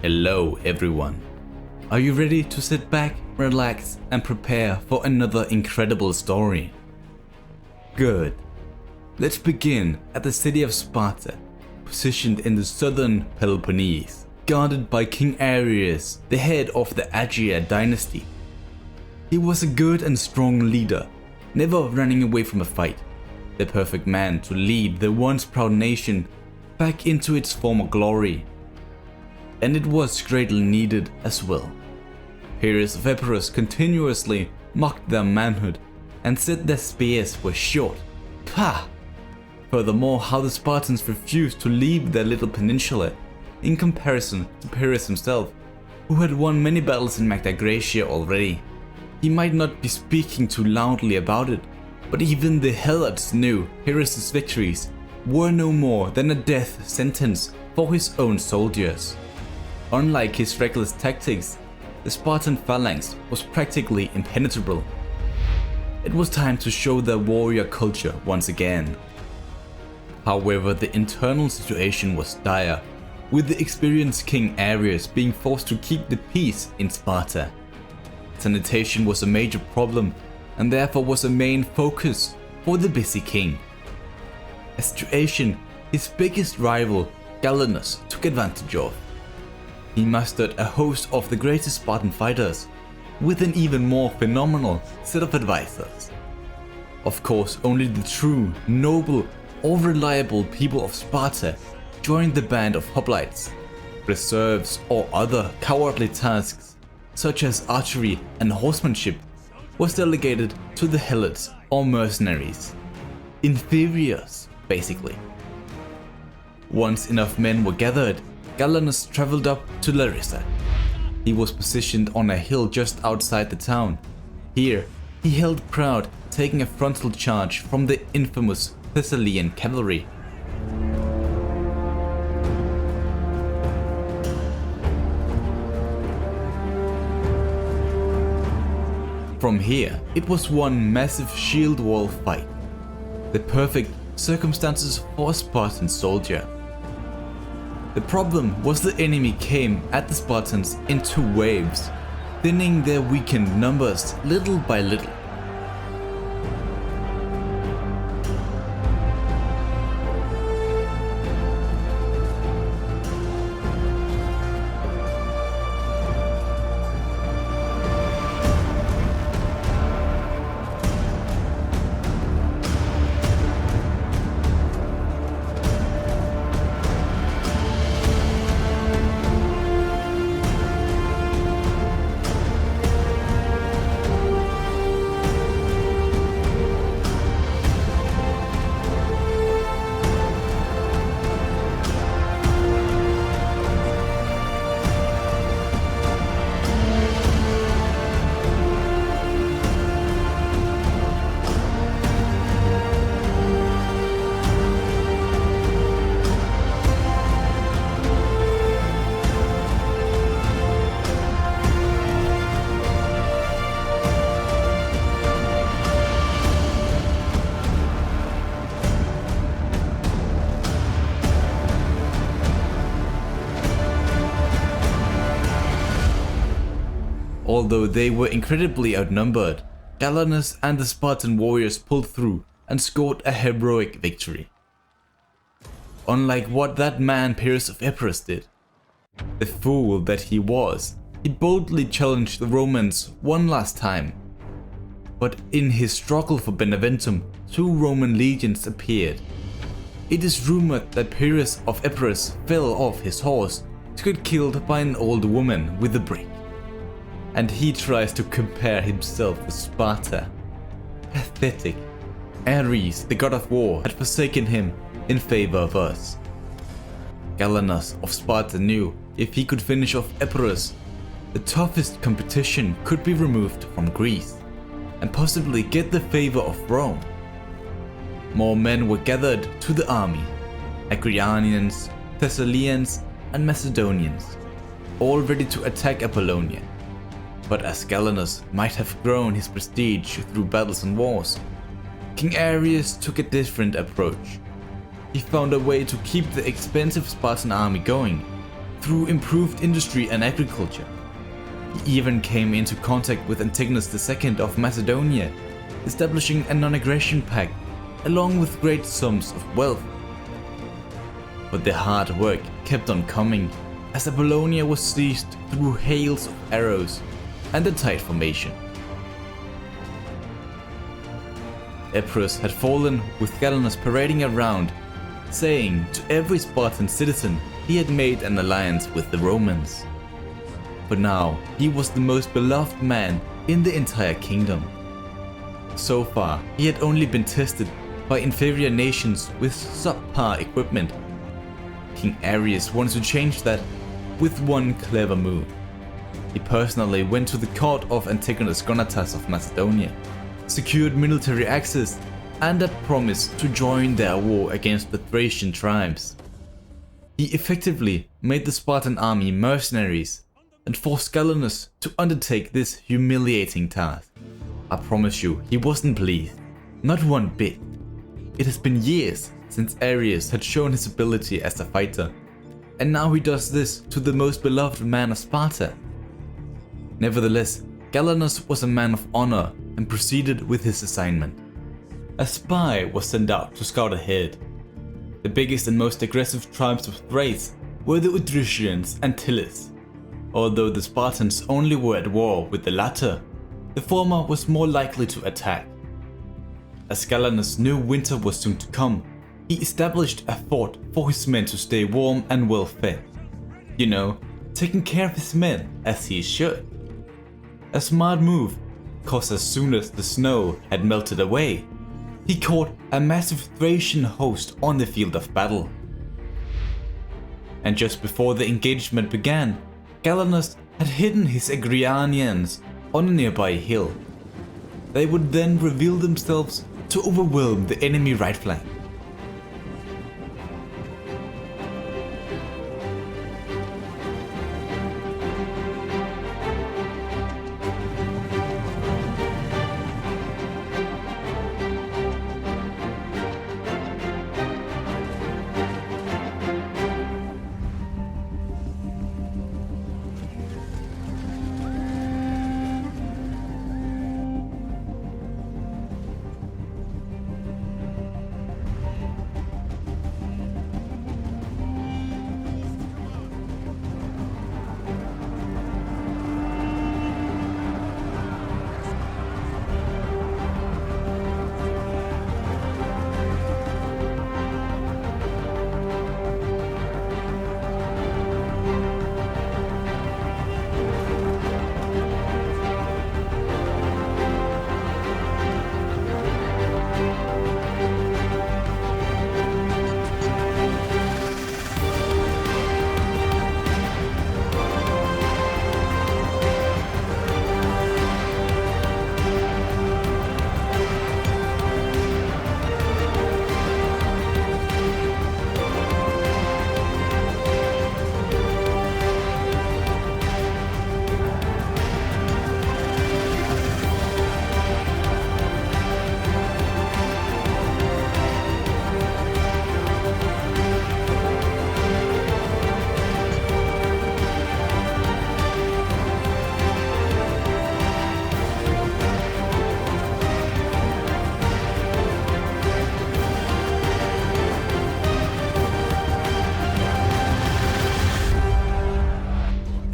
Hello everyone. Are you ready to sit back, relax and prepare for another incredible story? Good. Let's begin at the city of Sparta, positioned in the southern Peloponnese, guarded by King Ares, the head of the Achaemenid dynasty. He was a good and strong leader, never running away from a fight, the perfect man to lead the once proud nation back into its former glory. And it was greatly needed as well. Heroes of Epirus continuously mocked their manhood and said their spears were short. Pah! Furthermore, how the Spartans refused to leave their little peninsula in comparison to Pyrrhus himself, who had won many battles in Magna Graecia already. He might not be speaking too loudly about it, but even the Helots knew Pyrrhus' victories were no more than a death sentence for his own soldiers. Unlike his reckless tactics, the Spartan phalanx was practically impenetrable. It was time to show their warrior culture once again. However, the internal situation was dire, with the experienced King Ares being forced to keep the peace in Sparta. Sanitation was a major problem and therefore was a main focus for the busy king. A situation his biggest rival Ganus took advantage of. He mustered a host of the greatest Spartan fighters, with an even more phenomenal set of advisors. Of course, only the true, noble, or reliable people of Sparta joined the band of hoplites. Reserves or other cowardly tasks, such as archery and horsemanship, was delegated to the helots or mercenaries. Inferiors, basically. Once enough men were gathered, Ganus traveled up to Larissa. He was positioned on a hill just outside the town. Here, he held proud, taking a frontal charge from the infamous Thessalian cavalry. From here, it was one massive shield wall fight. The perfect circumstances for a Spartan soldier. The problem was the enemy came at the Spartans in two waves, thinning their weakened numbers little by little. Although they were incredibly outnumbered, Ganus and the Spartan warriors pulled through and scored a heroic victory. Unlike what that man Pyrrhus of Epirus did. The fool that he was, he boldly challenged the Romans one last time. But in his struggle for Beneventum, two Roman legions appeared. It is rumored that Pyrrhus of Epirus fell off his horse to get killed by an old woman with a brick. And he tries to compare himself with Sparta. Pathetic. Ares, the god of war, had forsaken him in favor of us. Ganus of Sparta knew if he could finish off Epirus, the toughest competition could be removed from Greece, and possibly get the favor of Rome. More men were gathered to the army, Acarnanians, Thessalians and Macedonians, all ready to attack Apollonia. But as Ganus might have grown his prestige through battles and wars, King Ares took a different approach. He found a way to keep the expensive Spartan army going, through improved industry and agriculture. He even came into contact with Antigonus II of Macedonia, establishing a non-aggression pact along with great sums of wealth. But the hard work kept on coming as Apollonia was seized through hails of arrows and a tight formation. Epirus had fallen with Ganus parading around, saying to every Spartan citizen he had made an alliance with the Romans. But now he was the most beloved man in the entire kingdom. So far he had only been tested by inferior nations with subpar equipment. King Ares wanted to change that with one clever move. He personally went to the court of Antigonus Gonatas of Macedonia, secured military access and a promise to join their war against the Thracian tribes. He effectively made the Spartan army mercenaries and forced Ganus to undertake this humiliating task. I promise you, he wasn't pleased, not one bit. It has been years since Ares had shown his ability as a fighter, and now he does this to the most beloved man of Sparta. Nevertheless, Ganus was a man of honor and proceeded with his assignment. A spy was sent out to scout ahead. The biggest and most aggressive tribes of Thrace were the Odrysians and Tylis. Although the Spartans only were at war with the latter, the former was more likely to attack. As Ganus knew winter was soon to come, he established a fort for his men to stay warm and well fed. You know, taking care of his men as he should. A smart move, cause as soon as the snow had melted away, he caught a massive Thracian host on the field of battle. And just before the engagement began, Ganus had hidden his Agrianians on a nearby hill. They would then reveal themselves to overwhelm the enemy right flank.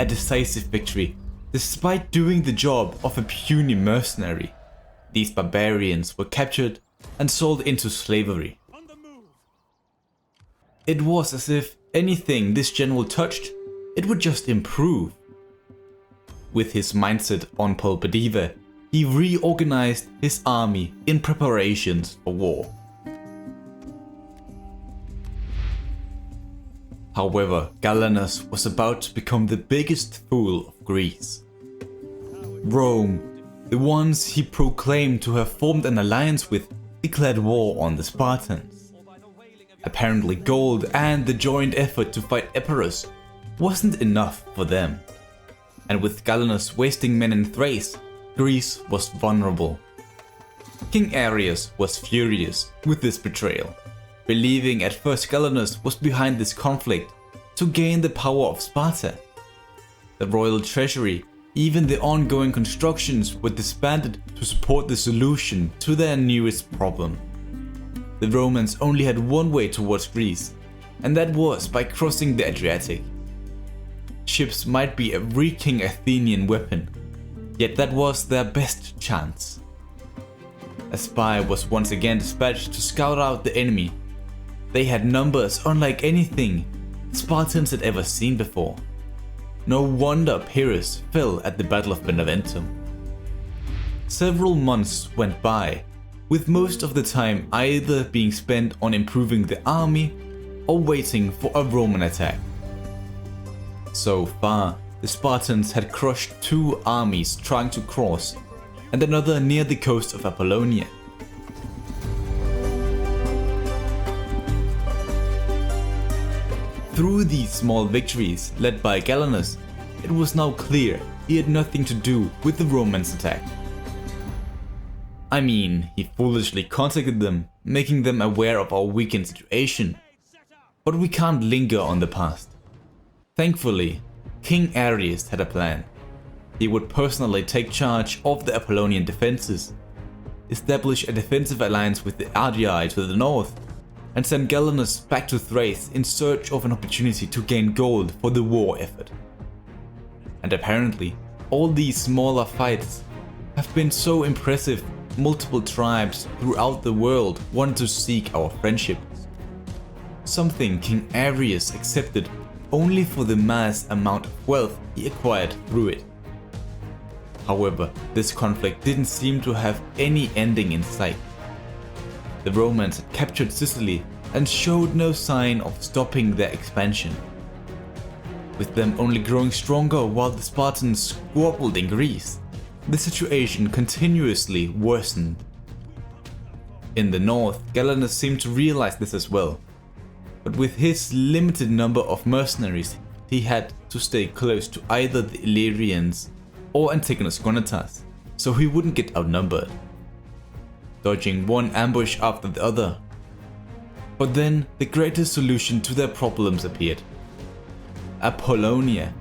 A decisive victory, despite doing the job of a puny mercenary. These barbarians were captured and sold into slavery. It was as if anything this general touched, it would just improve. With his mindset on Pulpadiva, he reorganized his army in preparations for war. However, Ganus was about to become the biggest fool of Greece. Rome, the ones he proclaimed to have formed an alliance with, declared war on the Spartans. Apparently gold and the joint effort to fight Epirus wasn't enough for them. And with Ganus wasting men in Thrace, Greece was vulnerable. King Ares was furious with this betrayal, believing at first Ganus was behind this conflict to gain the power of Sparta. The royal treasury, even the ongoing constructions, were disbanded to support the solution to their newest problem. The Romans only had one way towards Greece, and that was by crossing the Adriatic. Ships might be a reeking Athenian weapon, yet that was their best chance. A spy was once again dispatched to scout out the enemy. They had numbers unlike anything Spartans had ever seen before. No wonder Pyrrhus fell at the Battle of Beneventum. Several months went by, with most of the time either being spent on improving the army or waiting for a Roman attack. So far, the Spartans had crushed 2 armies trying to cross, and another near the coast of Apollonia. Through these small victories led by Ganus, it was now clear he had nothing to do with the Romans' attack. I mean, he foolishly contacted them, making them aware of our weakened situation. But we can't linger on the past. Thankfully, King Ares had a plan. He would personally take charge of the Apollonian defenses, establish a defensive alliance with the Argii to the north, and send Ganus back to Thrace in search of an opportunity to gain gold for the war effort. And apparently, all these smaller fights have been so impressive, multiple tribes throughout the world wanted to seek our friendship. Something King Ares accepted only for the mass amount of wealth he acquired through it. However, this conflict didn't seem to have any ending in sight. The Romans had captured Sicily and showed no sign of stopping their expansion, with them only growing stronger while the Spartans squabbled in Greece. The situation continuously worsened. In the north, Ganus seemed to realize this as well, but with his limited number of mercenaries, he had to stay close to either the Illyrians or Antigonus Gonatas, so he wouldn't get outnumbered, dodging one ambush after the other. But then the greatest solution to their problems appeared. Apollonia,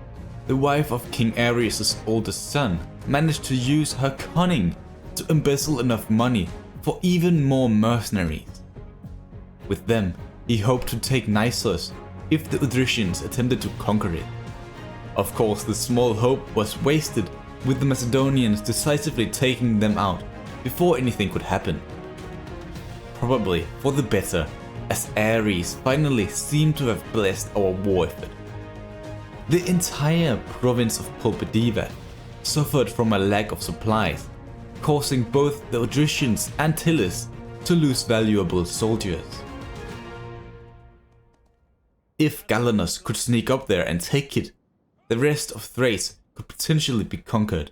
the wife of King Ares' oldest son, managed to use her cunning to embezzle enough money for even more mercenaries. With them, he hoped to take Nisus if the Odrysians attempted to conquer it. Of course, the small hope was wasted, with the Macedonians decisively taking them out before anything could happen. Probably for the better, as Ares finally seemed to have blessed our war effort. The entire province of Pulpediva suffered from a lack of supplies, causing both the Odrysians and Tylis to lose valuable soldiers. If Ganus could sneak up there and take it, the rest of Thrace could potentially be conquered,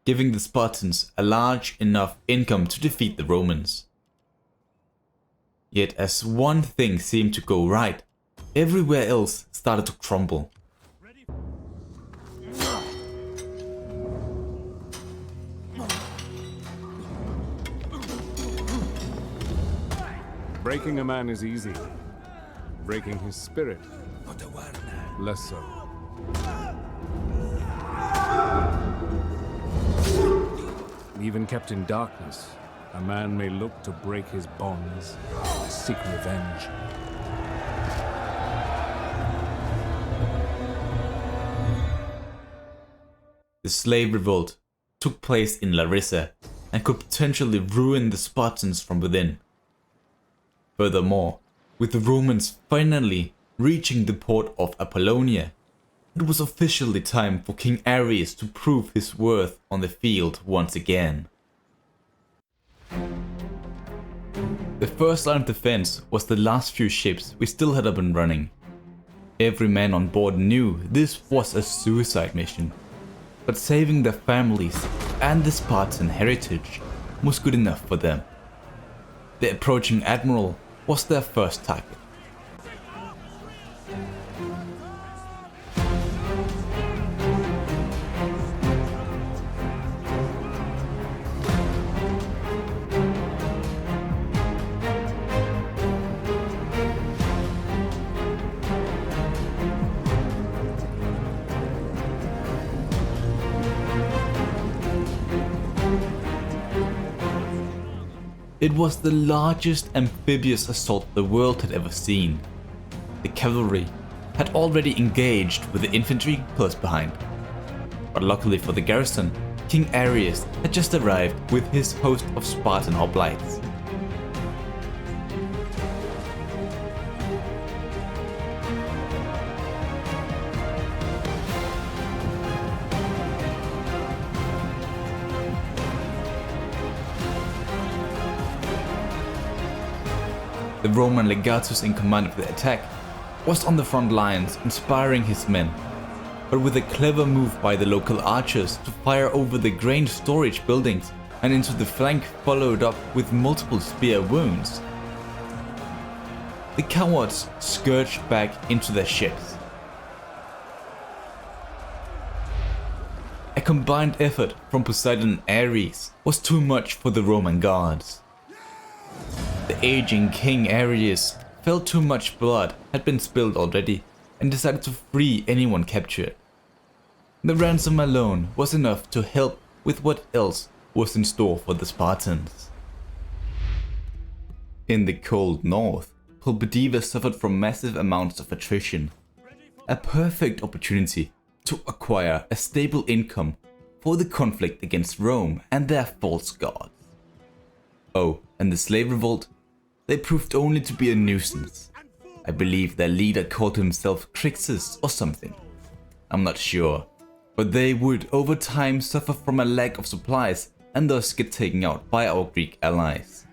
giving the Spartans a large enough income to defeat the Romans. Yet as one thing seemed to go right, everywhere else started to crumble. Breaking a man is easy. Breaking his spirit, less so. Even kept in darkness, a man may look to break his bonds, seek revenge. The slave revolt took place in Larissa and could potentially ruin the Spartans from within. Furthermore, with the Romans finally reaching the port of Apollonia, it was officially time for King Ares to prove his worth on the field once again. The first line of defense was the last few ships we still had up and running. Every man on board knew this was a suicide mission, but saving their families and the Spartan heritage was good enough for them. The approaching admiral was their first target. It was the largest amphibious assault the world had ever seen. The cavalry had already engaged with the infantry close behind. But luckily for the garrison, King Ares had just arrived with his host of Spartan hoplites. The Roman legatus in command of the attack was on the front lines inspiring his men, but with a clever move by the local archers to fire over the grain storage buildings and into the flank followed up with multiple spear wounds, the cowards scourged back into their ships. A combined effort from Poseidon and Ares was too much for the Roman guards. The aging King Ares felt too much blood had been spilled already and decided to free anyone captured. The ransom alone was enough to help with what else was in store for the Spartans. In the cold north, Pulpediva suffered from massive amounts of attrition, a perfect opportunity to acquire a stable income for the conflict against Rome and their false gods. Oh, and the slave revolt? They proved only to be a nuisance. I believe their leader called himself Crises or something. I'm not sure, but they would over time suffer from a lack of supplies and thus get taken out by our Greek allies.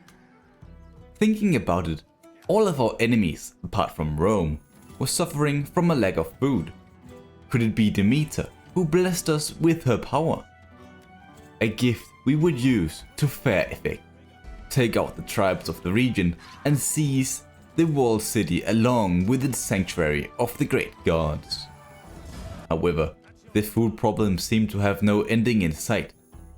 Thinking about it, all of our enemies, apart from Rome, were suffering from a lack of food. Could it be Demeter, who blessed us with her power? A gift we would use to fair effect. Take out the tribes of the region and seize the walled city along with its sanctuary of the great gods. However, the food problem seemed to have no ending in sight,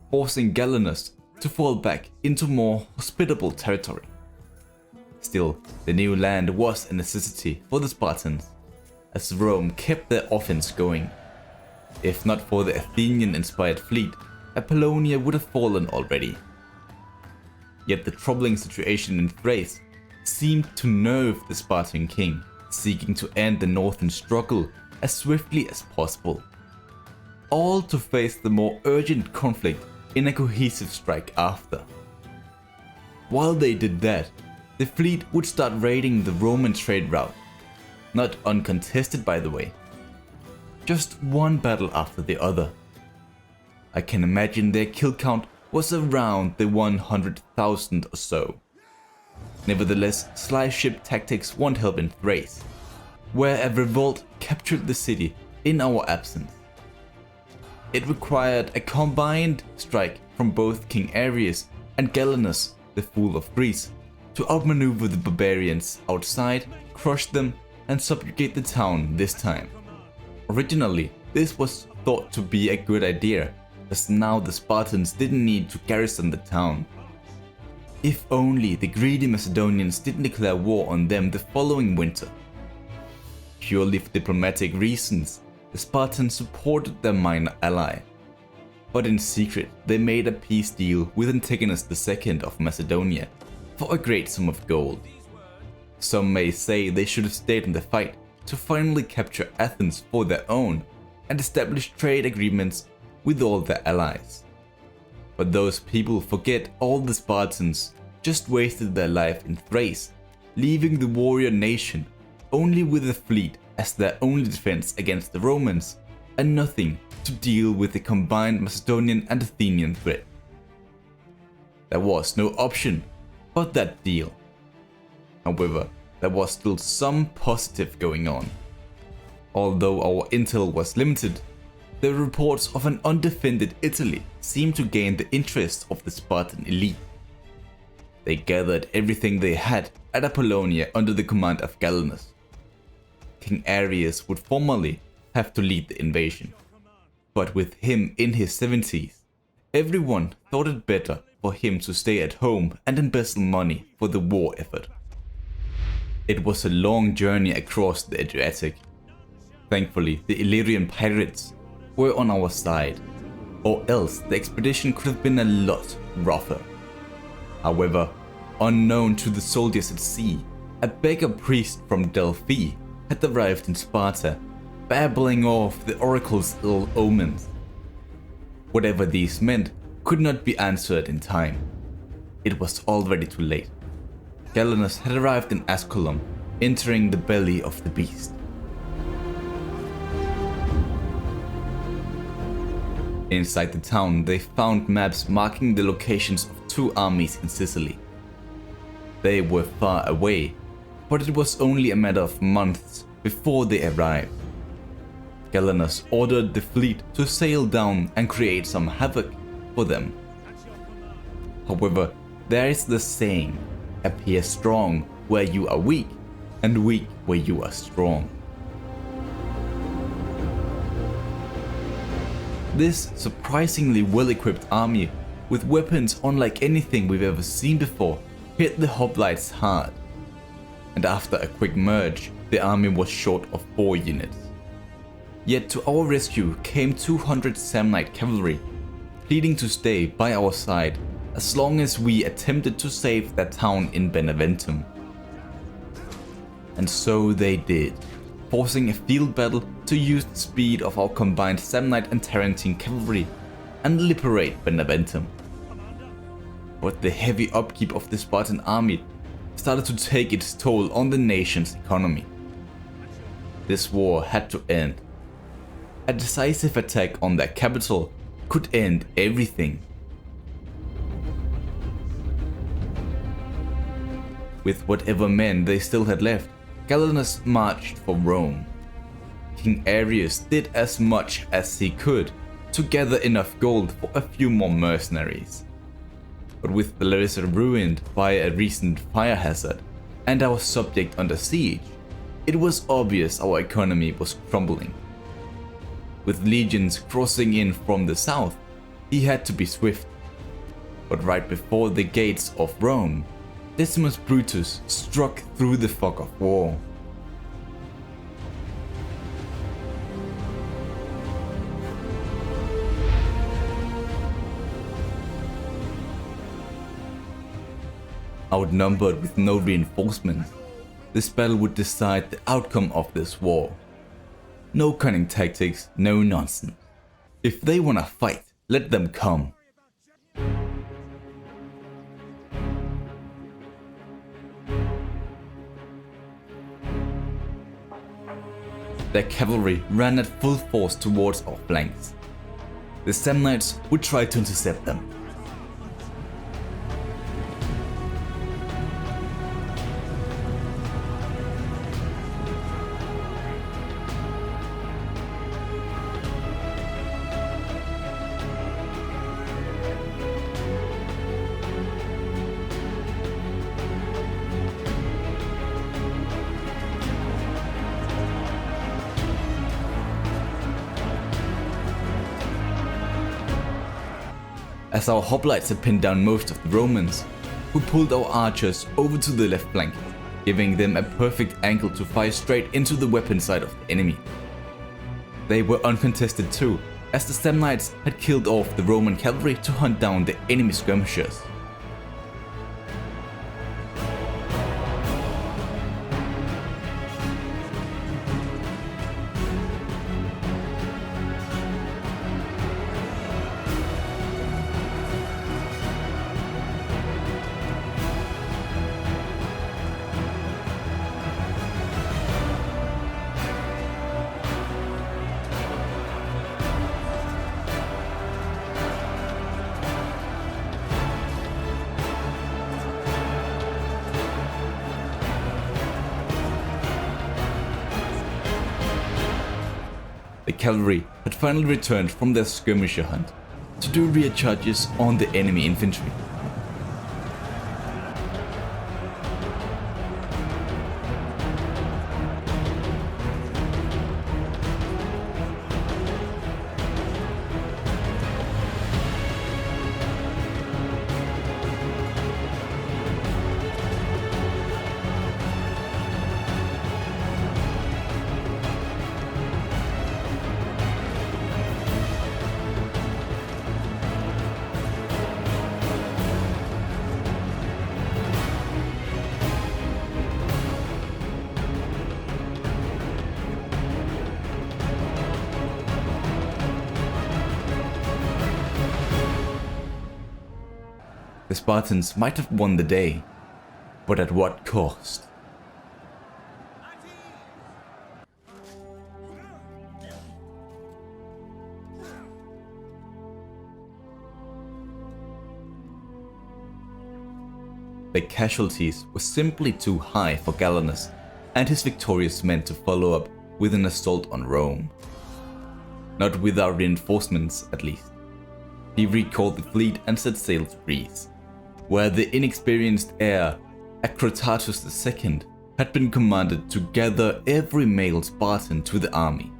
forcing Ganus to fall back into more hospitable territory. Still, the new land was a necessity for the Spartans, as Rome kept their offense going. If not for the Athenian-inspired fleet, Apollonia would have fallen already. Yet the troubling situation in Thrace seemed to nerve the Spartan king, seeking to end the northern struggle as swiftly as possible. All to face the more urgent conflict in a cohesive strike after. While they did that, the fleet would start raiding the Roman trade route, not uncontested by the way. Just one battle after the other. I can imagine their kill count was around the 100,000 or so. Nevertheless, sly ship tactics won't help in Thrace, where a revolt captured the city in our absence. It required a combined strike from both King Ares and Ganus, the Fool of Greece, to outmaneuver the barbarians outside, crush them, and subjugate the town this time. Originally, this was thought to be a good idea, as now the Spartans didn't need to garrison the town. If only the greedy Macedonians didn't declare war on them the following winter. Purely for diplomatic reasons, the Spartans supported their minor ally. But in secret, they made a peace deal with Antigonus II of Macedonia for a great sum of gold. Some may say they should have stayed in the fight to finally capture Athens for their own and establish trade agreements with all their allies. But those people forget all the Spartans just wasted their life in Thrace, leaving the warrior nation only with a fleet as their only defense against the Romans and nothing to deal with the combined Macedonian and Athenian threat. There was no option but that deal. However, there was still some positive going on. Although our intel was limited, the reports of an undefended Italy seemed to gain the interest of the Spartan elite. They gathered everything they had at Apollonia under the command of Ganus. King Ares would formally have to lead the invasion, but with him in his 70s, everyone thought it better for him to stay at home and embezzle money for the war effort. It was a long journey across the Adriatic. Thankfully, the Illyrian pirates were on our side, or else the expedition could have been a lot rougher. However, Unknown to the soldiers at sea, a beggar priest from Delphi had arrived in Sparta, babbling off the oracle's ill omens. Whatever these meant could not be answered in time. It was already too late. Ganus had arrived in Asculum, entering the belly of the beast. Inside the town, they found maps marking the locations of 2 armies in Sicily. They were far away, but it was only a matter of months before they arrived. Ganus ordered the fleet to sail down and create some havoc for them. However, there is the saying, appear strong where you are weak, and weak where you are strong. This surprisingly well-equipped army, with weapons unlike anything we've ever seen before, hit the hoplites hard. And after a quick merge, the army was short of 4 units. Yet to our rescue came 200 Samnite cavalry, pleading to stay by our side as long as we attempted to save that town in Beneventum. And so they did, forcing a field battle to use the speed of our combined Samnite and Tarentine cavalry and liberate Beneventum. But the heavy upkeep of the Spartan army started to take its toll on the nation's economy. This war had to end. A decisive attack on their capital could end everything. With whatever men they still had left, Ganus marched for Rome. King Arius did as much as he could to gather enough gold for a few more mercenaries. But with Larissa ruined by a recent fire hazard and our subject under siege, it was obvious our economy was crumbling. With legions crossing in from the south, he had to be swift. But right before the gates of Rome, Decimus Brutus struck through the fog of war. Outnumbered with no reinforcements, this battle would decide the outcome of this war. No cunning tactics, no nonsense. If they wanna fight, let them come. Their cavalry ran at full force towards our flanks. The Samnites would try to intercept them. As our hoplites had pinned down most of the Romans, we pulled our archers over to the left flank, giving them a perfect angle to fire straight into the weapon side of the enemy. They were uncontested too, as the Samnites had killed off the Roman cavalry to hunt down the enemy skirmishers. The cavalry had finally returned from their skirmisher hunt to do rear charges on the enemy infantry. Spartans might have won the day, but at what cost? The casualties were simply too high for Ganus and his victorious men to follow up with an assault on Rome. Not without reinforcements, at least. He recalled the fleet and set sail to Greece, where the inexperienced heir, Acrotatus II, had been commanded to gather every male Spartan to the army.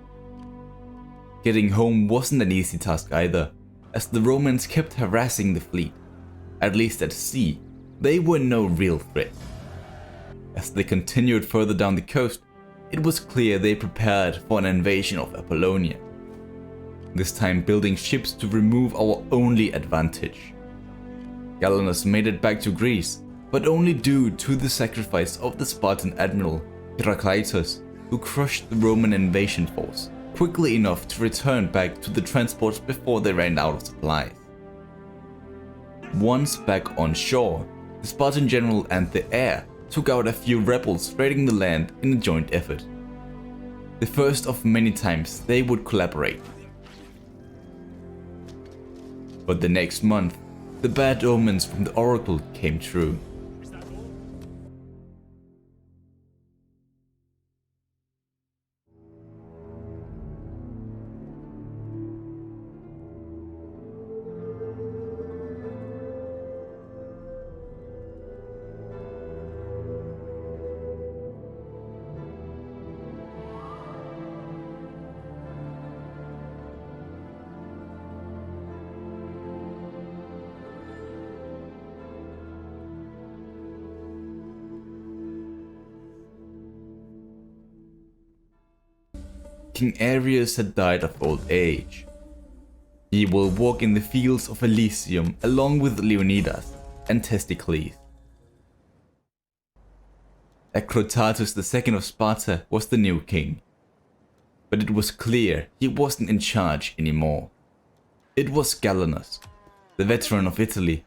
Getting home wasn't an easy task either, as the Romans kept harassing the fleet. At least at sea, they were no real threat. As they continued further down the coast, it was clear they prepared for an invasion of Apollonia. This time building ships to remove our only advantage. Ganus made it back to Greece, but only due to the sacrifice of the Spartan admiral Heraclitus, who crushed the Roman invasion force quickly enough to return back to the transports before they ran out of supplies. Once back on shore, the Spartan general and the heir took out a few rebels raiding the land in a joint effort. The first of many times they would collaborate. But the next month, the bad omens from the oracle came true. King Ares had died of old age. He will walk in the fields of Elysium along with Leonidas and Testicles. Acrotatus II of Sparta was the new king. But it was clear he wasn't in charge anymore. It was Ganus, the veteran of Italy,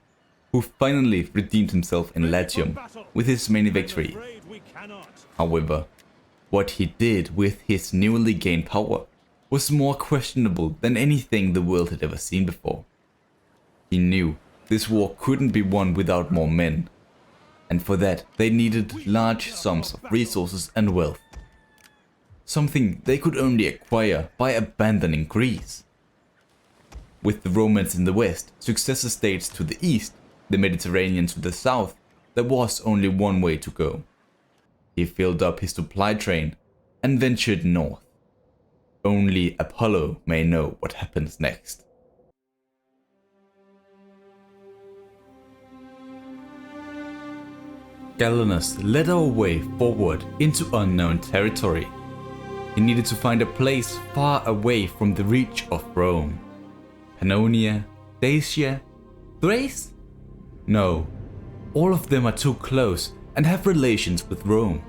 who finally redeemed himself in Latium with his many victories. However, what he did with his newly gained power was more questionable than anything the world had ever seen before. He knew this war couldn't be won without more men, and for that they needed large sums of resources and wealth. Something they could only acquire by abandoning Greece. With the Romans in the west, successor states to the east, the Mediterranean to the south, there was only one way to go. He filled up his supply train and ventured north. Only Apollo may know what happens next. Ganus led our way forward into unknown territory. He needed to find a place far away from the reach of Rome. Pannonia, Dacia, Thrace? No, all of them are too close and have relations with Rome.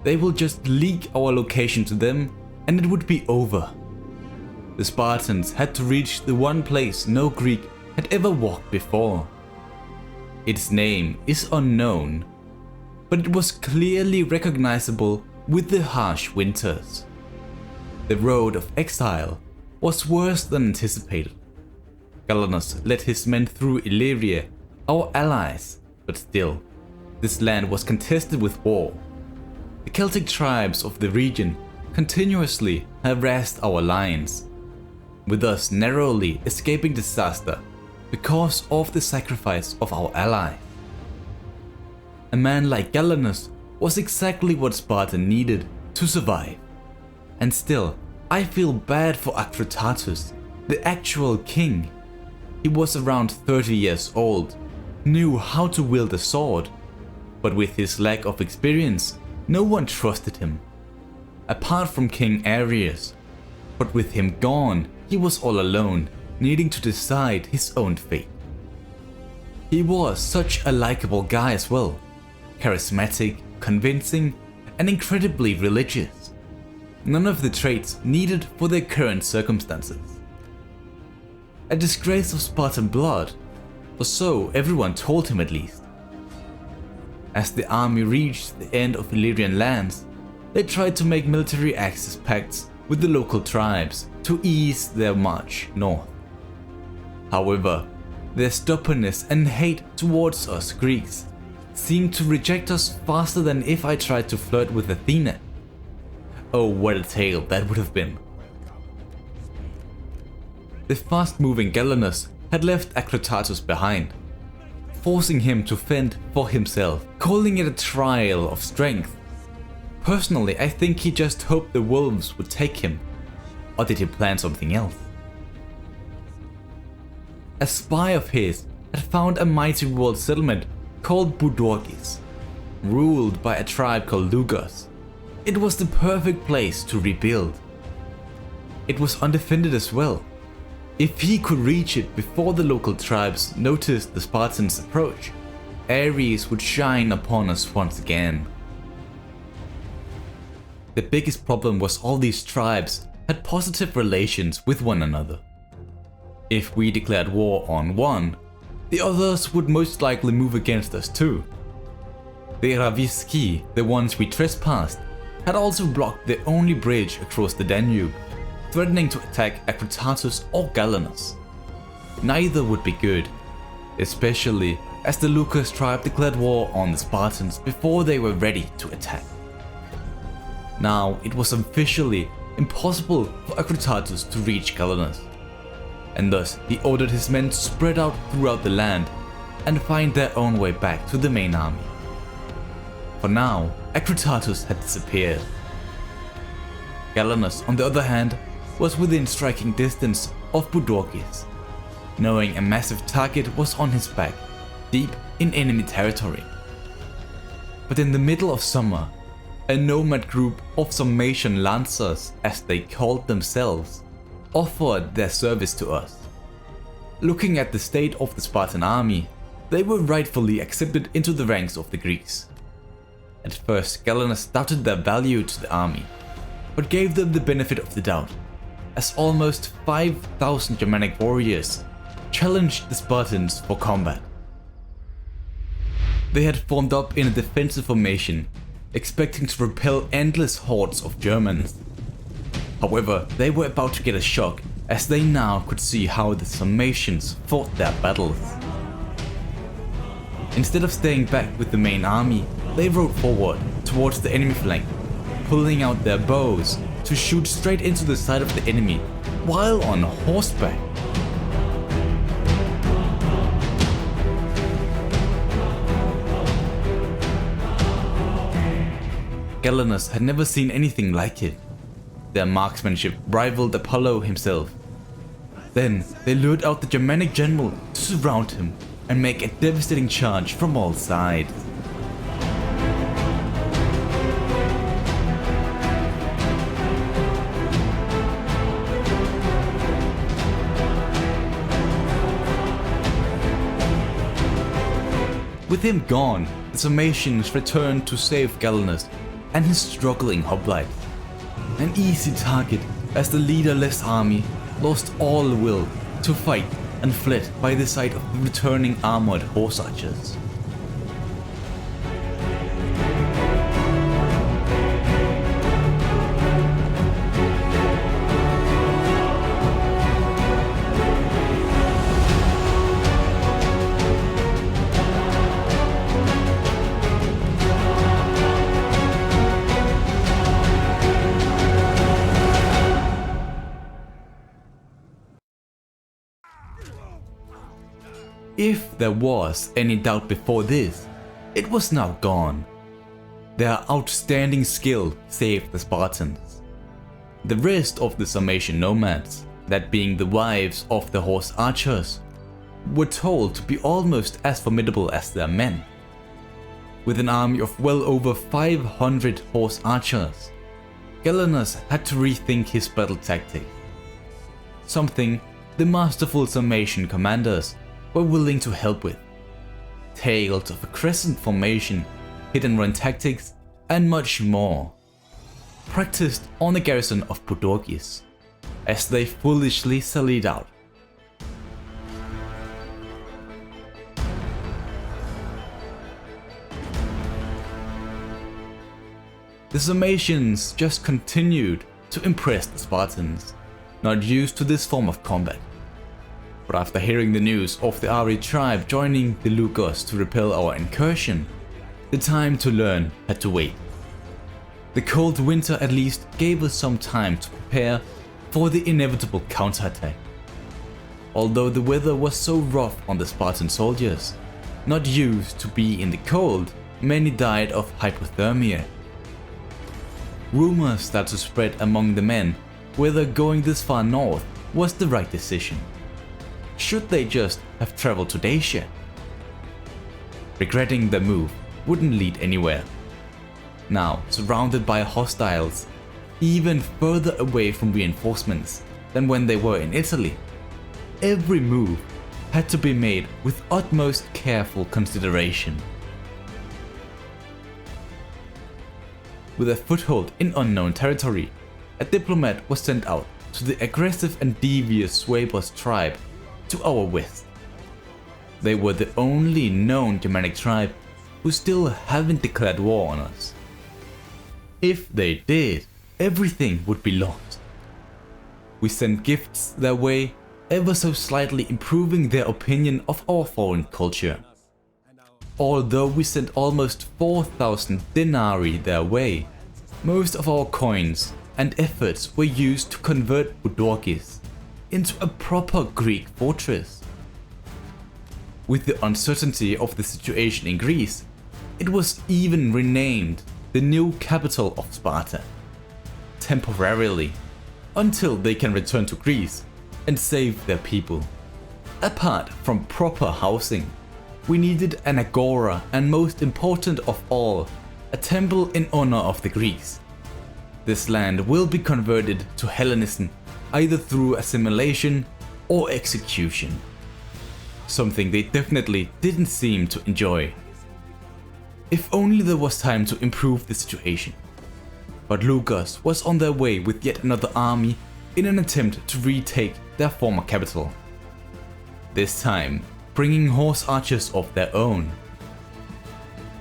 They will just leak our location to them and it would be over. The Spartans had to reach the one place no Greek had ever walked before. Its name is unknown, but it was clearly recognizable with the harsh winters. The road of exile was worse than anticipated. Ganus led his men through Illyria, our allies, but still, this land was contested with war. The Celtic tribes of the region continuously harassed our lines, with us narrowly escaping disaster because of the sacrifice of our ally. A man like Ganus was exactly what Sparta needed to survive. And still, I feel bad for Acrotatus, the actual king. He was around 30 years old, knew how to wield a sword, but with his lack of experience, no one trusted him. Apart from King Ares, but with him gone, he was all alone, needing to decide his own fate. He was such a likable guy as well, charismatic, convincing, and incredibly religious. None of the traits needed for their current circumstances. A disgrace of Spartan blood, or so everyone told him at least. As the army reached the end of Illyrian lands, they tried to make military access pacts with the local tribes to ease their march north. However, their stubbornness and hate towards us Greeks seemed to reject us faster than if I tried to flirt with Athena. Oh, what a tale that would have been. The fast-moving Ganus had left Akritatus behind, forcing him to fend for himself, calling it a trial of strength. Personally, I think he just hoped the wolves would take him, or did he plan something else? A spy of his had found a mighty walled settlement called Budorgis, ruled by a tribe called Lugos. It was the perfect place to rebuild. It was undefended as well. If he could reach it before the local tribes noticed the Spartans' approach, Ares would shine upon us once again. The biggest problem was all these tribes had positive relations with one another. If we declared war on one, the others would most likely move against us too. The Raviski, the ones we trespassed, had also blocked the only bridge across the Danube, threatening to attack Akritatus or Ganus. Neither would be good, especially as the Lucas tribe declared war on the Spartans before they were ready to attack. Now it was officially impossible for Akritatus to reach Ganus, and thus he ordered his men to spread out throughout the land and find their own way back to the main army. For now, Akritatus had disappeared. Ganus, on the other hand, was within striking distance of Budorgis, knowing a massive target was on his back, deep in enemy territory. But in the middle of summer, a nomad group of Sarmatian lancers, as they called themselves, offered their service to us. Looking at the state of the Spartan army, they were rightfully accepted into the ranks of the Greeks. At first, Ganus doubted their value to the army, but gave them the benefit of the doubt, as almost 5,000 Germanic warriors challenged the Spartans for combat. They had formed up in a defensive formation, expecting to repel endless hordes of Germans. However, they were about to get a shock, as they now could see how the Sarmatians fought their battles. Instead of staying back with the main army, they rode forward towards the enemy flank, pulling out their bows to shoot straight into the side of the enemy while on horseback. Ganus had never seen anything like it. Their marksmanship rivaled Apollo himself. Then they lured out the Germanic general to surround him and make a devastating charge from all sides. With him gone, the Sarmatians returned to save Ganus and his struggling hoplites. An easy target, as the leaderless army lost all will to fight and fled by the sight of the returning armored horse archers. If there was any doubt before this, it was now gone. Their outstanding skill saved the Spartans. The rest of the Sarmatian nomads, that being the wives of the horse archers, were told to be almost as formidable as their men. With an army of well over 500 horse archers, Ganus had to rethink his battle tactics. Something the masterful Sarmatian commanders were willing to help with. Tales of a crescent formation, hit and run tactics, and much more. Practiced on the garrison of Budorgis, as they foolishly sallied out. the Sarmatians just continued to impress the Spartans, not used to this form of combat. But after hearing the news of the Ari tribe joining the Lugos to repel our incursion, the time to learn had to wait. The cold winter at least gave us some time to prepare for the inevitable counterattack. Although the weather was so rough on the Spartan soldiers, not used to be in the cold, many died of hypothermia. Rumors started to spread among the men whether going this far north was the right decision. Should they just have traveled to Dacia? Regretting the move wouldn't lead anywhere. Now surrounded by hostiles, even further away from reinforcements than when they were in Italy, every move had to be made with utmost careful consideration. With a foothold in unknown territory, a diplomat was sent out to the aggressive and devious Swaibos tribe to our west. They were the only known Germanic tribe who still haven't declared war on us. If they did, everything would be lost. We sent gifts their way, ever so slightly improving their opinion of our foreign culture. Although we sent almost 4,000 denarii their way, most of our coins and efforts were used to convert Boudorgis into a proper Greek fortress. With the uncertainty of the situation in Greece, it was even renamed the new capital of Sparta, temporarily, until they can return to Greece and save their people. Apart from proper housing, we needed an agora and, most important of all, a temple in honor of the Greeks. This land will be converted to Hellenism either through assimilation or execution, something they definitely didn't seem to enjoy. If only there was time to improve the situation. But Lugos was on their way with yet another army in an attempt to retake their former capital. This time, bringing horse archers of their own.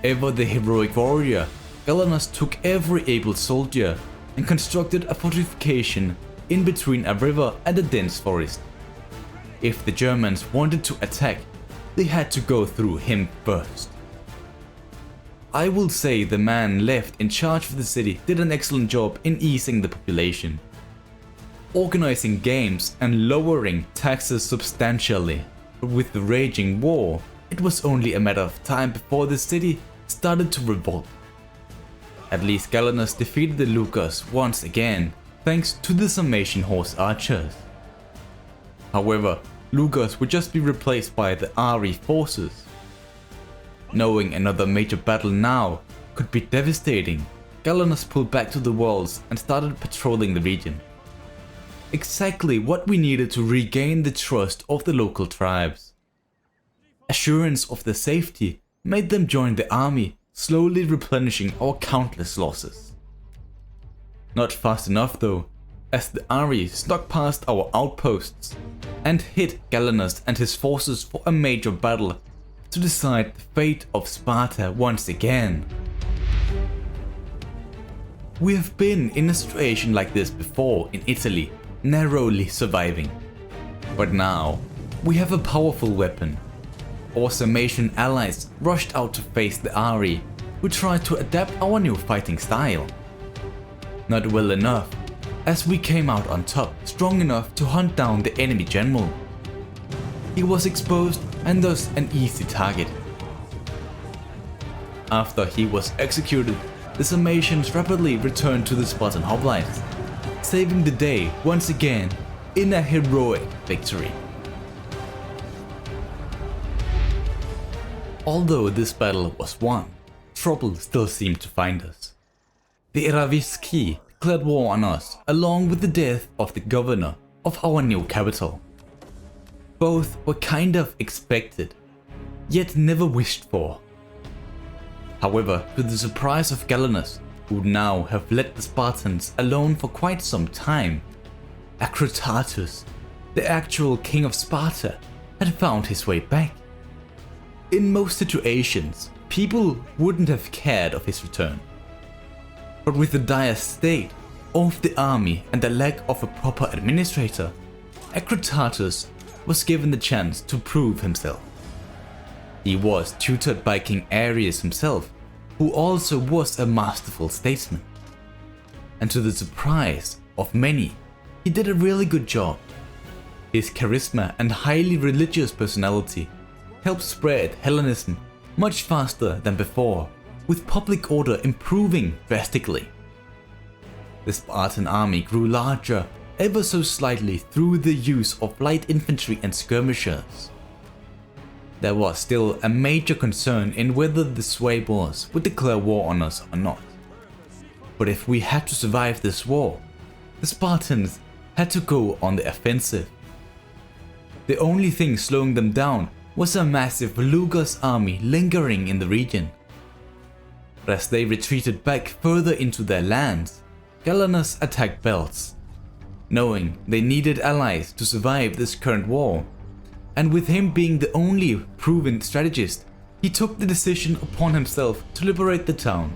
Ever the heroic warrior, Ganus took every able soldier and constructed a fortification in between a river and a dense forest. If the Germans wanted to attack, they had to go through him first. I will say the man left in charge of the city did an excellent job in easing the population, organizing games and lowering taxes substantially. But with the raging war, it was only a matter of time before the city started to revolt. At least Ganus defeated the Lugos once again, thanks to the Sarmatian horse archers. However, Lugos would just be replaced by the Ari forces. Knowing another major battle now could be devastating, Ganus pulled back to the walls and started patrolling the region. Exactly what we needed to regain the trust of the local tribes. Assurance of their safety made them join the army, slowly replenishing our countless losses. Not fast enough though, as the Ari snuck past our outposts and hit Ganus and his forces for a major battle to decide the fate of Sparta once again. We have been in a situation like this before in Italy, narrowly surviving. But now, we have a powerful weapon. Our Sarmatian allies rushed out to face the Ari, who tried to adapt our new fighting style. Not well enough, as we came out on top, strong enough to hunt down the enemy general. He was exposed and thus an easy target. After he was executed, the Sarmatians rapidly returned to the Spartan hoplites, saving the day once again in a heroic victory. Although this battle was won, trouble still seemed to find us. The Eraviski declared war on us along with the death of the governor of our new capital. Both were kind of expected, yet never wished for. However, to the surprise of Ganus, who now have led the Spartans alone for quite some time, Akritatus, the actual king of Sparta, had found his way back. In most situations, people wouldn't have cared of his return. But with the dire state of the army and the lack of a proper administrator, Ecratatus was given the chance to prove himself. He was tutored by King Ares himself, who also was a masterful statesman. And to the surprise of many, he did a really good job. His charisma and highly religious personality helped spread Hellenism much faster than before, with public order improving drastically. The Spartan army grew larger ever so slightly through the use of light infantry and skirmishers. There was still a major concern in whether the Suebors would declare war on us or not. But if we had to survive this war, the Spartans had to go on the offensive. The only thing slowing them down was a massive Lugas army lingering in the region. But as they retreated back further into their lands, Ganus attacked Belts, knowing they needed allies to survive this current war, and with him being the only proven strategist, he took the decision upon himself to liberate the town.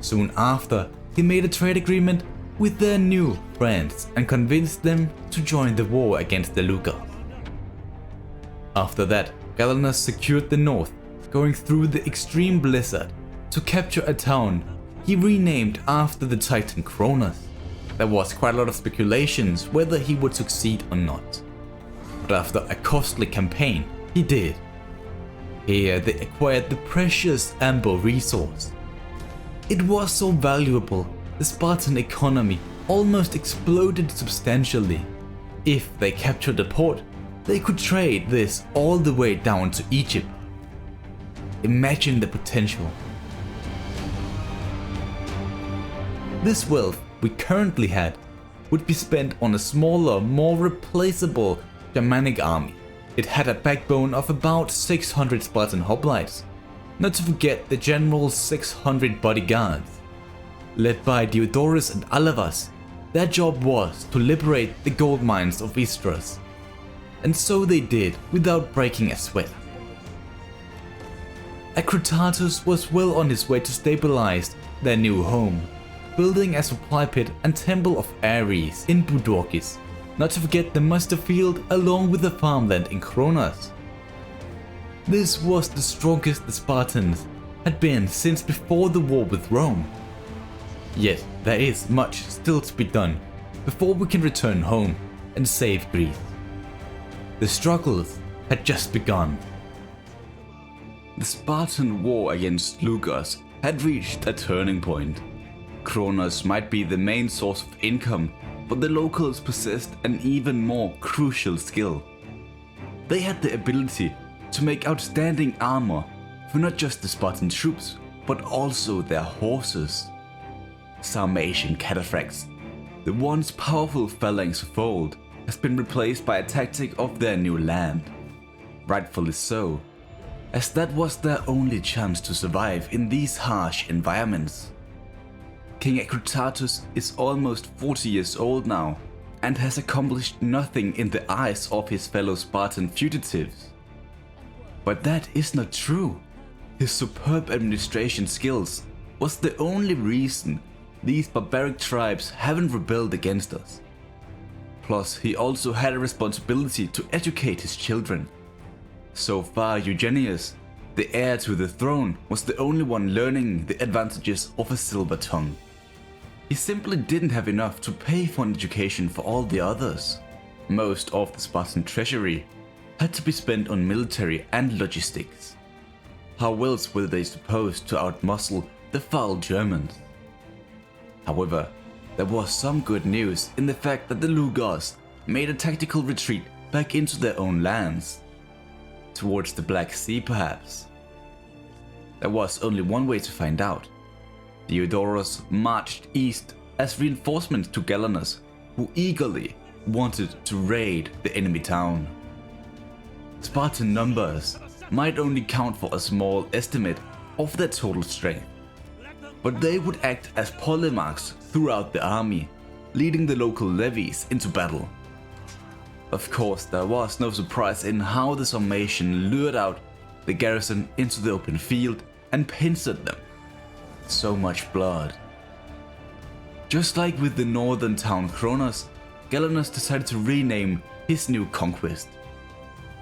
Soon after, he made a trade agreement with their new friends and convinced them to join the war against the Lugas. After that, Ganus secured the north, going through the extreme blizzard to capture a town he renamed after the titan Cronus. There was quite a lot of speculations whether he would succeed or not. But after a costly campaign, he did. Here they acquired the precious amber resource. It was so valuable, the Spartan economy almost exploded substantially. If they captured the port, they could trade this all the way down to Egypt. Imagine the potential. This wealth we currently had would be spent on a smaller, more replaceable Germanic army. It had a backbone of about 600 Spartan hoplites, not to forget the general's 600 bodyguards. Led by Diodorus and Alavas, their job was to liberate the gold mines of Istros. And so they did without breaking a sweat. Ecratatus was well on his way to stabilize their new home, building a supply pit and temple of Ares in Budorkis, not to forget the muster field along with the farmland in Kronos. This was the strongest the Spartans had been since before the war with Rome. Yet there is much still to be done before we can return home and save Greece. The struggles had just begun. The Spartan war against Lugas had reached a turning point. Kronos might be the main source of income, but the locals possessed an even more crucial skill. They had the ability to make outstanding armor for not just the Spartan troops, but also their horses. Sarmatian cataphracts, the once powerful phalanx of old, has been replaced by a tactic of their new land. Rightfully so, as that was their only chance to survive in these harsh environments. King Ecratatus is almost 40 years old now and has accomplished nothing in the eyes of his fellow Spartan fugitives. But that is not true. His superb administration skills was the only reason these barbaric tribes haven't rebelled against us. Plus, he also had a responsibility to educate his children. So far, Eugenius, the heir to the throne, was the only one learning the advantages of a silver tongue. He simply didn't have enough to pay for an education for all the others. Most of the Spartan treasury had to be spent on military and logistics. How else were they supposed to outmuscle the foul Germans? However, there was some good news in the fact that the Lugas made a tactical retreat back into their own lands. Towards the Black Sea perhaps. There was only one way to find out. Diodorus marched east as reinforcements to Ganus, who eagerly wanted to raid the enemy town. Spartan numbers might only count for a small estimate of their total strength, but they would act as polemarchs throughout the army, leading the local levies into battle. Of course, there was no surprise in how the Sarmatian lured out the garrison into the open field and pincered them. So much blood, Just like with the northern town Kronos, Ganus decided to rename his new conquest.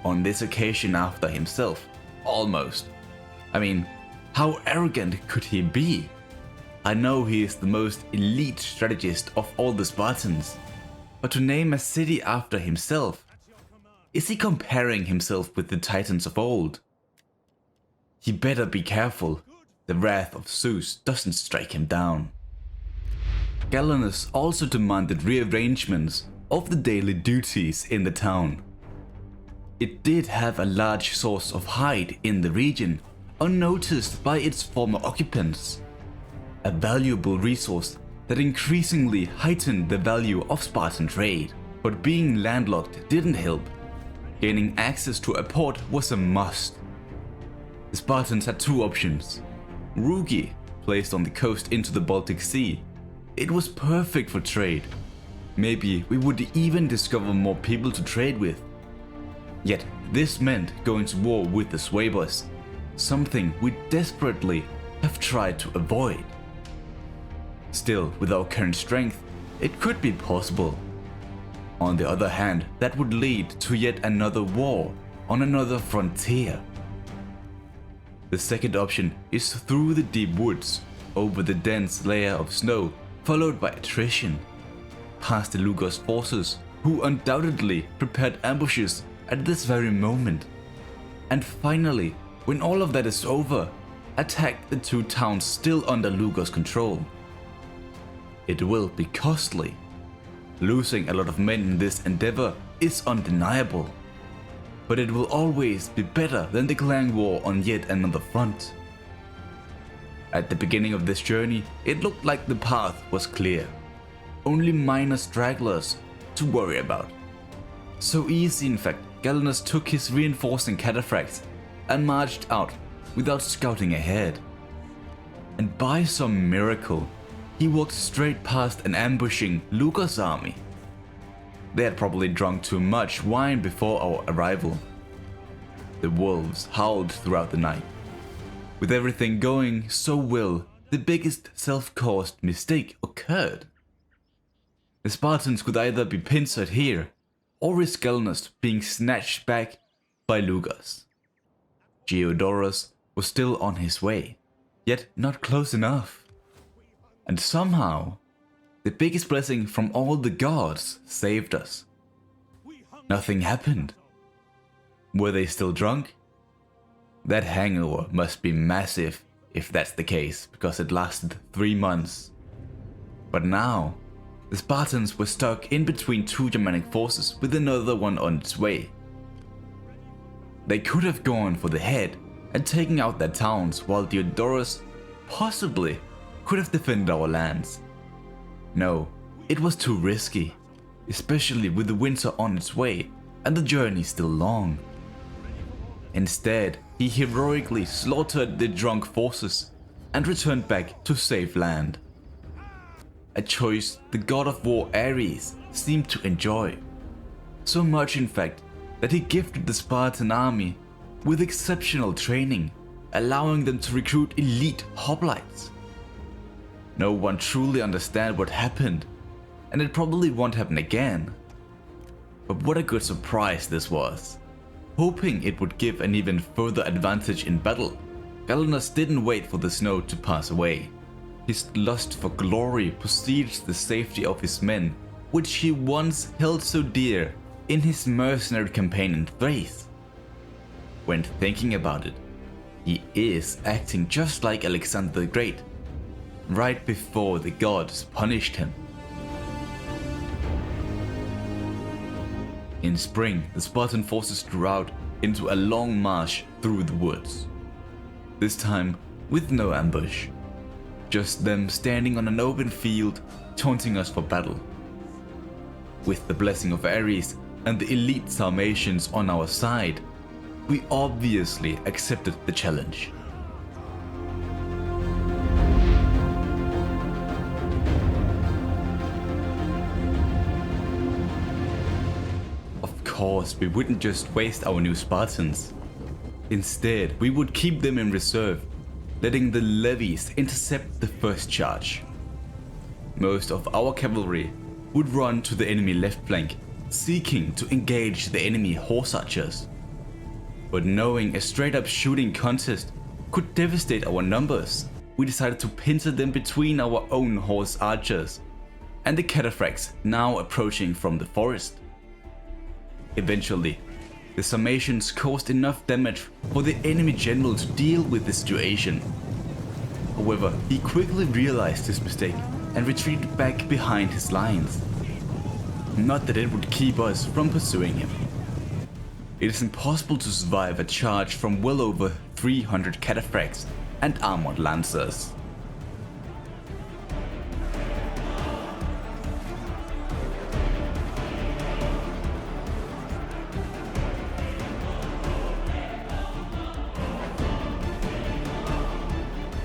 On this occasion after himself, almost. I mean, how arrogant could he be? I know he is the most elite strategist of all the Spartans, but to name a city after himself, is he comparing himself with the titans of old? He better be careful the wrath of Zeus doesn't strike him down. Ganus also demanded rearrangements of the daily duties in the town. It did have a large source of hide in the region, unnoticed by its former occupants. A valuable resource that increasingly heightened the value of Spartan trade. But being landlocked didn't help. Gaining access to a port was a must. The Spartans had two options. Rugi, placed on the coast into the Baltic Sea. It was perfect for trade. Maybe we would even discover more people to trade with. Yet this meant going to war with the Suebers, something we desperately have tried to avoid. Still, with our current strength, it could be possible. On the other hand, that would lead to yet another war on another frontier. The second option is through the deep woods, over the dense layer of snow, followed by attrition, past the Lugos forces, who undoubtedly prepared ambushes at this very moment. And finally, when all of that is over, attack the two towns still under Lugos control. It will be costly. Losing a lot of men in this endeavor is undeniable, but it will always be better than declaring war on yet another front. At the beginning of this journey, it looked like the path was clear. Only minor stragglers to worry about. So easy in fact, Ganus took his reinforcing cataphracts and marched out without scouting ahead. And by some miracle, he walked straight past an ambushing Lugos army. They had probably drunk too much wine before our arrival. The wolves howled throughout the night. With everything going so well, the biggest self-caused mistake occurred. The Spartans could either be pincered here, or risk Ganus being snatched back by Lugos. Geodorus was still on his way, yet not close enough. And somehow, the biggest blessing from all the gods saved us. Nothing happened. Were they still drunk? That hangover must be massive if that's the case, because it lasted 3 months. But now, the Spartans were stuck in between two Germanic forces with another one on its way. They could have gone for the head and taken out their towns, while Diodorus possibly could have defended our lands. No, it was too risky, especially with the winter on its way and the journey still long. Instead, he heroically slaughtered the drunk forces and returned back to safe land. A choice the god of war Ares seemed to enjoy. So much in fact that he gifted the Spartan army with exceptional training, allowing them to recruit elite hoplites. No one truly understands what happened, and it probably won't happen again. But what a good surprise this was. Hoping it would give an even further advantage in battle, Ganus didn't wait for the snow to pass away. His lust for glory precedes the safety of his men, which he once held so dear in his mercenary campaign in Thrace. When thinking about it, he is acting just like Alexander the Great, right before the gods punished him. In spring, the Spartan forces drew out into a long march through the woods. This time with no ambush, just them standing on an open field taunting us for battle. With the blessing of Ares and the elite Sarmatians on our side, we obviously accepted the challenge. Of course, we wouldn't just waste our new Spartans. Instead, we would keep them in reserve, letting the levies intercept the first charge. most of our cavalry would run to the enemy left flank, seeking to engage the enemy horse archers. But knowing a straight up shooting contest could devastate our numbers, we decided to pincer them between our own horse archers and the cataphracts now approaching from the forest. Eventually, the summations caused enough damage for the enemy general to deal with the situation. However, he quickly realized his mistake and retreated back behind his lines. Not that it would keep us from pursuing him. It is impossible to survive a charge from well over 300 cataphracts and armored lancers.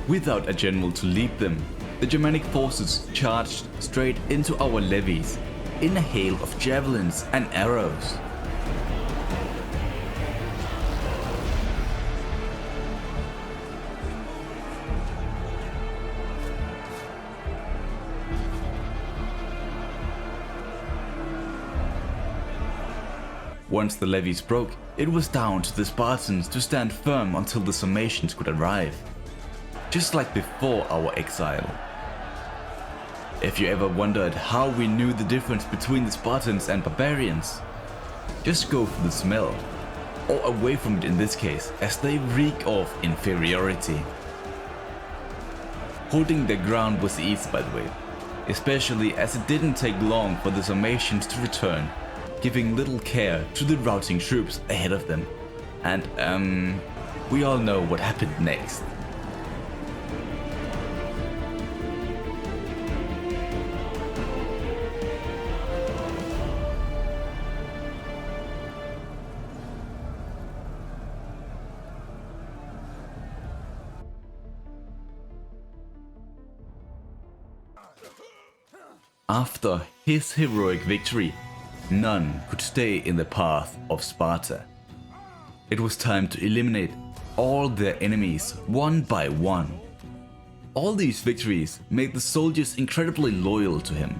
Without a general to lead them, the Germanic forces charged straight into our levies in a hail of javelins and arrows. Once the levies broke, it was down to the Spartans to stand firm until the summations could arrive. Just like before our exile. If you ever wondered how we knew the difference between the Spartans and barbarians, just go for the smell, or away from it in this case, as they reek of inferiority. Holding their ground was easy, by the way, especially as it didn't take long for the summations to return, giving little care to the routing troops ahead of them. And we all know what happened next. After his heroic victory, none could stay in the path of Sparta. It was time to eliminate all their enemies one by one. All these victories made the soldiers incredibly loyal to him,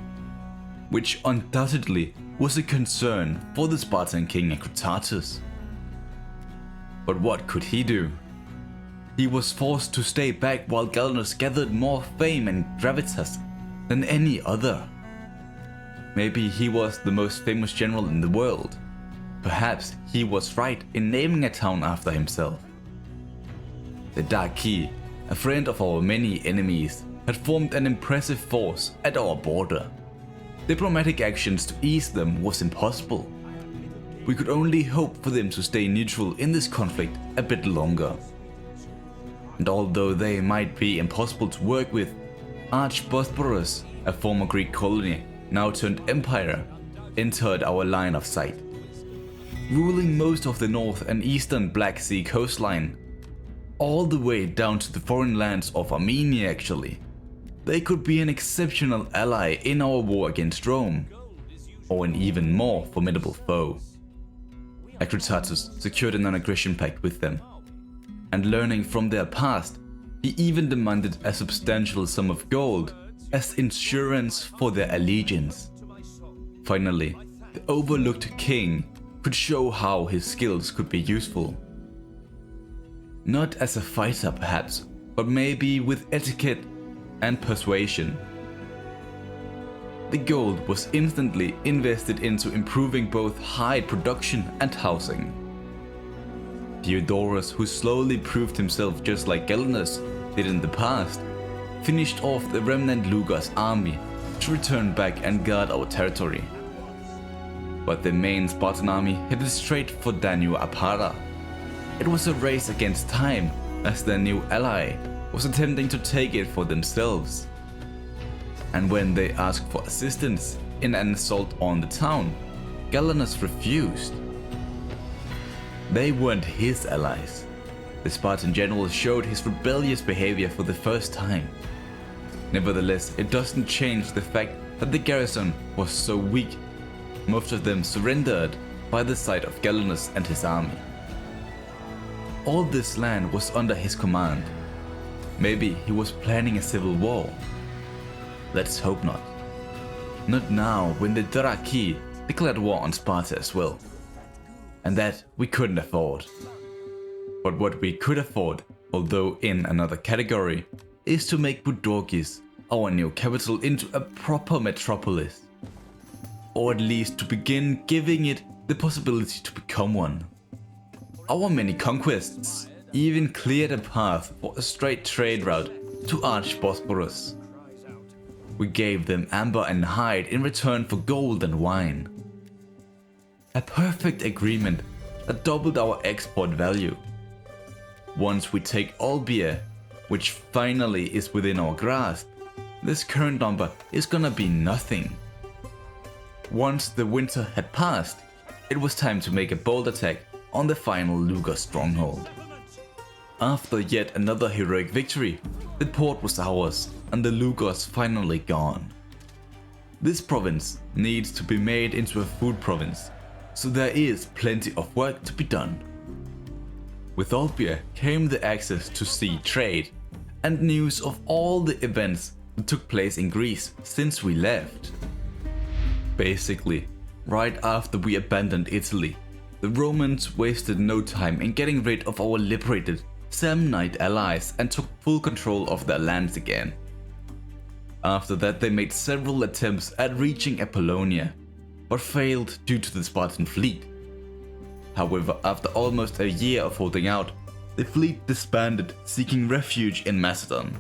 which undoubtedly was a concern for the Spartan king Exile. But what could he do? He was forced to stay back while Ganus gathered more fame and gravitas than any other. Maybe he was the most famous general in the world. Perhaps he was right in naming a town after himself. The Dark Key, a friend of our many enemies, had formed an impressive force at our border. Diplomatic actions to ease them was impossible. We could only hope for them to stay neutral in this conflict a bit longer. And although they might be impossible to work with, Bosporus, a former Greek colony, now turned empire, entered our line of sight. Ruling most of the north and eastern Black Sea coastline, all the way down to the foreign lands of Armenia actually, they could be an exceptional ally in our war against Rome, or an even more formidable foe. Exile secured a non-aggression pact with them, and learning from their past, he even demanded a substantial sum of gold as insurance for their allegiance. Finally, the overlooked king could show how his skills could be useful. Not as a fighter perhaps, but maybe with etiquette and persuasion. The gold was instantly invested into improving both hide production and housing. Diodorus, who slowly proved himself just like Ganus did in the past, finished off the remnant Luga's army to return back and guard our territory. But the main Spartan army headed straight for Divide Et Impera. It was a race against time, as their new ally was attempting to take it for themselves. And when they asked for assistance in an assault on the town, Ganus refused. They weren't his allies. The Spartan general showed his rebellious behavior for the first time. Nevertheless, it doesn't change the fact that the garrison was so weak. Most of them surrendered by the sight of Ganus and his army. All this land was under his command. Maybe he was planning a civil war. Let's hope not. Not now, when the Dothraki declared war on Sparta as well. And that we couldn't afford. But what we could afford, although in another category, is to make Budorgis, our new capital, into a proper metropolis. Or at least to begin giving it the possibility to become one. Our many conquests even cleared a path for a straight trade route to Arch-Bosporus. We gave them amber and hide in return for gold and wine. A perfect agreement that doubled our export value. Once we take Olbia, which finally is within our grasp, this current number is gonna be nothing. Once the winter had passed, it was time to make a bold attack on the final Luger stronghold. After yet another heroic victory, the port was ours and the Lugers finally gone. This province needs to be made into a food province, so there is plenty of work to be done. With Olbia came the access to sea trade and news of all the events that took place in Greece since we left. Basically, right after we abandoned Italy, the Romans wasted no time in getting rid of our liberated Samnite allies and took full control of their lands again. After that, they made several attempts at reaching Apollonia, but failed due to the Spartan fleet. However, after almost a year of holding out, the fleet disbanded, seeking refuge in Macedon,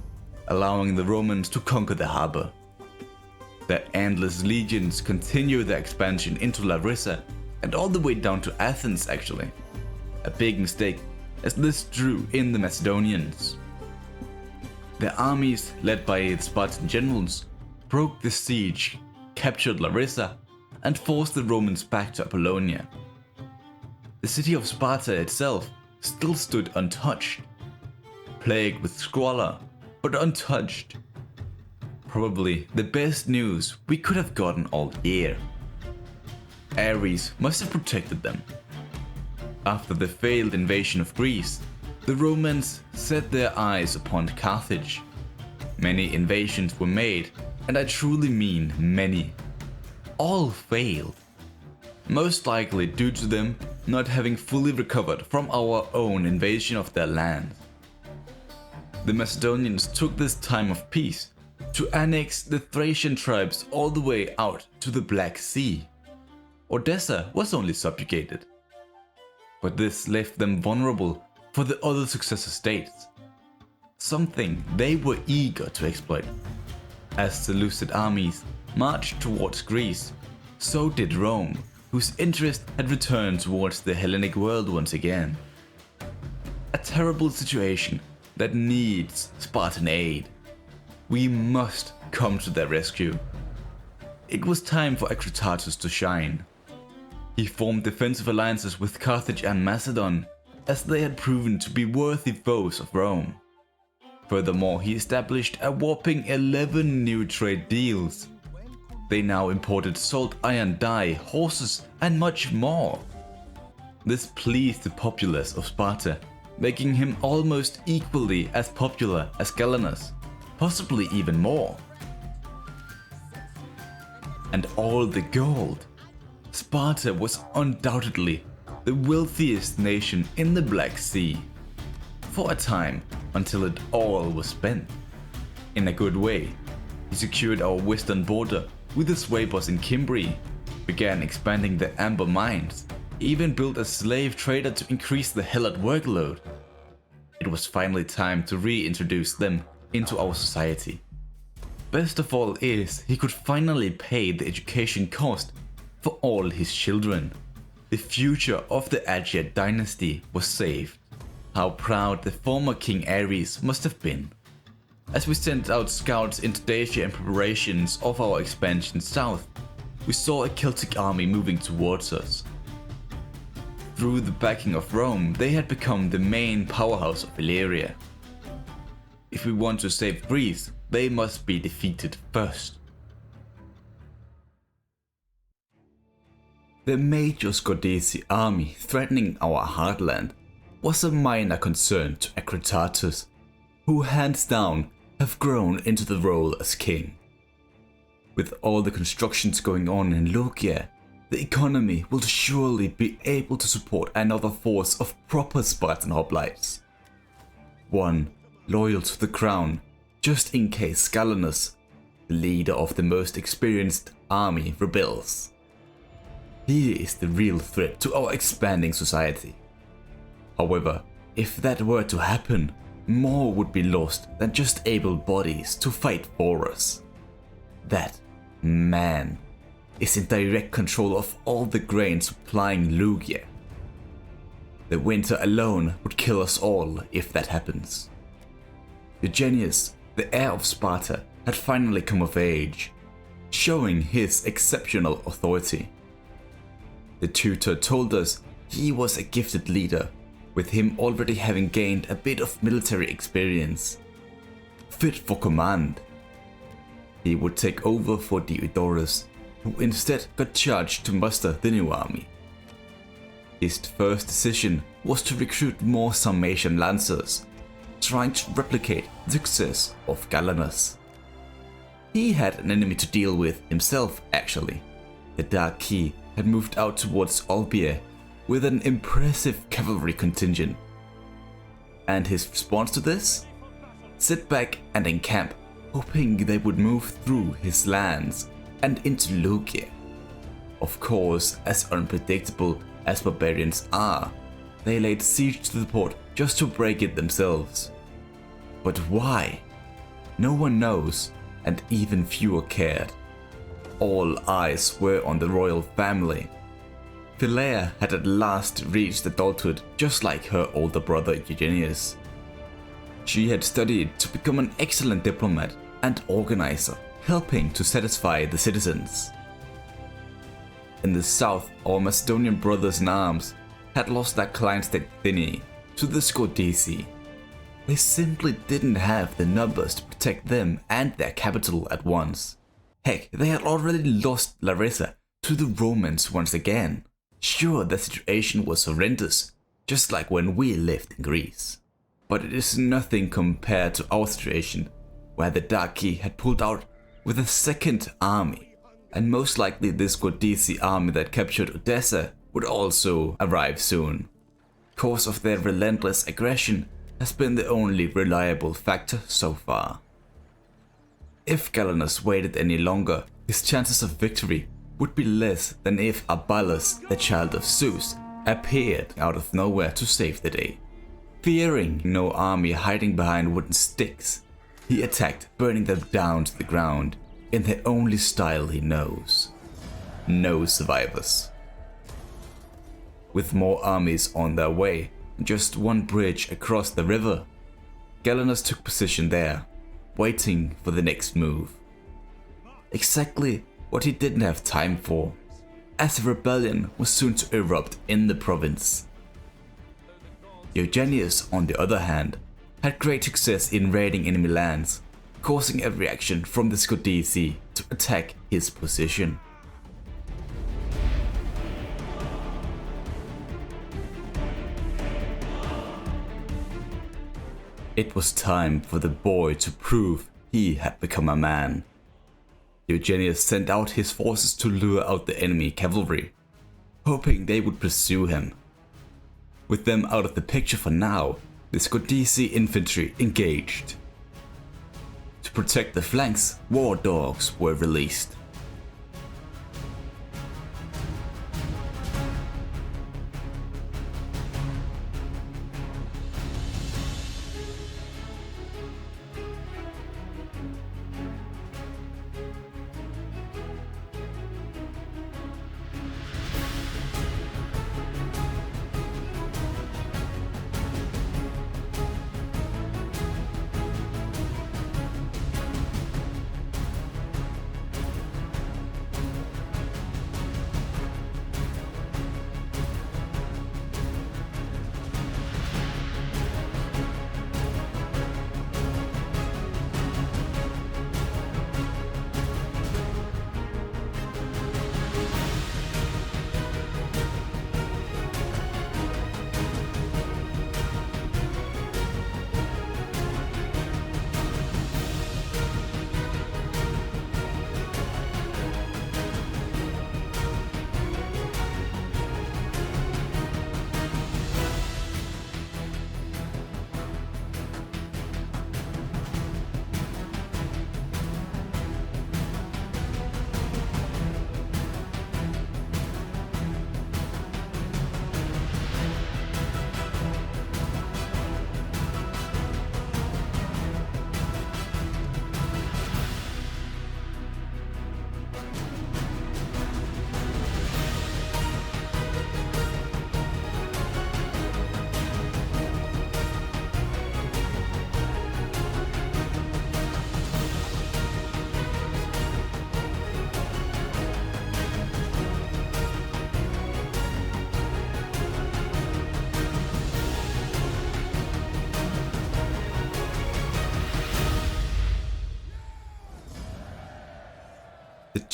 allowing the Romans to conquer the harbor. Their endless legions continued their expansion into Larissa and all the way down to Athens actually. A big mistake, as this drew in the Macedonians. Their armies, led by the Spartan generals, broke the siege, captured Larissa, and forced the Romans back to Apollonia. The city of Sparta itself still stood untouched, plagued with squalor, but untouched. Probably the best news we could have gotten all year. Ares must have protected them. After the failed invasion of Greece, the Romans set their eyes upon Carthage. Many invasions were made, and I truly mean many. All failed. Most likely due to them not having fully recovered from our own invasion of their land. The Macedonians took this time of peace to annex the Thracian tribes all the way out to the Black Sea. Odessa was only subjugated. But this left them vulnerable for the other successor states, something they were eager to exploit. As Seleucid armies marched towards Greece, so did Rome, whose interest had returned towards the Hellenic world once again. A terrible situation that needs Spartan aid. We must come to their rescue. It was time for Acritatus to shine. He formed defensive alliances with Carthage and Macedon, as they had proven to be worthy foes of Rome. Furthermore, he established a whopping 11 new trade deals. They now imported salt iron dye, horses, and much more. This pleased the populace of Sparta, making him almost equally as popular as Ganus, possibly even more. And all the gold. Sparta was undoubtedly the wealthiest nation in the Black Sea. For a time, until it all was spent. In a good way, he secured our western border with his Swaibos in Cimbri, began expanding the amber mines, even built a slave trader to increase the Helot workload. It was finally time to reintroduce them into our society. Best of all is, he could finally pay the education cost for all his children. The future of the Achaemenid dynasty was saved. How proud the former King Ares must have been. As we sent out scouts into Dacia in preparations of our expansion south, we saw a Celtic army moving towards us. Through the backing of Rome, they had become the main powerhouse of Illyria. If we want to save Greece, they must be defeated first. The major Scordesi army threatening our heartland was a minor concern to Acritatus, who hands down have grown into the role as king. With all the constructions going on in Logia, the economy will surely be able to support another force of proper Spartan hoplites. One loyal to the crown, just in case Ganus, the leader of the most experienced army, rebels. He is the real threat to our expanding society. However, if that were to happen, more would be lost than just able bodies to fight for us. That man is in direct control of all the grain supplying Logia. The winter alone would kill us all if that happens. Eugenius, the heir of Sparta, had finally come of age, showing his exceptional authority. The tutor told us he was a gifted leader, with him already having gained a bit of military experience. Fit for command. He would take over for Diodorus, who instead got charged to muster the new army. His first decision was to recruit more Sarmatian lancers, trying to replicate the success of Ganus. He had an enemy to deal with himself actually. The Dark Key had moved out towards Olbia with an impressive cavalry contingent. And his response to this? Sit back and encamp, hoping they would move through his lands and into Logia. Of course, as unpredictable as barbarians are, they laid siege to the port just to break it themselves. But why? No one knows, and even fewer cared. All eyes were on the royal family. Philaea had at last reached adulthood just like her older brother Eugenius. She had studied to become an excellent diplomat and organizer, helping to satisfy the citizens. In the south, our Macedonian brothers in arms had lost their client state Thyni to the Scordisi. They simply didn't have the numbers to protect them and their capital at once. Heck, they had already lost Larissa to the Romans once again. Sure, the situation was horrendous, just like when we lived in Greece. But it is nothing compared to our situation, where the Dark Key had pulled out with a second army, and most likely this Scordisi army that captured Odessa would also arrive soon. Cause of their relentless aggression has been the only reliable factor so far. If Ganus waited any longer, his chances of victory would be less than if Abalus, the child of Zeus, appeared out of nowhere to save the day. Fearing no army hiding behind wooden sticks, he attacked, burning them down to the ground in the only style he knows. No survivors. With more armies on their way, just one bridge across the river, Ganus took position there, waiting for the next move. Exactly what he didn't have time for, as a rebellion was soon to erupt in the province. Eugenius, on the other hand, had great success in raiding enemy lands, causing a reaction from the Scordisi to attack his position. It was time for the boy to prove he had become a man. Eugenius sent out his forces to lure out the enemy cavalry, hoping they would pursue him. With them out of the picture for now, the Scordisi infantry engaged. To protect the flanks, war dogs were released.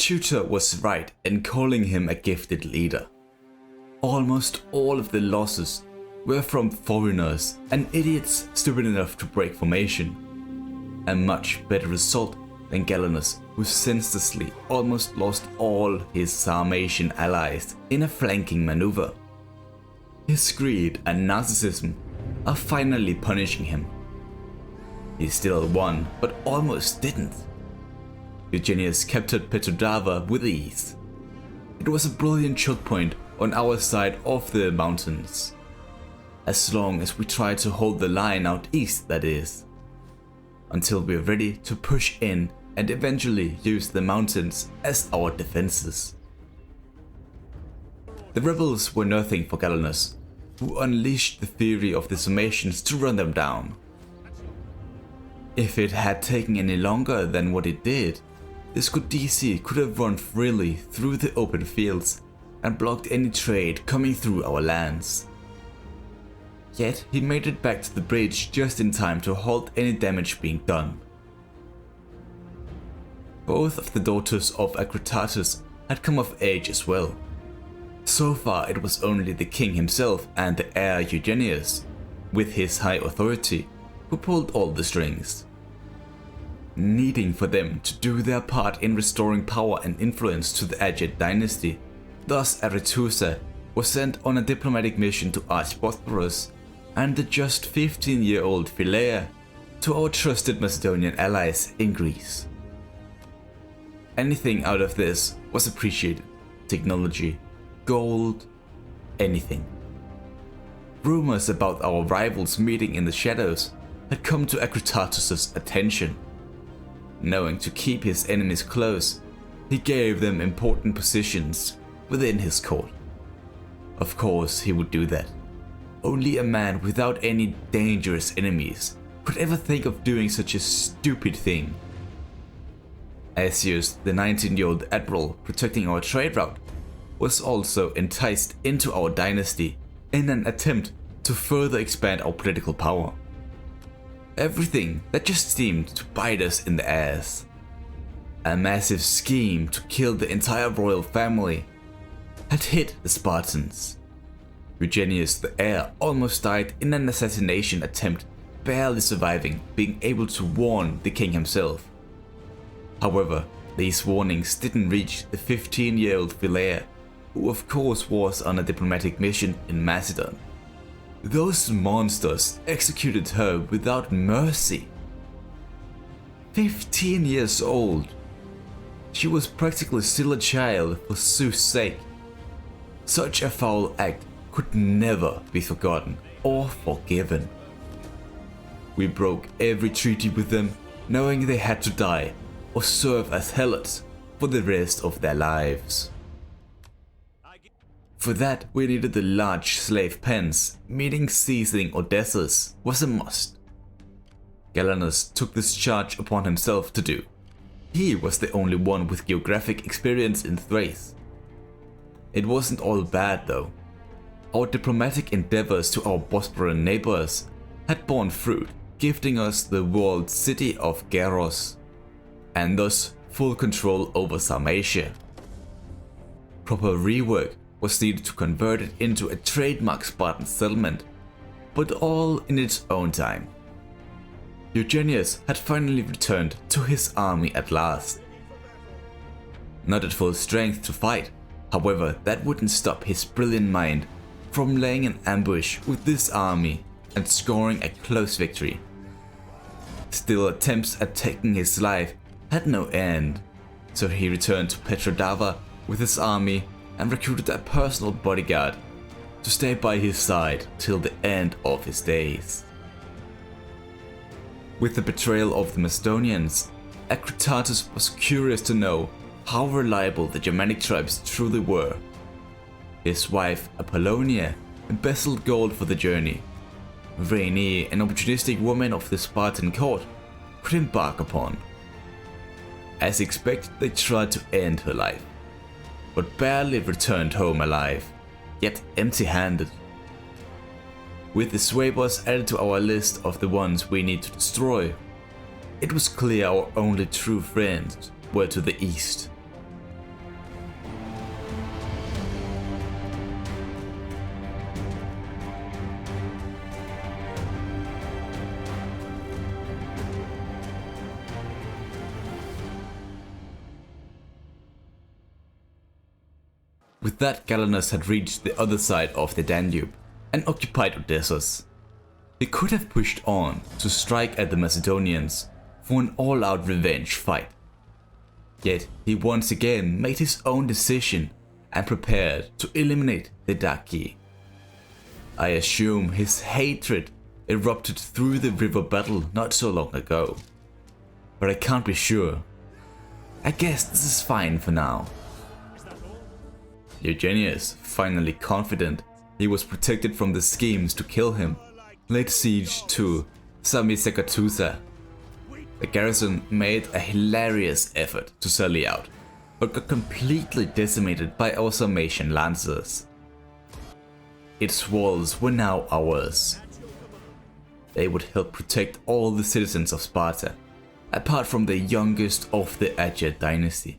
tutor was right in calling him a gifted leader. Almost all of the losses were from foreigners and idiots stupid enough to break formation. A much better result than Ganus, who senselessly almost lost all his Sarmatian allies in a flanking maneuver. His greed and narcissism are finally punishing him. He still won, but almost didn't. Eugenius captured Petrodava with ease. It was a brilliant choke point on our side of the mountains. As long as we try to hold the line out east, that is. Until we're ready to push in and eventually use the mountains as our defenses. The rebels were nothing for Ganus, who unleashed the fury of the Sarmatians to run them down. If it had taken any longer than what it did, the Scudisi could have run freely through the open fields and blocked any trade coming through our lands. Yet he made it back to the bridge just in time to halt any damage being done. Both of the daughters of Acritatus had come of age as well. So far it was only the king himself and the heir Eugenius, with his high authority, who pulled all the strings. Needing for them to do their part in restoring power and influence to the Aged dynasty, thus Aretusa was sent on a diplomatic mission to Archbosporus and the just 15-year-old Philea to our trusted Macedonian allies in Greece. Anything out of this was appreciated. Technology, gold, anything. Rumors about our rivals meeting in the shadows had come to Acritatus' attention. Knowing to keep his enemies close, he gave them important positions within his court. Of course he would do that. Only a man without any dangerous enemies could ever think of doing such a stupid thing. Asius, the 19-year-old admiral protecting our trade route, was also enticed into our dynasty in an attempt to further expand our political power. Everything that just seemed to bite us in the ass. A massive scheme to kill the entire royal family had hit the Spartans. Eugenius the heir almost died in an assassination attempt, barely surviving being able to warn the king himself. However, these warnings didn't reach the 15-year-old Philea, who of course was on a diplomatic mission in Macedon. Those monsters executed her without mercy. 15 years old. She was practically still a child for Zeus' sake. Such a foul act could never be forgotten or forgiven. We broke every treaty with them, knowing they had to die or serve as helots for the rest of their lives. For that, we needed the large slave pens, meaning seizing Odysseus was a must. Ganus took this charge upon himself to do. He was the only one with geographic experience in Thrace. It wasn't all bad though. Our diplomatic endeavors to our Bosporan neighbors had borne fruit, gifting us the walled city of Geros, and thus full control over Sarmatia. Proper rework was needed to convert it into a trademark Spartan settlement, but all in its own time. Eugenius had finally returned to his army at last. Not at full strength to fight, however, that wouldn't stop his brilliant mind from laying an ambush with this army and scoring a close victory. Still, attempts at taking his life had no end, so he returned to Petrodava with his army and recruited a personal bodyguard to stay by his side till the end of his days. With the betrayal of the Macedonians, Acritatus was curious to know how reliable the Germanic tribes truly were. His wife Apollonia embezzled gold for the journey. Rainy, an opportunistic woman of the Spartan court, could embark upon. As expected, they tried to end her life, but barely returned home alive, yet empty-handed. With the Swaibers added to our list of the ones we need to destroy, it was clear our only true friends were to the east. With that, Ganus had reached the other side of the Danube and occupied Odysseus. He could have pushed on to strike at the Macedonians for an all-out revenge fight. Yet he once again made his own decision and prepared to eliminate the Daci. I assume his hatred erupted through the river battle not so long ago, but I can't be sure. I guess this is fine for now. Eugenius, finally confident he was protected from the schemes to kill him, laid siege to Samosata. The garrison made a hilarious effort to sally out, but got completely decimated by our Sarmatian lancers. Its walls were now ours. They would help protect all the citizens of Sparta, apart from the youngest of the Ager dynasty.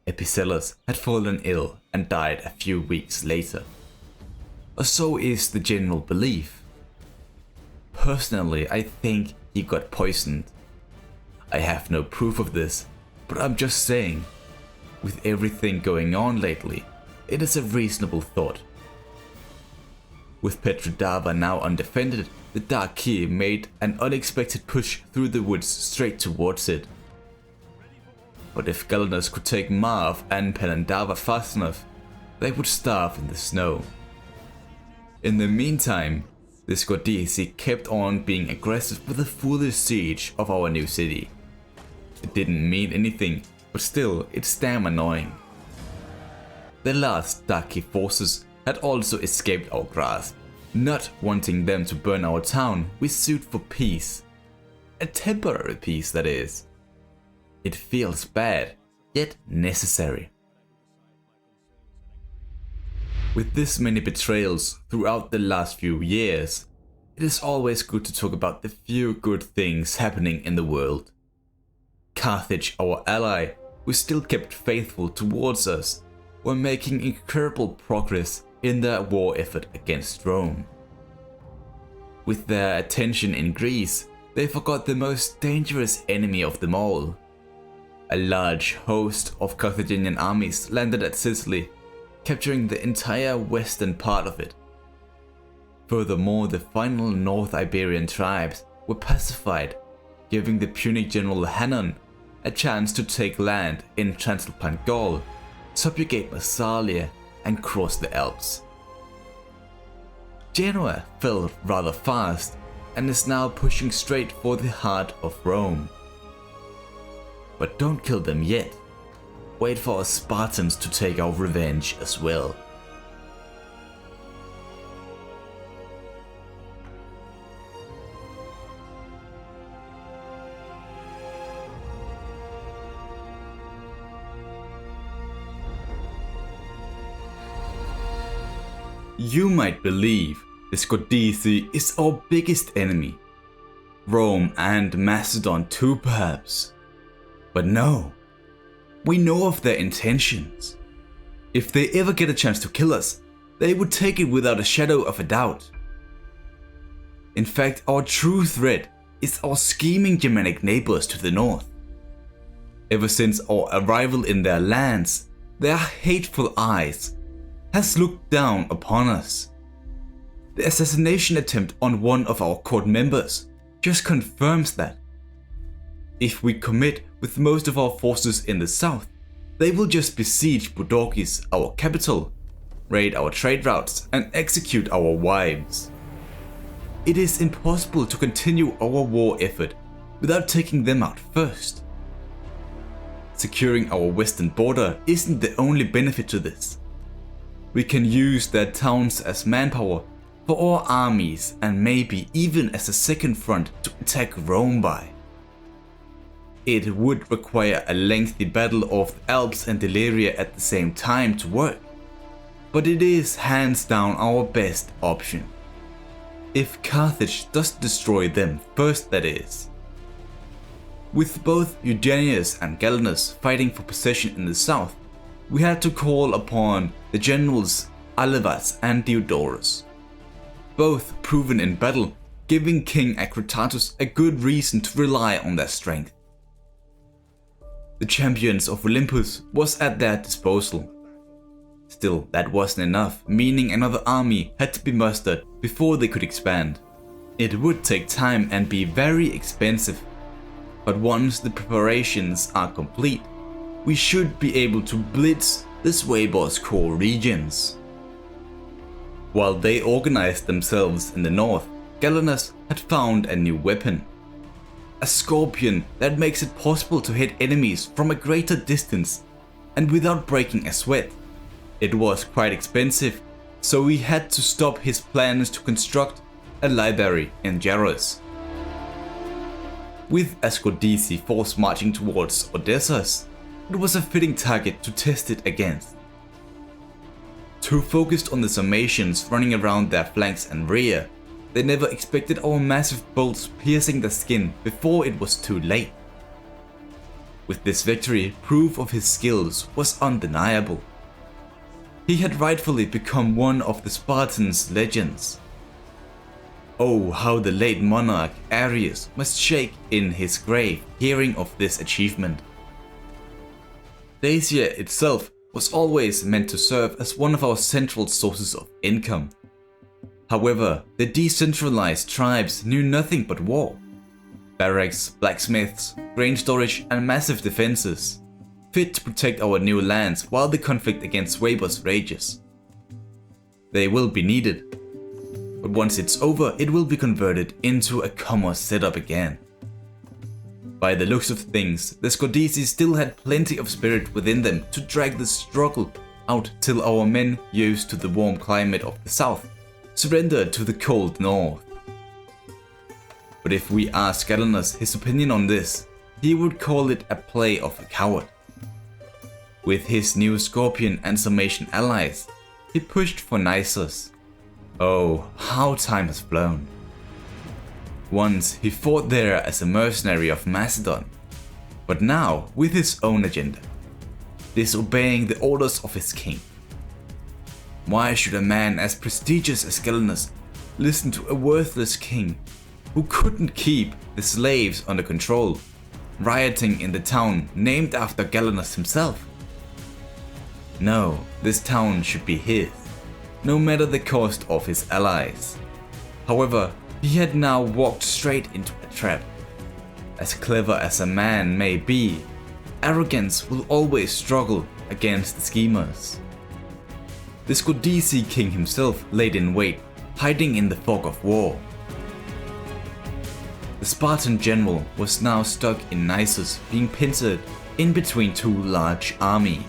Epicellus had fallen ill and died a few weeks later. Or so is the general belief. Personally, I think he got poisoned. I have no proof of this, but I'm just saying, with everything going on lately, it is a reasonable thought. With Petrodava now undefended, the Daci made an unexpected push through the woods straight towards it. But if Ganus could take Marv and Penandava fast enough, they would starve in the snow. In the meantime, the Scordisi kept on being aggressive with a foolish siege of our new city. It didn't mean anything, but still, it's damn annoying. The last Daci forces had also escaped our grasp. Not wanting them to burn our town, we sued for peace. A temporary peace, that is. It feels bad, yet necessary. With this many betrayals throughout the last few years, it is always good to talk about the few good things happening in the world. Carthage, our ally, who still kept faithful towards us, were making incredible progress in their war effort against Rome. With their attention in Greece, they forgot the most dangerous enemy of them all. A large host of Carthaginian armies landed at Sicily, capturing the entire western part of it. Furthermore, the final North Iberian tribes were pacified, giving the Punic general Hannon a chance to take land in Transalpine Gaul, subjugate Massalia, and cross the Alps. Genoa fell rather fast and is now pushing straight for the heart of Rome. But don't kill them yet. Wait for us Spartans to take our revenge as well. You might believe the Scordisi is our biggest enemy. Rome and Macedon too, perhaps. But no. We know of their intentions. If they ever get a chance to kill us, they would take it without a shadow of a doubt. In fact, our true threat is our scheming Germanic neighbors to the north. Ever since our arrival in their lands, their hateful eyes has looked down upon us. The assassination attempt on one of our court members just confirms that. If we commit with most of our forces in the south, they will just besiege Boudorgis, our capital, raid our trade routes, and execute our wives. It is impossible to continue our war effort without taking them out first. Securing our western border isn't the only benefit to this. We can use their towns as manpower for our armies and maybe even as a second front to attack Rome by. It would require a lengthy battle of the Alps and Deliria at the same time to work, but it is hands down our best option. If Carthage does destroy them first, that is. With both Eugenius and Ganus fighting for possession in the south, we had to call upon the generals Alevas and Diodorus, both proven in battle, giving King Acritatus a good reason to rely on their strength. The champions of Olympus was at their disposal. Still, that wasn't enough, meaning another army had to be mustered before they could expand. It would take time and be very expensive, but once the preparations are complete, we should be able to blitz the Swabor's core regions. While they organized themselves in the north, Ganus had found a new weapon. A scorpion that makes it possible to hit enemies from a greater distance and without breaking a sweat. It was quite expensive, so he had to stop his plans to construct a library in Jarus. With a Scodisi force marching towards Odysseus, it was a fitting target to test it against. Too focused on the Sarmatians running around their flanks and rear, they never expected our massive bolts piercing the skin before it was too late. With this victory, proof of his skills was undeniable. He had rightfully become one of the Spartans' legends. Oh, how the late monarch Ares must shake in his grave hearing of this achievement. Dacia itself was always meant to serve as one of our central sources of income. However, the decentralized tribes knew nothing but war. Barracks, blacksmiths, grain storage and massive defenses, fit to protect our new lands while the conflict against Swabor's rages. They will be needed, but once it's over it will be converted into a commerce setup again. By the looks of things, the Scodisi still had plenty of spirit within them to drag the struggle out till our men, used to the warm climate of the south, surrendered to the cold north. But if we ask Ganus his opinion on this, he would call it a play of a coward. With his new Scorpion and Sarmatian allies, he pushed for Nisus. Oh, how time has flown. Once he fought there as a mercenary of Macedon, but now with his own agenda, disobeying the orders of his king. Why should a man as prestigious as Ganus listen to a worthless king who couldn't keep the slaves under control, rioting in the town named after Ganus himself? No, this town should be his, no matter the cost of his allies. However, he had now walked straight into a trap. As clever as a man may be, arrogance will always struggle against the schemers. The Scodisi king himself laid in wait, hiding in the fog of war. The Spartan general was now stuck in Nisus, being pincered in between two large armies.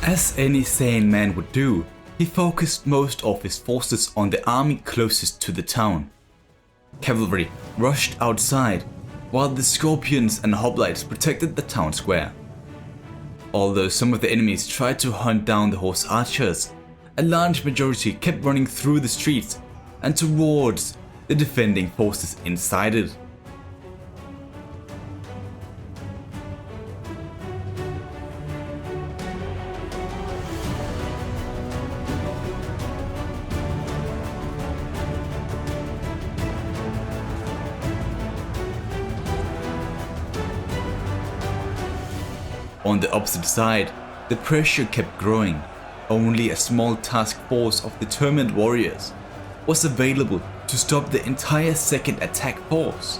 As any sane man would do, he focused most of his forces on the army closest to the town. Cavalry rushed outside, while the Scorpions and Hoplites protected the town square. Although some of the enemies tried to hunt down the horse archers, a large majority kept running through the streets and towards the defending forces inside it. On the opposite side, the pressure kept growing. Only a small task force of determined warriors was available to stop the entire second attack force.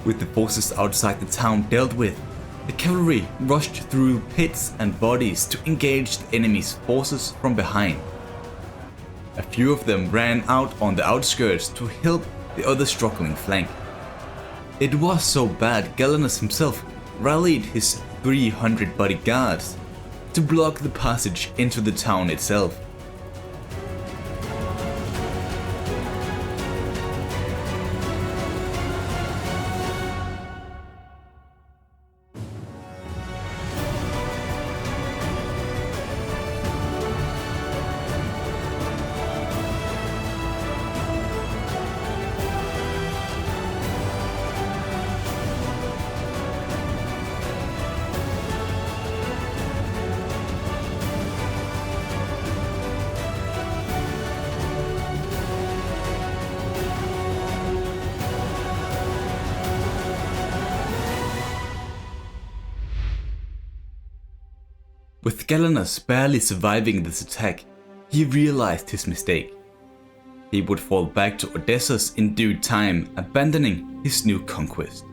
With the forces outside the town dealt with, the cavalry rushed through pits and bodies to engage the enemy's forces from behind. A few of them ran out on the outskirts to help the other struggling flank. It was so bad Ganus himself rallied his 300 bodyguards to block the passage into the town itself. With Ganus barely surviving this attack, he realized his mistake. He would fall back to Odysseus in due time, abandoning his new conquest.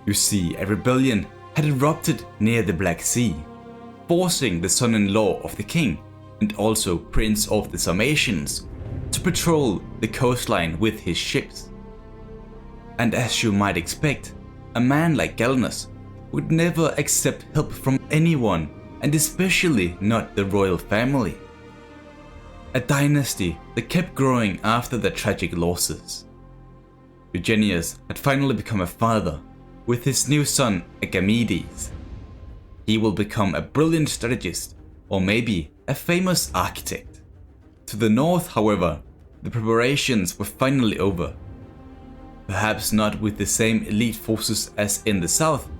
You see, a rebellion had erupted near the Black Sea, forcing the son-in-law of the king and also prince of the Sarmatians to patrol the coastline with his ships. And as you might expect, a man like Ganus would never accept help from anyone, and especially not the royal family. A dynasty that kept growing after their tragic losses. Eugenius had finally become a father with his new son Agamedes. He will become a brilliant strategist or maybe a famous architect. To the north, however, the preparations were finally over. Perhaps not with the same elite forces as in the south,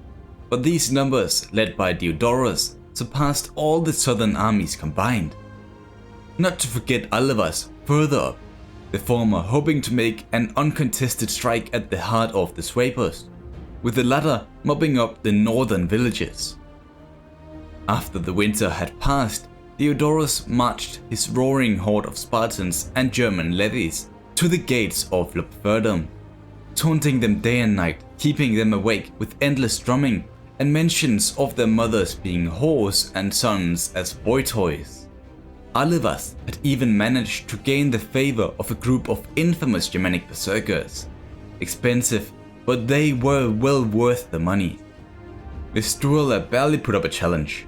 but these numbers, led by Diodorus, surpassed all the southern armies combined. Not to forget Alevas further up, the former hoping to make an uncontested strike at the heart of the Swaipers, with the latter mopping up the northern villages. After the winter had passed, Diodorus marched his roaring horde of Spartans and German levies to the gates of Lopfurdum, taunting them day and night, keeping them awake with endless drumming and mentions of their mothers being whores and sons as boy toys. Alevas had even managed to gain the favor of a group of infamous Germanic berserkers. Expensive, but they were well worth the money. Mistruela barely put up a challenge.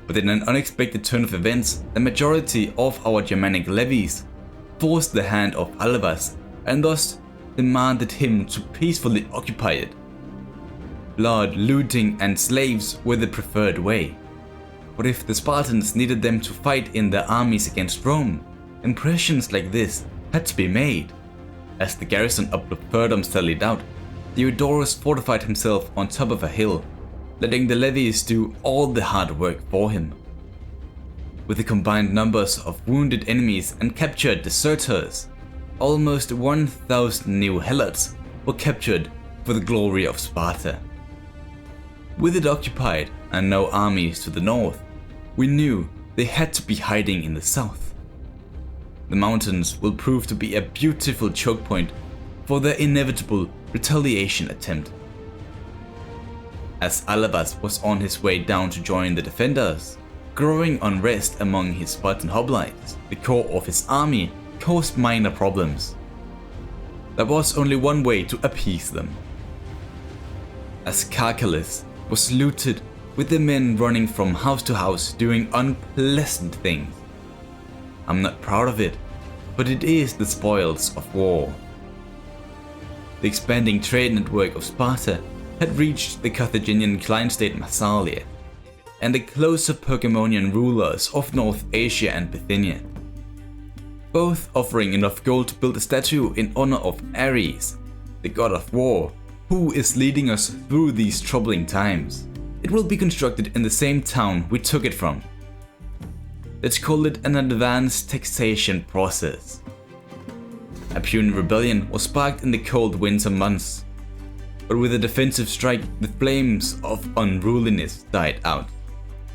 But in an unexpected turn of events, the majority of our Germanic levies forced the hand of Alevas and thus demanded him to peacefully occupy it. Blood, looting and slaves were the preferred way. But if the Spartans needed them to fight in their armies against Rome, impressions like this had to be made. As the garrison of Lopfurdum sallied out, Diodorus fortified himself on top of a hill, letting the levies do all the hard work for him. With the combined numbers of wounded enemies and captured deserters, almost 1,000 new helots were captured for the glory of Sparta. With it occupied and no armies to the north, we knew they had to be hiding in the south. The mountains will prove to be a beautiful choke point for their inevitable retaliation attempt. As Alevas was on his way down to join the defenders, growing unrest among his Spartan hoplites, the core of his army, caused minor problems. There was only one way to appease them. As Karkalis was looted, with the men running from house to house doing unpleasant things. I'm not proud of it, but it is the spoils of war. The expanding trade network of Sparta had reached the Carthaginian client-state Massalia and the closer Pergamonian rulers of North Asia and Bithynia, both offering enough gold to build a statue in honor of Ares, the god of war, who is leading us through these troubling times. It will be constructed in the same town we took it from. Let's call it an advanced taxation process. A puny rebellion was sparked in the cold winter months, but with a defensive strike, the flames of unruliness died out,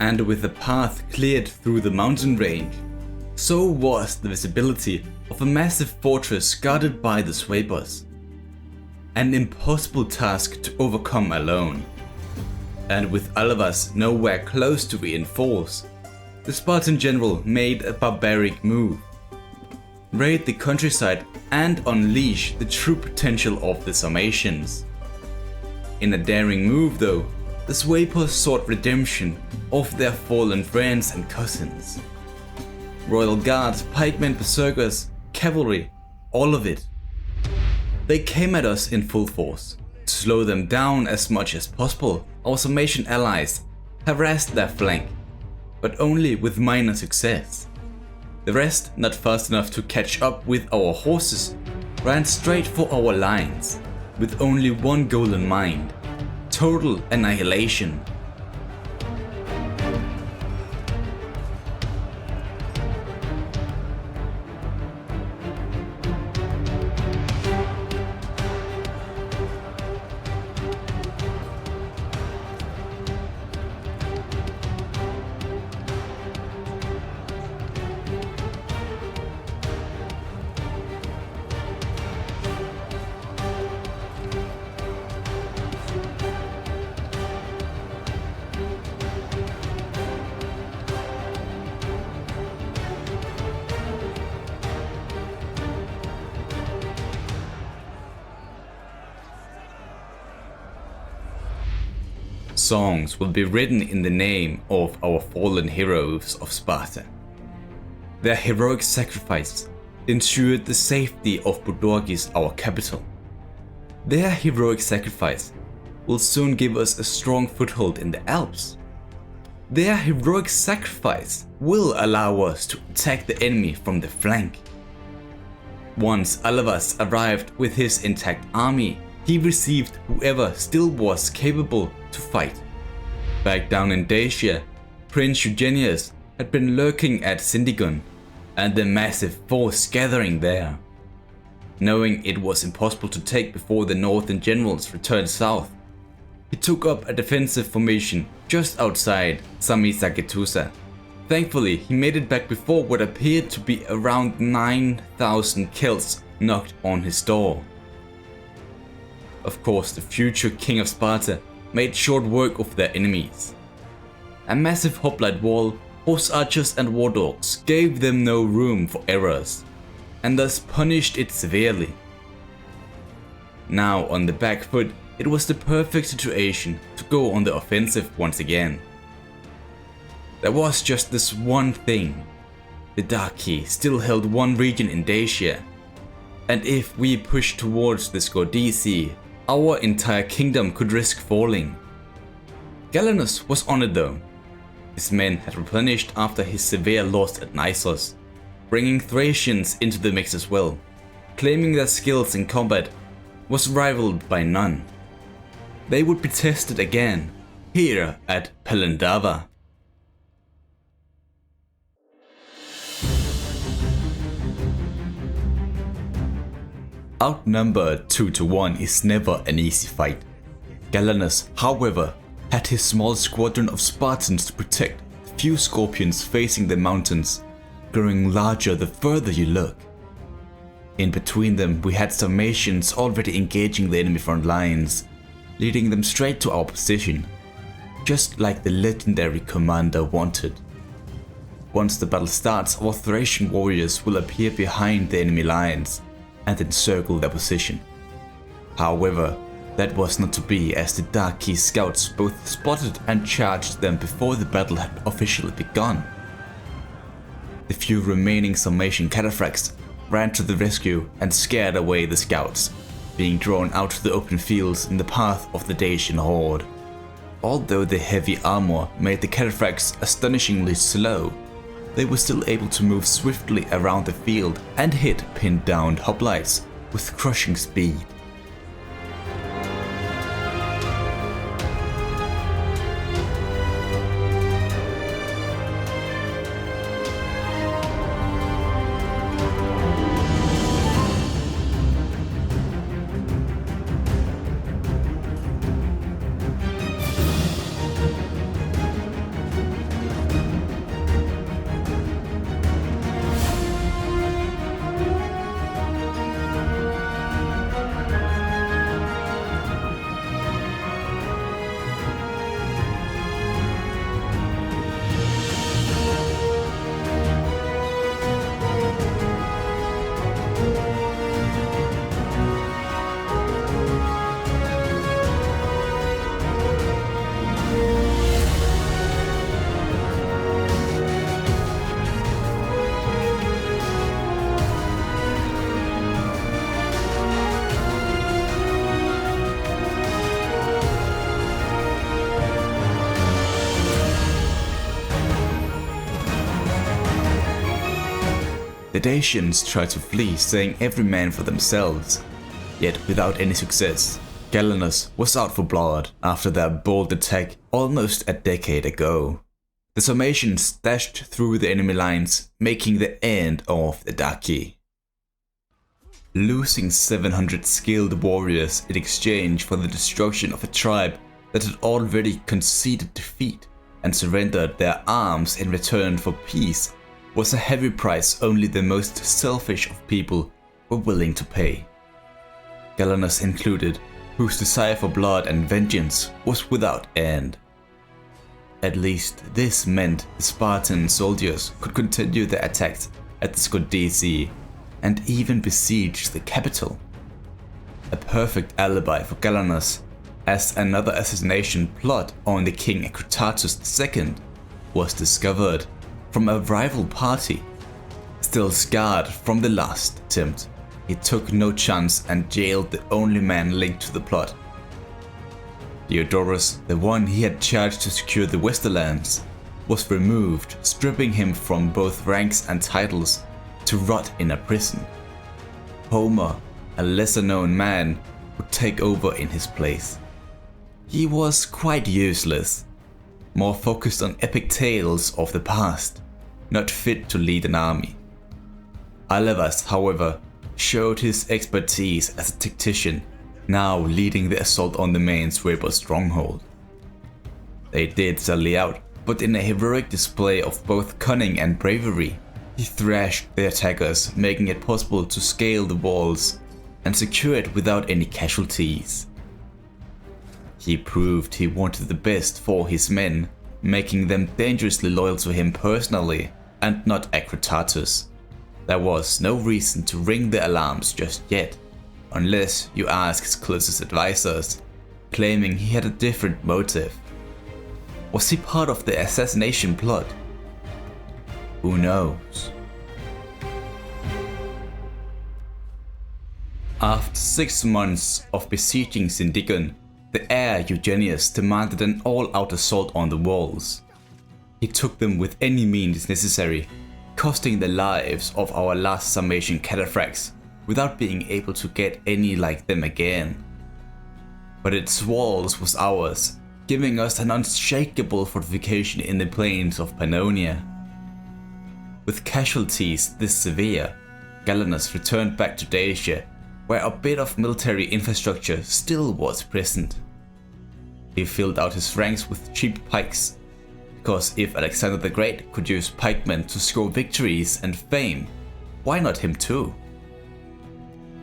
and with the path cleared through the mountain range, so was the visibility of a massive fortress guarded by the Swaipers. An impossible task to overcome alone. And with Alevas nowhere close to reinforce, the Spartan general made a barbaric move. Raid the countryside and unleash the true potential of the Sarmatians. In a daring move though, the Swaipers sought redemption of their fallen friends and cousins. Royal guards, pikemen, berserkers, cavalry, all of it. They came at us in full force. To slow them down as much as possible, our Sarmatian allies harassed their flank, but only with minor success. The rest, not fast enough to catch up with our horses, ran straight for our lines, with only one goal in mind: total annihilation. songs will be written in the name of our fallen heroes of Sparta. Their heroic sacrifice ensured the safety of Budorgis, our capital. Their heroic sacrifice will soon give us a strong foothold in the Alps. Their heroic sacrifice will allow us to attack the enemy from the flank. Once Alavas arrived with his intact army, he received whoever still was capable to fight. Back down in Dacia, Prince Eugenius had been lurking at Sindigun and the massive force gathering there. Knowing it was impossible to take before the northern generals returned south, he took up a defensive formation just outside Samisagetusa. Thankfully, he made it back before what appeared to be around 9,000 Celts knocked on his door. Of course, the future king of Sparta made short work of their enemies. A massive hoplite wall, horse archers and war dogs gave them no room for errors, and thus punished it severely. Now on the back foot, it was the perfect situation to go on the offensive once again. There was just this one thing. The Daci still held one region in Dacia, and if we pushed towards the Scordisi, our entire kingdom could risk falling. Ganus was on it though. His men had replenished after his severe loss at Naissos, bringing Thracians into the mix as well, claiming their skills in combat was rivaled by none. They would be tested again, here at Pelendava. Outnumbered 2-1 is never an easy fight. Ganus, however, had his small squadron of Spartans to protect the few scorpions facing the mountains, growing larger the further you look. In between them we had Sarmatians already engaging the enemy front lines, leading them straight to our position, just like the legendary commander wanted. Once the battle starts, our Thracian warriors will appear behind the enemy lines and encircle their position. However, that was not to be, as the Daci scouts both spotted and charged them before the battle had officially begun. The few remaining Sarmatian cataphracts ran to the rescue and scared away the scouts, being drawn out to the open fields in the path of the Dacian horde. Although the heavy armor made the cataphracts astonishingly slow, they were still able to move swiftly around the field and hit pinned down hoplites with crushing speed. The Dacians tried to flee, saying every man for themselves, yet without any success. Ganus was out for blood after their bold attack almost a decade ago. The Sarmatians dashed through the enemy lines, making the end of the Daci. Losing 700 skilled warriors in exchange for the destruction of a tribe that had already conceded defeat and surrendered their arms in return for peace was a heavy price only the most selfish of people were willing to pay. Ganus included, whose desire for blood and vengeance was without end. At least this meant the Spartan soldiers could continue their attacks at the Scordisi and even besiege the capital. A perfect alibi for Ganus as another assassination plot on the king Akritatus II was discovered from a rival party. Still scarred from the last attempt, he took no chance and jailed the only man linked to the plot. Diodorus, the one he had charged to secure the Westerlands, was removed, stripping him from both ranks and titles to rot in a prison. Homer, a lesser known man, would take over in his place. He was quite useless, more focused on epic tales of the past, not fit to lead an army. Alavas, however, showed his expertise as a tactician, now leading the assault on the main Swaber stronghold. They did sally out, but in a heroic display of both cunning and bravery, he thrashed the attackers, making it possible to scale the walls and secure it without any casualties. He proved he wanted the best for his men, making them dangerously loyal to him personally and not Akritatus. There was no reason to ring the alarms just yet, unless you ask his closest advisors, claiming he had a different motive. Was he part of the assassination plot? Who knows? After 6 months of besieging Syndigon, the heir Eugenius demanded an all-out assault on the walls. He took them with any means necessary, costing the lives of our last Sarmatian cataphracts without being able to get any like them again. But its walls was ours, giving us an unshakable fortification in the plains of Pannonia. With casualties this severe, Ganus returned back to Dacia, where a bit of military infrastructure still was present. He filled out his ranks with cheap pikes, because if Alexander the Great could use pikemen to score victories and fame, why not him too?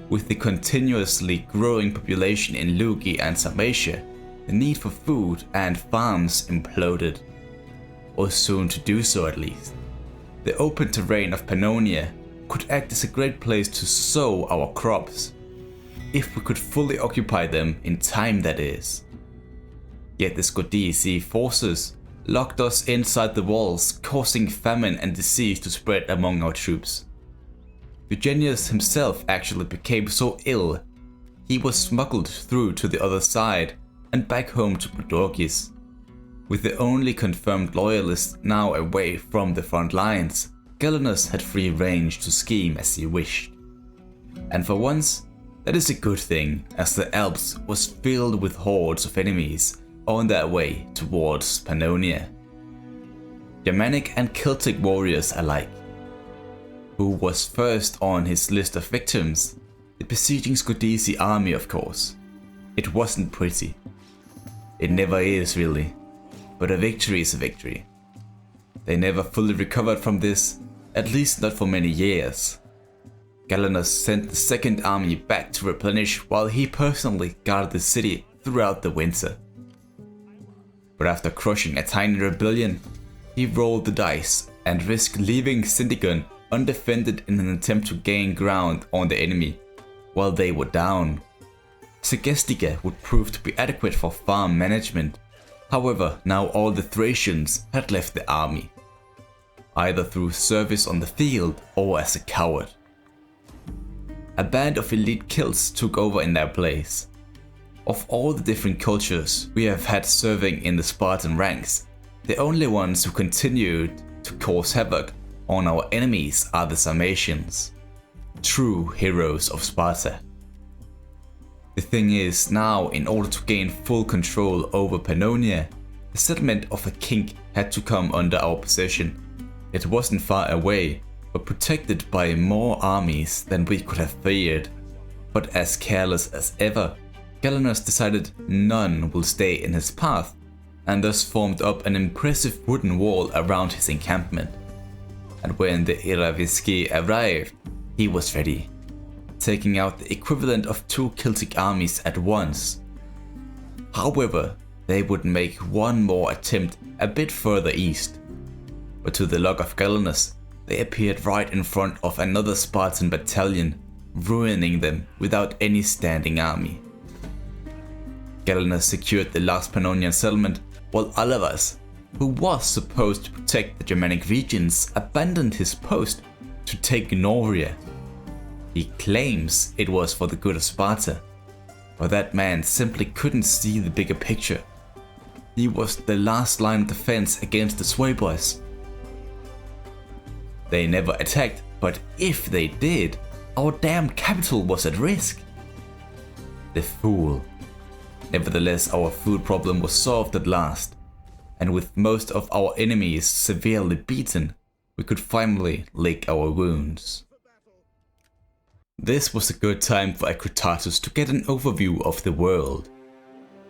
With the continuously growing population in Lugi and Sarmatia, the need for food and farms imploded, or soon to do so at least. The open terrain of Pannonia could act as a great place to sow our crops, if we could fully occupy them in time, that is. Yet the Scodisi forces locked us inside the walls, causing famine and disease to spread among our troops. Eugenius himself actually became so ill, he was smuggled through to the other side and back home to Podorgis. With the only confirmed loyalist now away from the front lines, Ganus had free range to scheme as he wished. And for once, that is a good thing, as the Alps was filled with hordes of enemies on their way towards Pannonia. Germanic and Celtic warriors alike. Who was first on his list of victims? The besieging Scodisi army, of course. It wasn't pretty. It never is really, but a victory is a victory. They never fully recovered from this, at least not for many years. Ganus sent the second army back to replenish while he personally guarded the city throughout the winter. But after crushing a tiny rebellion, he rolled the dice and risked leaving Syndigon undefended in an attempt to gain ground on the enemy while they were down. Segestica would prove to be adequate for farm management. However, now all the Thracians had left the army, either through service on the field or as a coward. A band of elite Celts took over in their place. Of all the different cultures we have had serving in the Spartan ranks, the only ones who continued to cause havoc on our enemies are the Sarmatians, true heroes of Sparta. The thing is, now in order to gain full control over Pannonia, the settlement of a king had to come under our possession. It wasn't far away, but protected by more armies than we could have feared. But as careless as ever, Ganus decided none will stay in his path, and thus formed up an impressive wooden wall around his encampment. And when the Iraviski arrived, he was ready, taking out the equivalent of 2 Celtic armies at once. However, they would make one more attempt a bit further east, but to the luck of Ganus, they appeared right in front of another Spartan battalion, ruining them without any standing army. Ganus secured the last Pannonian settlement, while Alavas, who was supposed to protect the Germanic regions, abandoned his post to take Noria. He claims it was for the good of Sparta, but that man simply couldn't see the bigger picture. He was the last line of defense against the Sway Boys. They never attacked, but if they did, our damn capital was at risk. The fool. Nevertheless, our food problem was solved at last, and with most of our enemies severely beaten, we could finally lick our wounds. This was a good time for Acritatus to get an overview of the world.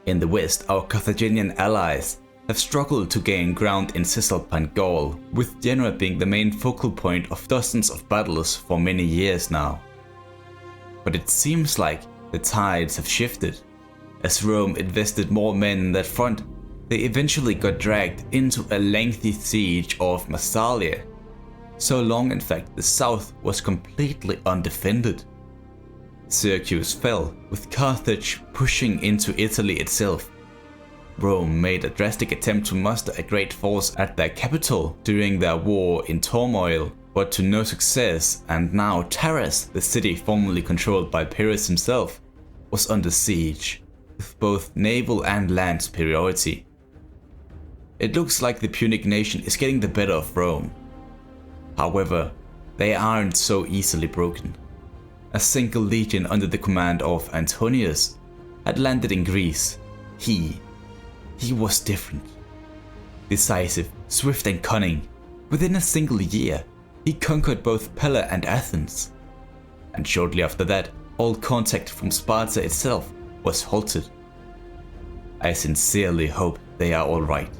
In the west, our Carthaginian allies have struggled to gain ground in Cisalpine Gaul, with Genoa being the main focal point of dozens of battles for many years now. But it seems like the tides have shifted. As Rome invested more men in that front, they eventually got dragged into a lengthy siege of Massalia. So long, in fact, the south was completely undefended. Syracuse fell, with Carthage pushing into Italy itself. Rome made a drastic attempt to muster a great force at their capital during their war in turmoil, but to no success, and now Taras, the city formerly controlled by Pyrrhus himself, was under siege, with both naval and land superiority. It looks like the Punic nation is getting the better of Rome. However, they aren't so easily broken. A single legion under the command of Antonius had landed in Greece. He was different. Decisive, swift and cunning, within a single year, he conquered both Pella and Athens. And shortly after that, all contact from Sparta itself was halted. I sincerely hope they are alright.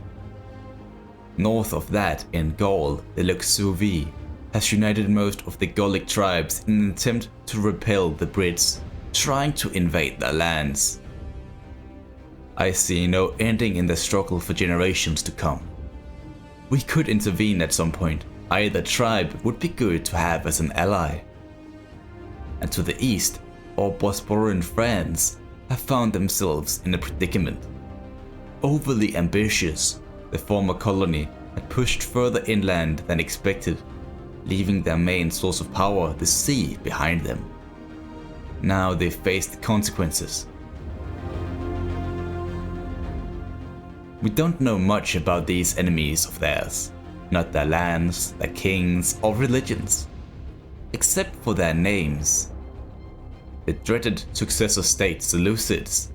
North of that, in Gaul, the Luxuvi has united most of the Gallic tribes in an attempt to repel the Brits trying to invade their lands. I see no ending in the struggle for generations to come. We could intervene at some point. Either tribe would be good to have as an ally. And to the east, our Bosporan friends have found themselves in a predicament. Overly ambitious, the former colony had pushed further inland than expected, leaving their main source of power, the sea, behind them. Now they face the consequences. We don't know much about these enemies of theirs, not their lands, their kings, or religions, except for their names. The dreaded successor state Seleucids,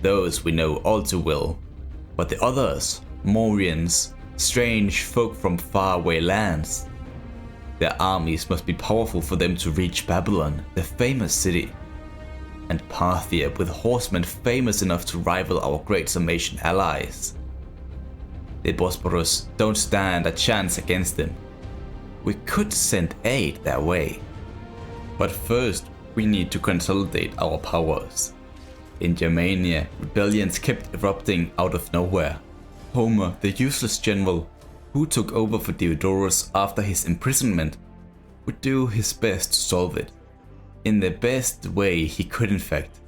those we know all too well, but the others, Mauryaans, strange folk from faraway lands. Their armies must be powerful for them to reach Babylon, the famous city, and Parthia with horsemen famous enough to rival our great Sarmatian allies. The Bosporus don't stand a chance against them. We could send aid their way. But first, we need to consolidate our powers. In Germania, rebellions kept erupting out of nowhere. Homer, the useless general, who took over for Diodorus after his imprisonment, would do his best to solve it. In the best way he could, in fact,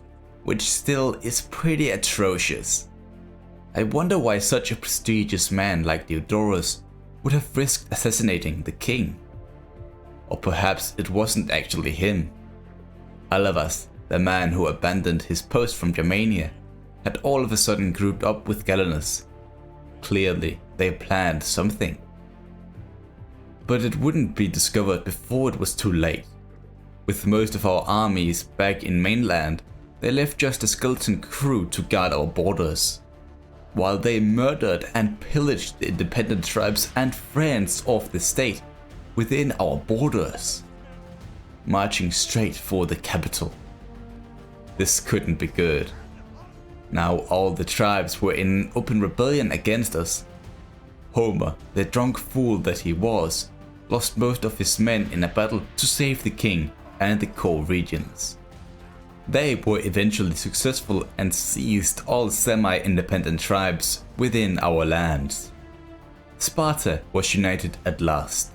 which still is pretty atrocious. I wonder why such a prestigious man like Diodorus would have risked assassinating the king. Or perhaps it wasn't actually him. Alavas, the man who abandoned his post from Germania, had all of a sudden grouped up with Ganus. Clearly, they planned something. But it wouldn't be discovered before it was too late. With most of our armies back in mainland, they left just a skeleton crew to guard our borders, while they murdered and pillaged the independent tribes and friends of the state within our borders, marching straight for the capital. This couldn't be good. Now all the tribes were in open rebellion against us. Homer, the drunk fool that he was, lost most of his men in a battle to save the king and the core regions. They were eventually successful and seized all semi-independent tribes within our lands. Sparta was united at last.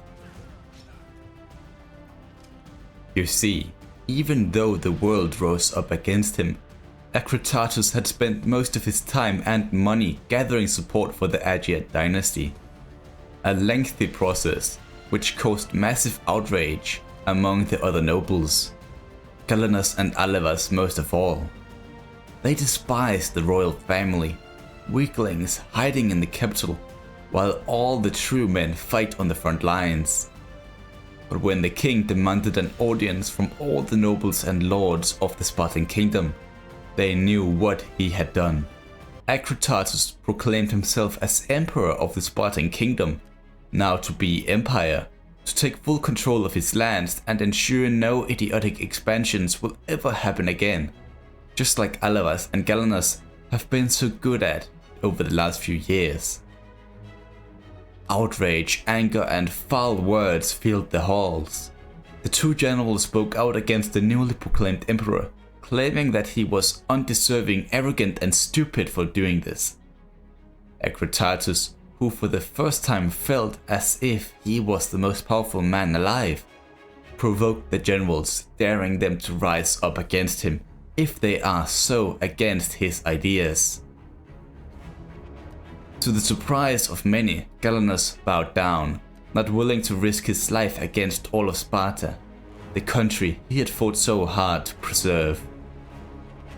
You see, even though the world rose up against him, Acritatus had spent most of his time and money gathering support for the Aegean dynasty. A lengthy process which caused massive outrage among the other nobles, Ganus and Alevas most of all. They despised the royal family, weaklings hiding in the capital, while all the true men fight on the front lines. But when the king demanded an audience from all the nobles and lords of the Spartan kingdom, they knew what he had done. Acritatus proclaimed himself as emperor of the Spartan kingdom, now to be empire, to take full control of his lands and ensure no idiotic expansions will ever happen again, just like Alevas and Ganus have been so good at over the last few years. Outrage, anger and foul words filled the halls. The two generals spoke out against the newly proclaimed emperor, claiming that he was undeserving, arrogant and stupid for doing this. Acritatus, who for the first time felt as if he was the most powerful man alive, provoked the generals, daring them to rise up against him if they are so against his ideas. To the surprise of many, Ganus bowed down, not willing to risk his life against all of Sparta, the country he had fought so hard to preserve.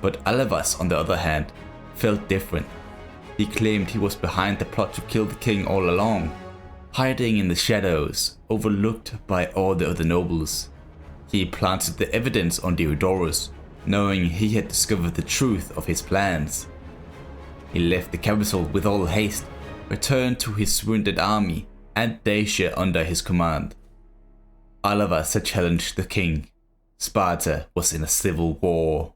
But Alevas, on the other hand, felt different. He claimed he was behind the plot to kill the king all along, hiding in the shadows, overlooked by all the other nobles. He planted the evidence on Diodorus, knowing he had discovered the truth of his plans. He left the capital with all haste, returned to his wounded army and Dacia under his command. Alevas had challenged the king. Sparta was in a civil war.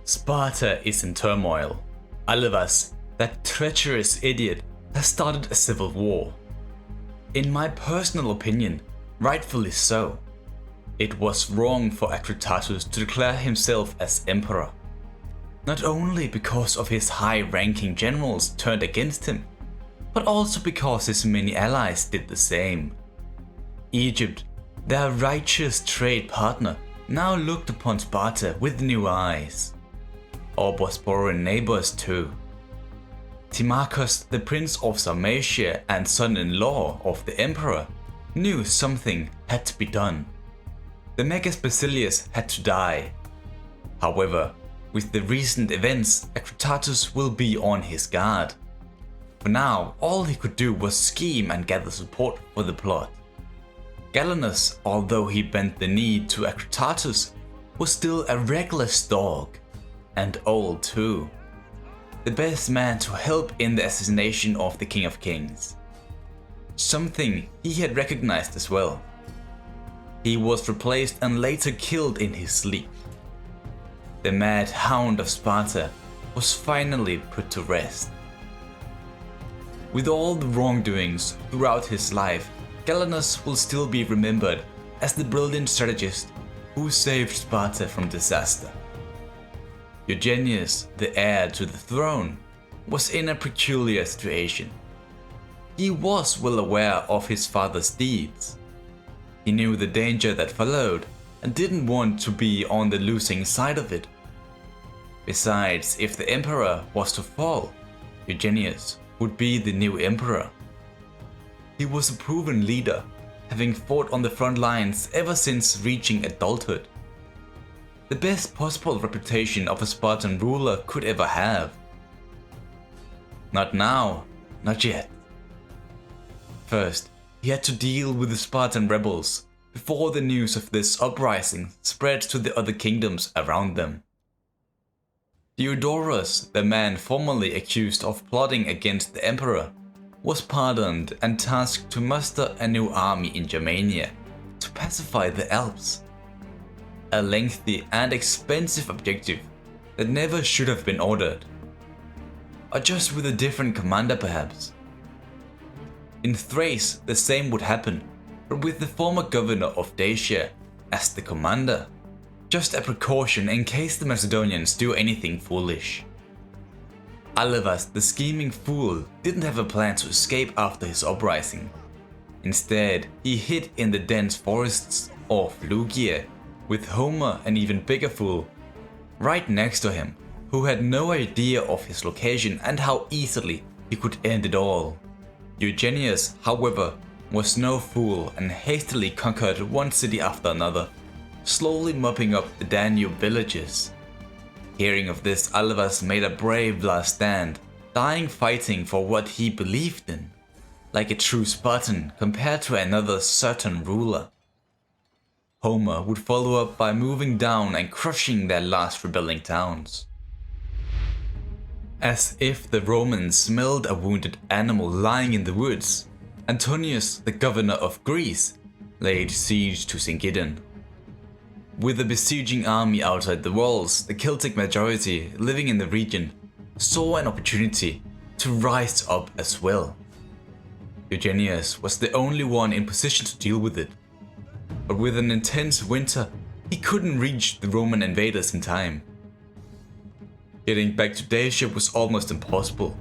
Sparta is in turmoil. Alevas, that treacherous idiot, has started a civil war. In my personal opinion, rightfully so. It was wrong for Acritatus to declare himself as emperor. Not only because of his high-ranking generals turned against him, but also because his many allies did the same. Egypt, their righteous trade partner, now looked upon Sparta with new eyes. Our Bosporan neighbors too. Timarchus, the prince of Sarmatia and son-in-law of the emperor, knew something had to be done. The Megas Basilius had to die. However, with the recent events, Acritatus will be on his guard. For now, all he could do was scheme and gather support for the plot. Ganus, although he bent the knee to Acritatus, was still a reckless dog, and old too. The best man to help in the assassination of the King of Kings. Something he had recognized as well. He was replaced and later killed in his sleep. The mad hound of Sparta was finally put to rest. With all the wrongdoings throughout his life, Ganus will still be remembered as the brilliant strategist who saved Sparta from disaster. Eugenius, the heir to the throne, was in a peculiar situation. He was well aware of his father's deeds. He knew the danger that followed and didn't want to be on the losing side of it. Besides, if the emperor was to fall, Eugenius would be the new emperor. He was a proven leader, having fought on the front lines ever since reaching adulthood. The best possible reputation of a Spartan ruler could ever have. Not now, not yet. First, he had to deal with the Spartan rebels before the news of this uprising spread to the other kingdoms around them. Diodorus, the man formerly accused of plotting against the emperor, was pardoned and tasked to muster a new army in Germania to pacify the Alps. A lengthy and expensive objective that never should have been ordered. Or just with a different commander perhaps. In Thrace the same would happen, but with the former governor of Dacia as the commander. Just a precaution in case the Macedonians do anything foolish. Alevas, the scheming fool, didn't have a plan to escape after his uprising. Instead, he hid in the dense forests of Phrygia with Homer, an even bigger fool, right next to him, who had no idea of his location and how easily he could end it all. Eugenius, however, was no fool and hastily conquered one city after another, slowly mopping up the Danube villages. Hearing of this, Alvas made a brave last stand, dying fighting for what he believed in, like a true Spartan compared to another certain ruler. Homer would follow up by moving down and crushing their last rebelling towns. As if the Romans smelled a wounded animal lying in the woods, Antonius, the governor of Greece, laid siege to Singidon. With a besieging army outside the walls, the Celtic majority living in the region saw an opportunity to rise up as well. Eugenius was the only one in position to deal with it, but with an intense winter, he couldn't reach the Roman invaders in time. Getting back to Dacia was almost impossible.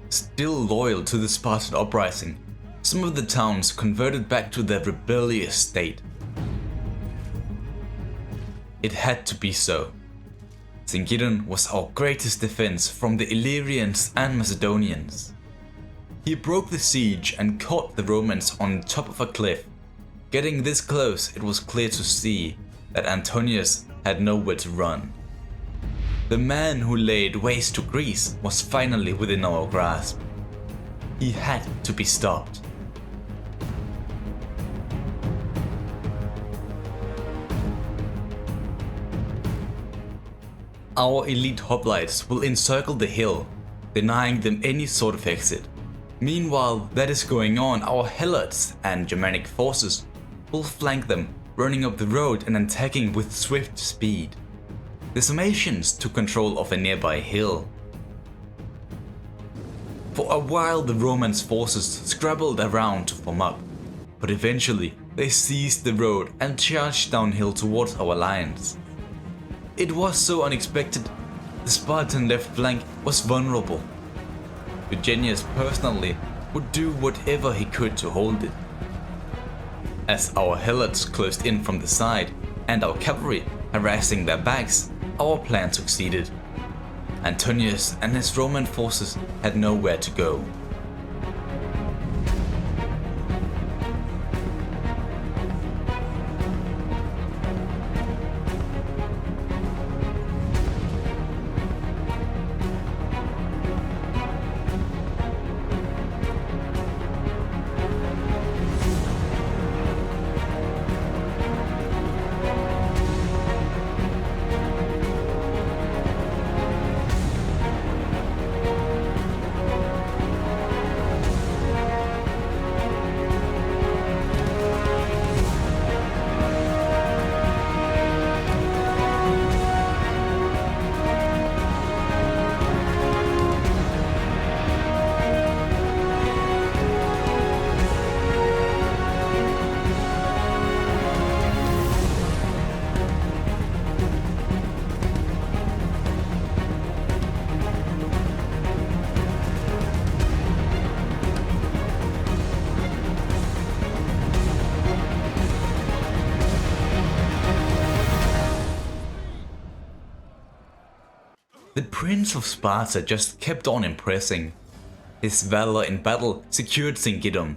Still loyal to the Spartan uprising, some of the towns converted back to their rebellious state. It had to be so. Singidon was our greatest defense from the Illyrians and Macedonians. He broke the siege and caught the Romans on top of a cliff. Getting this close, it was clear to see that Antonius had nowhere to run. The man who laid waste to Greece was finally within our grasp. He had to be stopped. Our elite hoplites will encircle the hill, denying them any sort of exit. Meanwhile that is going on, our helots and Germanic forces will flank them, running up the road and attacking with swift speed. The Sarmatians took control of a nearby hill. For a while the Romans' forces scrabbled around to form up, but eventually they seized the road and charged downhill towards our lines. It was so unexpected, the Spartan left flank was vulnerable. Eugenius personally would do whatever he could to hold it. As our helots closed in from the side and our cavalry harassing their backs, our plan succeeded. Antonius and his Roman forces had nowhere to go. The Prince of Sparta just kept on impressing. His valor in battle secured Singidon.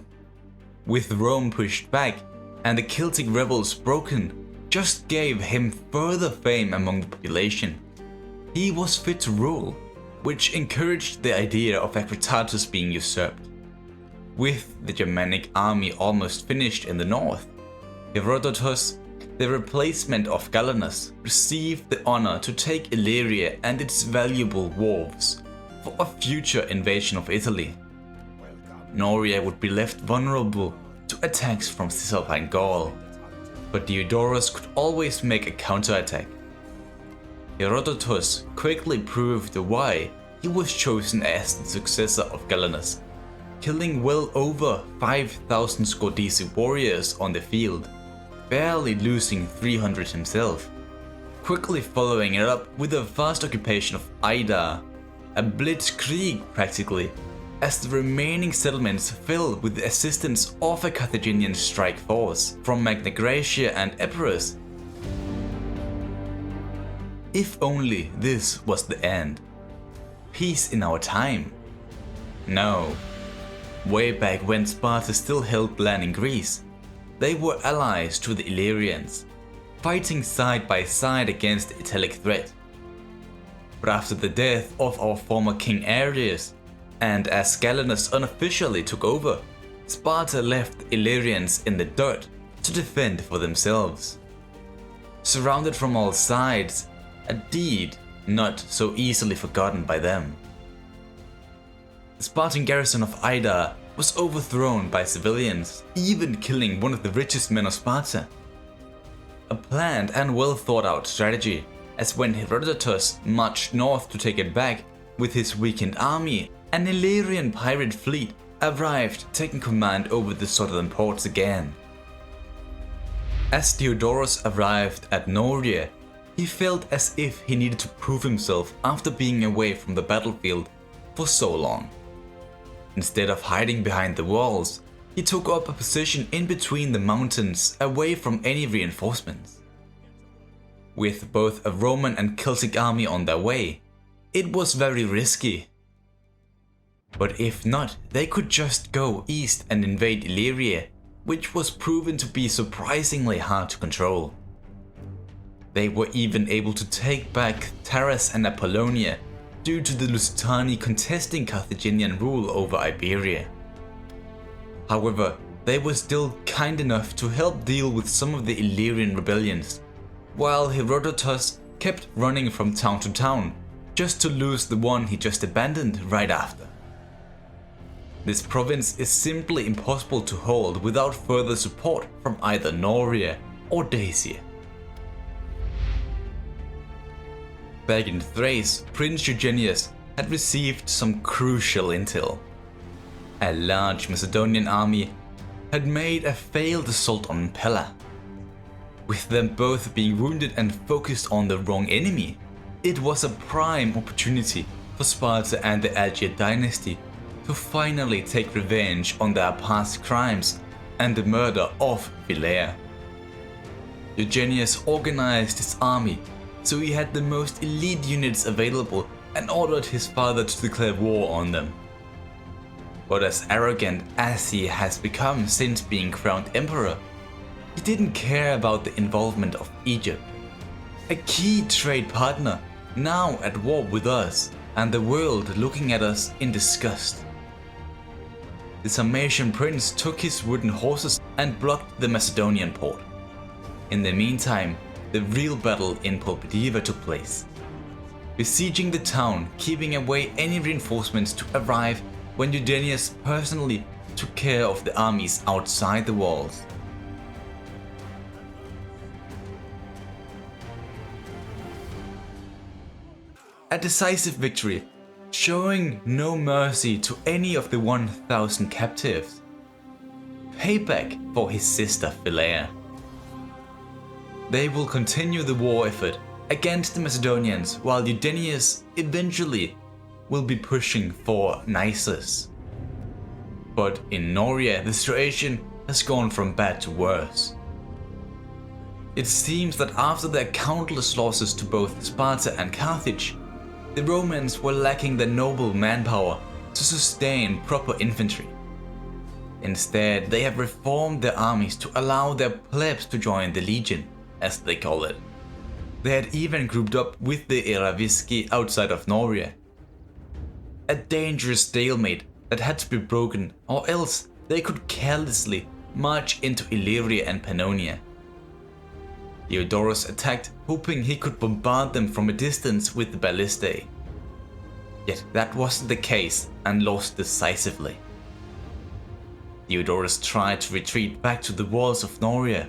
With Rome pushed back and the Celtic rebels broken, just gave him further fame among the population. He was fit to rule, which encouraged the idea of Acritatus being usurped. With the Germanic army almost finished in the north, Herodotus, the replacement of Ganus, received the honor to take Illyria and its valuable wharves for a future invasion of Italy. Noria would be left vulnerable to attacks from Cisalpine Gaul, but Diodorus could always make a counterattack. Herodotus quickly proved why he was chosen as the successor of Ganus, killing well over 5,000 Scordisi warriors on the field, barely losing 300 himself, quickly following it up with a vast occupation of Ida, a blitzkrieg practically, as the remaining settlements fell with the assistance of a Carthaginian strike force from Magna Graecia and Epirus. If only this was the end. Peace in our time? No. Way back when Sparta still held land in Greece, they were allies to the Illyrians, fighting side by side against the Italic threat. But after the death of our former king Ares, and as Ganus unofficially took over, Sparta left the Illyrians in the dirt to defend for themselves. Surrounded from all sides, a deed not so easily forgotten by them. The Spartan garrison of Ida was overthrown by civilians, even killing one of the richest men of Sparta. A planned and well thought out strategy, as when Herodotus marched north to take it back with his weakened army, an Illyrian pirate fleet arrived taking command over the southern ports again. As Diodorus arrived at Noria, he felt as if he needed to prove himself after being away from the battlefield for so long. Instead of hiding behind the walls, he took up a position in between the mountains, away from any reinforcements. With both a Roman and Celtic army on their way, it was very risky. But if not, they could just go east and invade Illyria, which was proven to be surprisingly hard to control. They were even able to take back Taras and Apollonia due to the Lusitani contesting Carthaginian rule over Iberia. However, they were still kind enough to help deal with some of the Illyrian rebellions, while Herodotus kept running from town to town, just to lose the one he just abandoned right after. This province is simply impossible to hold without further support from either Noria or Dacia. Back in Thrace, Prince Eugenius had received some crucial intel. A large Macedonian army had made a failed assault on Pella. With them both being wounded and focused on the wrong enemy, it was a prime opportunity for Sparta and the Algiad dynasty to finally take revenge on their past crimes and the murder of Philae. Eugenius organized his army so he had the most elite units available and ordered his father to declare war on them. But as arrogant as he has become since being crowned emperor, he didn't care about the involvement of Egypt, a key trade partner now at war with us and the world looking at us in disgust. The Sarmatian prince took his wooden horses and blocked the Macedonian port. In the meantime, the real battle in Popediva took place, besieging the town, keeping away any reinforcements to arrive when Eugenius personally took care of the armies outside the walls. A decisive victory, showing no mercy to any of the 1,000 captives. Payback for his sister Philae. They will continue the war effort against the Macedonians while Eugenius eventually will be pushing for Nisus. But in Noria, the situation has gone from bad to worse. It seems that after their countless losses to both Sparta and Carthage, the Romans were lacking the noble manpower to sustain proper infantry. Instead, they have reformed their armies to allow their plebs to join the legion, as they call it. They had even grouped up with the Eravisci outside of Noria. A dangerous stalemate that had to be broken, or else they could carelessly march into Illyria and Pannonia. Diodorus attacked, hoping he could bombard them from a distance with the ballistae. Yet that wasn't the case and lost decisively. Diodorus tried to retreat back to the walls of Noria,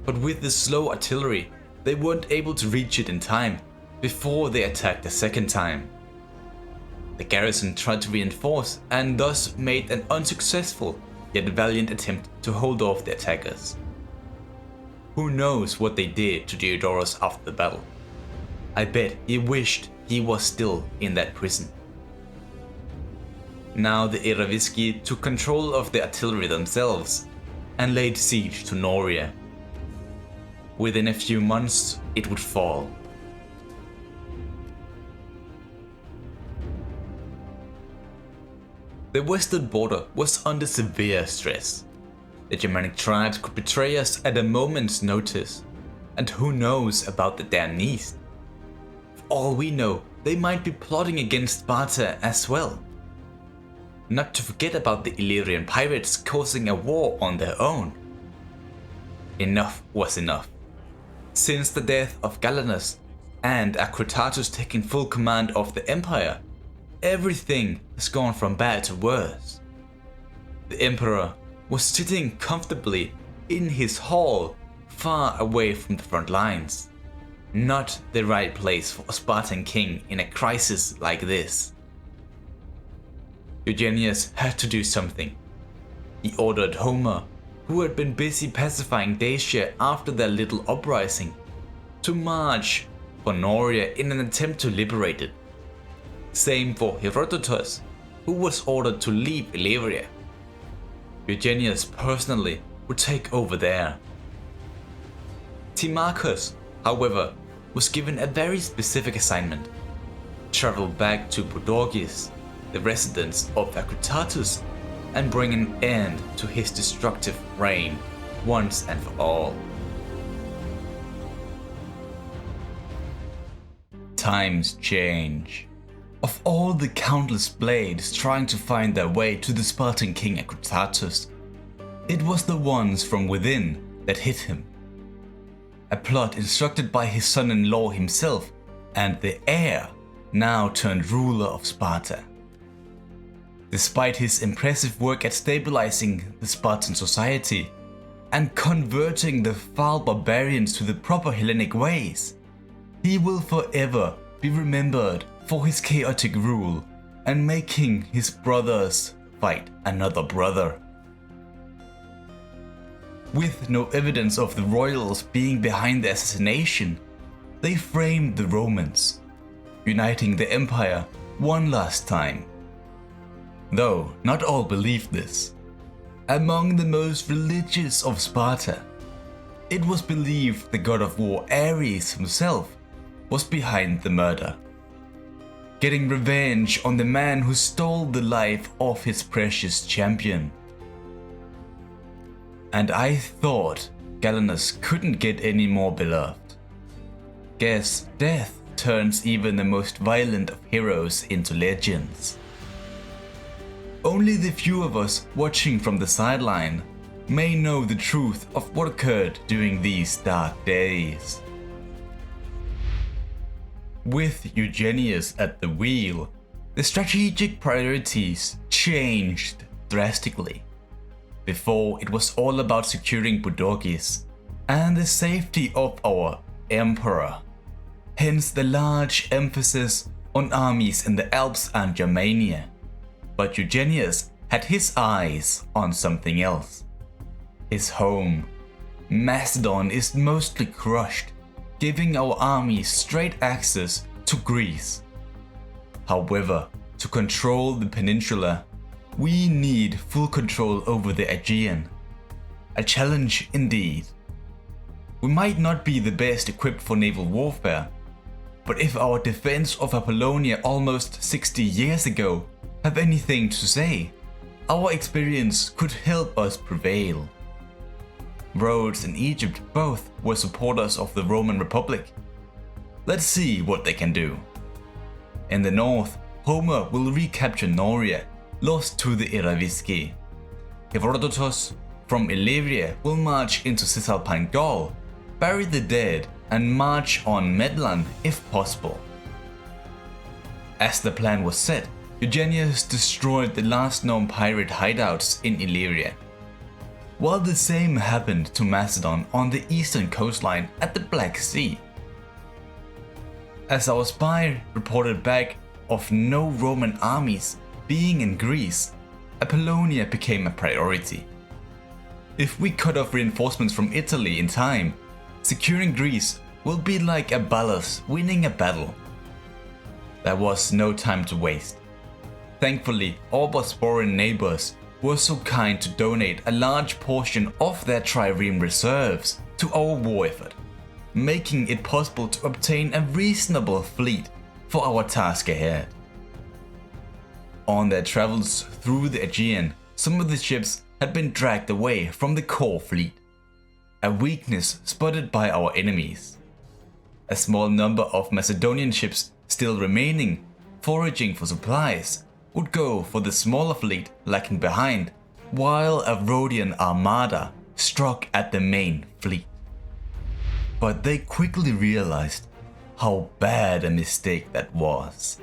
but with the slow artillery, they weren't able to reach it in time before they attacked a second time. The garrison tried to reinforce and thus made an unsuccessful yet valiant attempt to hold off the attackers. Who knows what they did to Diodorus after the battle? I bet he wished he was still in that prison. Now the Eravisci took control of the artillery themselves and laid siege to Noria. Within a few months, it would fall. The western border was under severe stress. The Germanic tribes could betray us at a moment's notice, and who knows about the Danish? For all we know, they might be plotting against Sparta as well. Not to forget about the Illyrian pirates causing a war on their own. Enough was enough. Since the death of Ganus and Akritatus taking full command of the empire, everything has gone from bad to worse. The emperor was sitting comfortably in his hall, far away from the front lines. Not the right place for a Spartan king in a crisis like this. Eugenius had to do something. He ordered Homer, who had been busy pacifying Dacia after their little uprising, to march for Noria in an attempt to liberate it. Same for Herodotus, who was ordered to leave Illyria. Eugenius personally would take over there. Timarchus, however, was given a very specific assignment: travel back to Budorgis, the residence of Akritatus, and bring an end to his destructive reign once and for all. Times change. Of all the countless blades trying to find their way to the Spartan king Akritatus, it was the ones from within that hit him. A plot instructed by his son-in-law himself and the heir, now turned ruler of Sparta. Despite his impressive work at stabilizing the Spartan society and converting the foul barbarians to the proper Hellenic ways, he will forever be remembered for his chaotic rule and making his brothers fight another brother. With no evidence of the royals being behind the assassination, they framed the Romans, uniting the empire one last time. Though not all believed this. Among the most religious of Sparta, it was believed the god of war Ares himself was behind the murder, getting revenge on the man who stole the life of his precious champion. And I thought Ganus couldn't get any more beloved. Guess death turns even the most violent of heroes into legends. Only the few of us watching from the sideline may know the truth of what occurred during these dark days. With Eugenius at the wheel, the strategic priorities changed drastically. Before, it was all about securing Budorgis and the safety of our emperor, hence the large emphasis on armies in the Alps and Germania. But Eugenius had his eyes on something else. His home, Macedon, is mostly crushed, giving our army straight access to Greece. However, to control the peninsula, we need full control over the Aegean. A challenge indeed. We might not be the best equipped for naval warfare, but if our defense of Apollonia almost 60 years ago have anything to say, our experience could help us prevail. Rhodes and Egypt both were supporters of the Roman Republic. Let's see what they can do. In the north, Homer will recapture Noria, lost to the Eravisci. Herodotus from Illyria will march into Cisalpine Gaul, bury the dead, and march on Medlan if possible. As the plan was set, Eugenius destroyed the last known pirate hideouts in Illyria, while the same happened to Macedon on the eastern coastline at the Black Sea. As our spy reported back of no Roman armies being in Greece, Apollonia became a priority. If we cut off reinforcements from Italy in time, securing Greece will be like Abalus winning a battle. There was no time to waste. Thankfully, our Bosporan neighbors were so kind to donate a large portion of their trireme reserves to our war effort, making it possible to obtain a reasonable fleet for our task ahead. On their travels through the Aegean, some of the ships had been dragged away from the core fleet, a weakness spotted by our enemies. A small number of Macedonian ships still remaining, foraging for supplies, would go for the smaller fleet lagging behind, while a Rhodian armada struck at the main fleet. But they quickly realized how bad a mistake that was.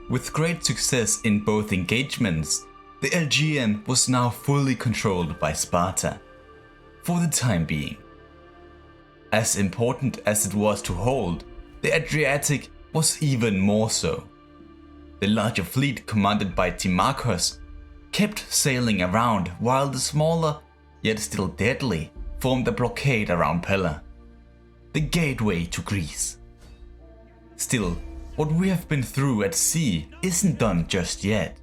With great success in both engagements, the Aegean was now fully controlled by Sparta, for the time being. As important as it was to hold, the Adriatic was even more so. The larger fleet commanded by Timarchus kept sailing around while the smaller, yet still deadly, formed a blockade around Pella, the gateway to Greece. Still, what we have been through at sea isn't done just yet,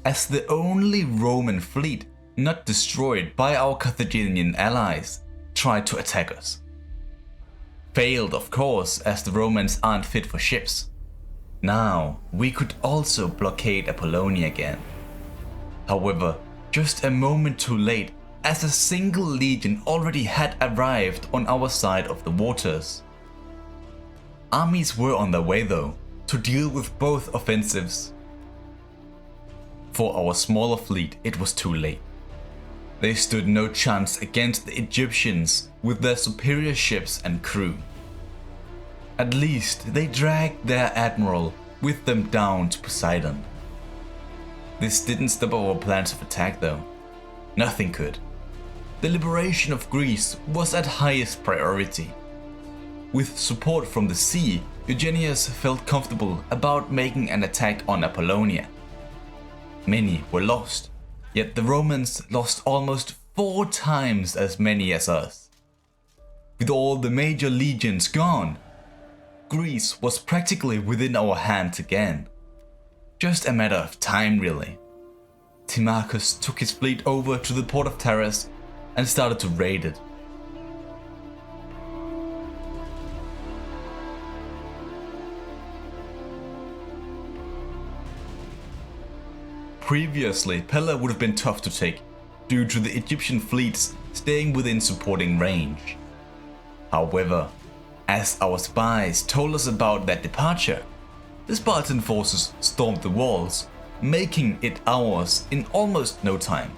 as the only Roman fleet not destroyed by our Carthaginian allies tried to attack us. Failed, of course, as the Romans aren't fit for ships. Now we could also blockade Apollonia again. However, just a moment too late, as a single legion already had arrived on our side of the waters. Armies were on their way though, to deal with both offensives. For our smaller fleet, it was too late. They stood no chance against the Egyptians with their superior ships and crew. At least they dragged their admiral with them down to Poseidon. This didn't stop our plans of attack though. Nothing could. The liberation of Greece was at highest priority. With support from the sea, Eugenius felt comfortable about making an attack on Apollonia. Many were lost, yet the Romans lost almost 4 times as many as us. With all the major legions gone, Greece was practically within our hands again. Just a matter of time really. Timarchus took his fleet over to the port of Taras and started to raid it. Previously, Pella would have been tough to take, due to the Egyptian fleets staying within supporting range. However, as our spies told us about their departure, the Spartan forces stormed the walls, making it ours in almost no time.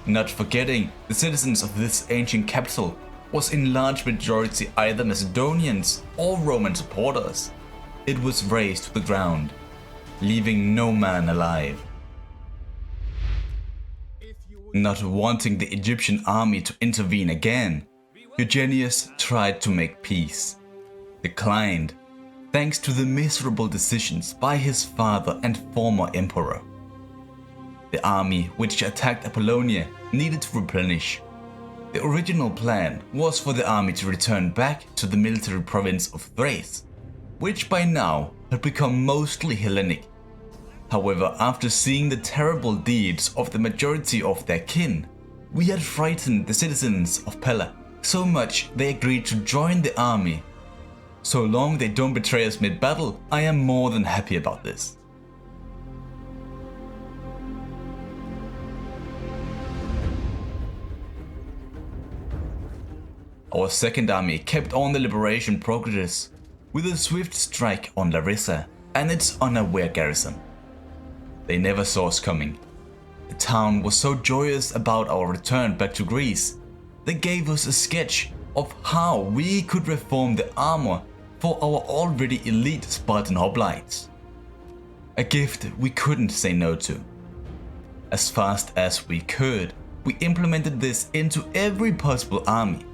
Not forgetting, the citizens of this ancient capital was in large majority either Macedonians or Roman supporters. It was razed to the ground, leaving no man alive. Not wanting the Egyptian army to intervene again, Eugenius tried to make peace. Declined, thanks to the miserable decisions by his father and former emperor. The army which attacked Apollonia needed to replenish. The original plan was for the army to return back to the military province of Thrace, which by now had become mostly Hellenic. However, after seeing the terrible deeds of the majority of their kin, we had frightened the citizens of Pella so much they agreed to join the army. So long they don't betray us mid-battle, I am more than happy about this. Our second army kept on the liberation progress with a swift strike on Larissa and its unaware garrison. They never saw us coming. The town was so joyous about our return back to Greece, they gave us a sketch of how we could reform the armor for our already elite Spartan hoplites. A gift we couldn't say no to. As fast as we could, we implemented this into every possible army,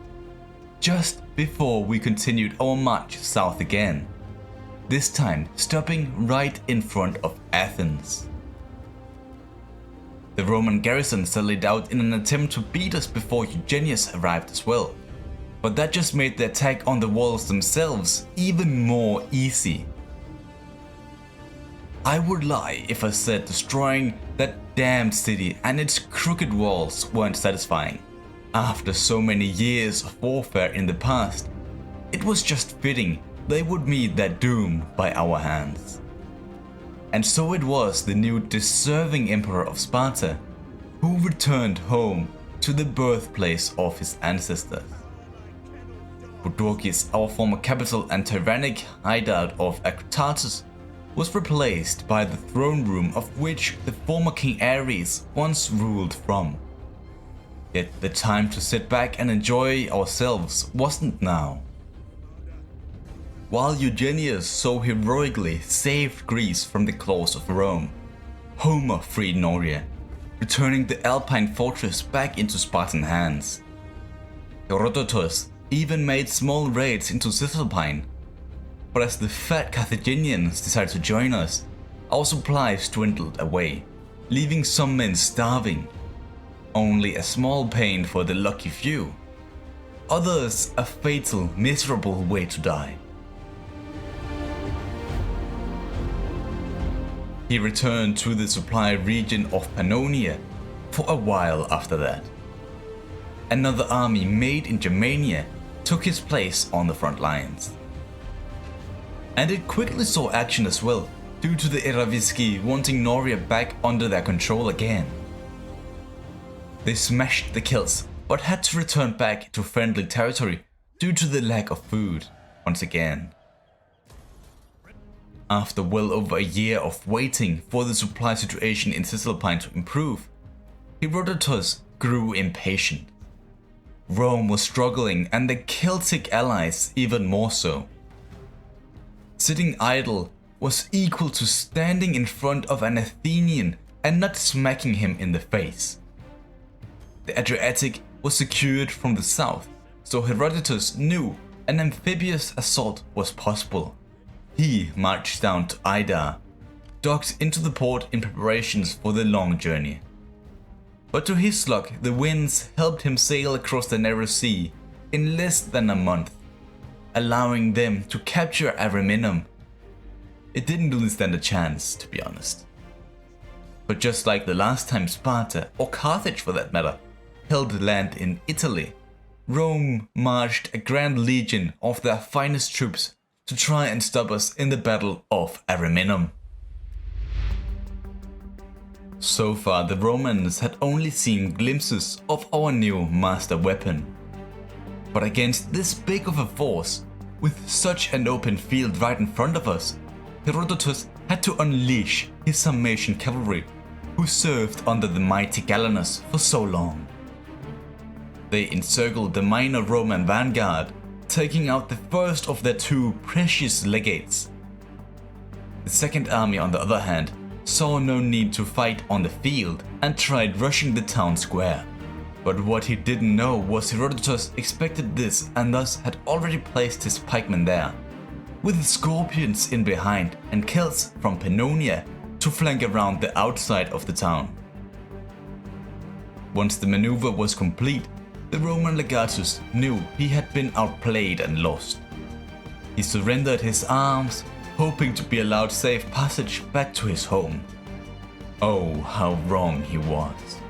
just before we continued our march south again, this time stopping right in front of Athens. The Roman garrison sallied out in an attempt to beat us before Eugenius arrived as well, but that just made the attack on the walls themselves even more easy. I would lie if I said destroying that damned city and its crooked walls weren't satisfying. After so many years of warfare in the past, it was just fitting they would meet their doom by our hands. And so it was the new deserving emperor of Sparta who returned home to the birthplace of his ancestors. Boudorgis, our former capital and tyrannic hideout of Akratatus, was replaced by the throne room of which the former King Ares once ruled from. Yet the time to sit back and enjoy ourselves wasn't now. While Eugenius so heroically saved Greece from the claws of Rome, Homer freed Noria, returning the Alpine fortress back into Spartan hands. Herodotus even made small raids into Cisalpine, but as the fat Carthaginians decided to join us, our supplies dwindled away, leaving some men starving. Only a small pain for the lucky few, others a fatal, miserable way to die. He returned to the supply region of Pannonia for a while after that. Another army made in Germania took his place on the front lines. And it quickly saw action as well, due to the Eraviski wanting Noria back under their control again. They smashed the Celts, but had to return back to friendly territory due to the lack of food once again. After well over a year of waiting for the supply situation in Cisalpine to improve, Herodotus grew impatient. Rome was struggling and the Celtic allies even more so. Sitting idle was equal to standing in front of an Athenian and not smacking him in the face. The Adriatic was secured from the south, so Herodotus knew an amphibious assault was possible. He marched down to Ida, docked into the port in preparations for the long journey. But to his luck, the winds helped him sail across the narrow sea in less than a month, allowing them to capture Ariminum. It didn't really stand a chance, to be honest. But just like the last time Sparta, or Carthage for that matter, held land in Italy, Rome marched a grand legion of their finest troops to try and stop us in the Battle of Ariminum. So far, the Romans had only seen glimpses of our new master weapon. But against this big of a force, with such an open field right in front of us, Herodotus had to unleash his Sarmatian cavalry, who served under the mighty Ganus for so long. They encircled the minor Roman vanguard, taking out the first of their two precious legates. The second army, on the other hand, saw no need to fight on the field and tried rushing the town square. But what he didn't know was Herodotus expected this and thus had already placed his pikemen there, with Scorpions in behind and Celts from Pannonia to flank around the outside of the town. Once the maneuver was complete, the Roman legatus knew he had been outplayed and lost. He surrendered his arms, hoping to be allowed safe passage back to his home. Oh, how wrong he was.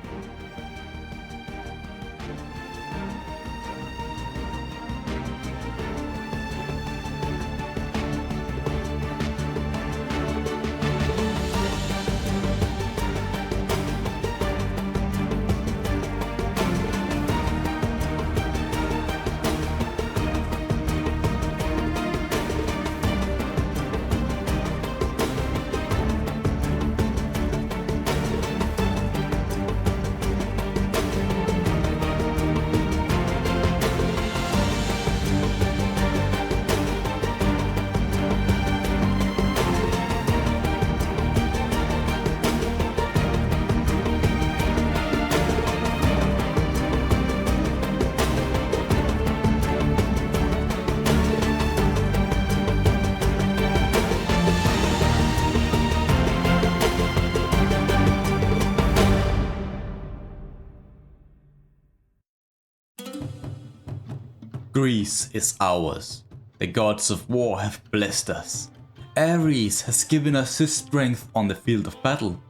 Greece is ours. The gods of war have blessed us. Ares has given us his strength on the field of battle.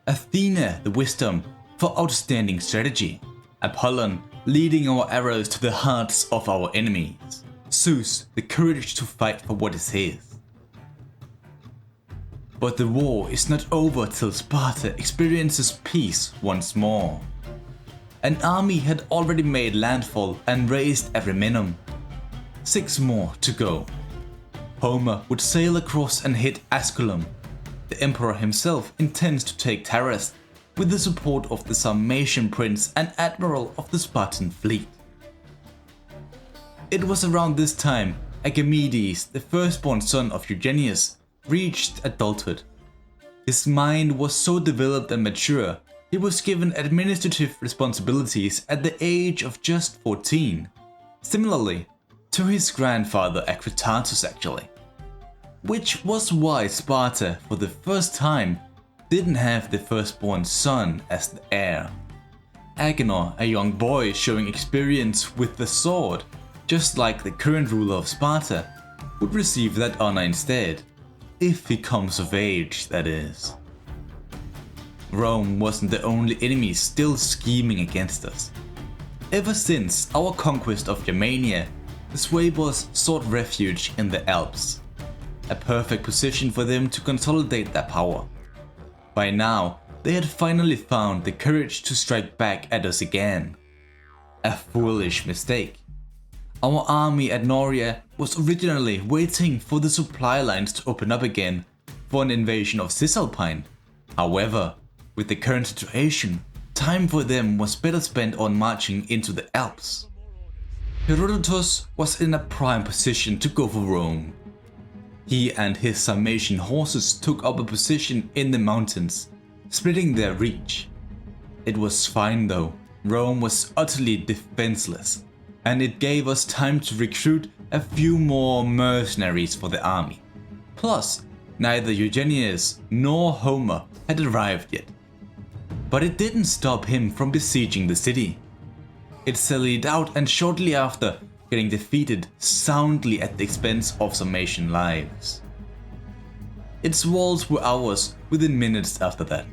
Athena the wisdom for outstanding strategy. Apollon leading our arrows to the hearts of our enemies. Zeus the courage to fight for what is his. But the war is not over till Sparta experiences peace once more. An army had already made landfall and raised Ariminum. 6 more to go. Homer would sail across and hit Asculum. The emperor himself intends to take Taras with the support of the Sarmatian prince and admiral of the Spartan fleet. It was around this time Agamedes, the firstborn son of Eugenius, reached adulthood. His mind was so developed and mature, he was given administrative responsibilities at the age of just 14. Similarly to his grandfather Acritatus actually. Which was why Sparta for the first time didn't have the firstborn son as the heir. Agenor, a young boy showing experience with the sword, just like the current ruler of Sparta, would receive that honor instead. If he comes of age, that is. Rome wasn't the only enemy still scheming against us. Ever since our conquest of Germania, the Suebers sought refuge in the Alps. A perfect position for them to consolidate their power. By now, they had finally found the courage to strike back at us again. A foolish mistake. Our army at Noria was originally waiting for the supply lines to open up again for an invasion of Cisalpine. However, with the current situation, time for them was better spent on marching into the Alps. Herodotus was in a prime position to go for Rome. He and his Sarmatian horses took up a position in the mountains, splitting their reach. It was fine though, Rome was utterly defenseless, and it gave us time to recruit a few more mercenaries for the army. Plus, neither Eugenius nor Homer had arrived yet. But it didn't stop him from besieging the city. It sallied out and shortly after, getting defeated soundly at the expense of Sarmatian lives. Its walls were ours within minutes after that.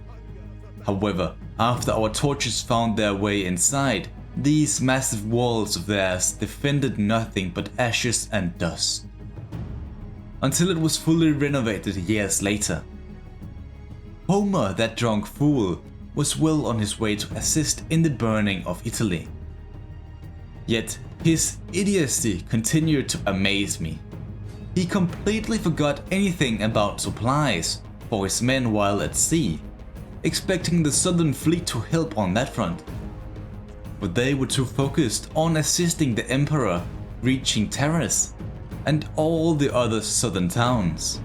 However, after our torches found their way inside, these massive walls of theirs defended nothing but ashes and dust. Until it was fully renovated years later. Homer, that drunk fool, was well on his way to assist in the burning of Italy. Yet his idiocy continued to amaze me. He completely forgot anything about supplies for his men while at sea, expecting the southern fleet to help on that front. But they were too focused on assisting the emperor reaching Taras and all the other southern towns.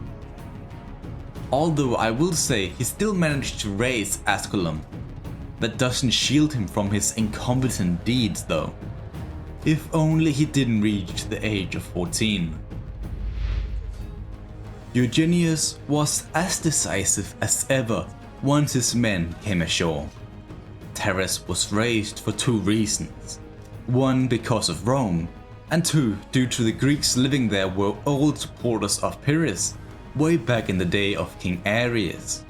Although I will say he still managed to raise Asculum. That doesn't shield him from his incompetent deeds though. If only he didn't reach the age of 14. Eugenius was as decisive as ever once his men came ashore. Taras was raised for 2 reasons. 1 because of Rome, and 2 due to the Greeks living there were old supporters of Pyrrhus way back in the day of King Ares.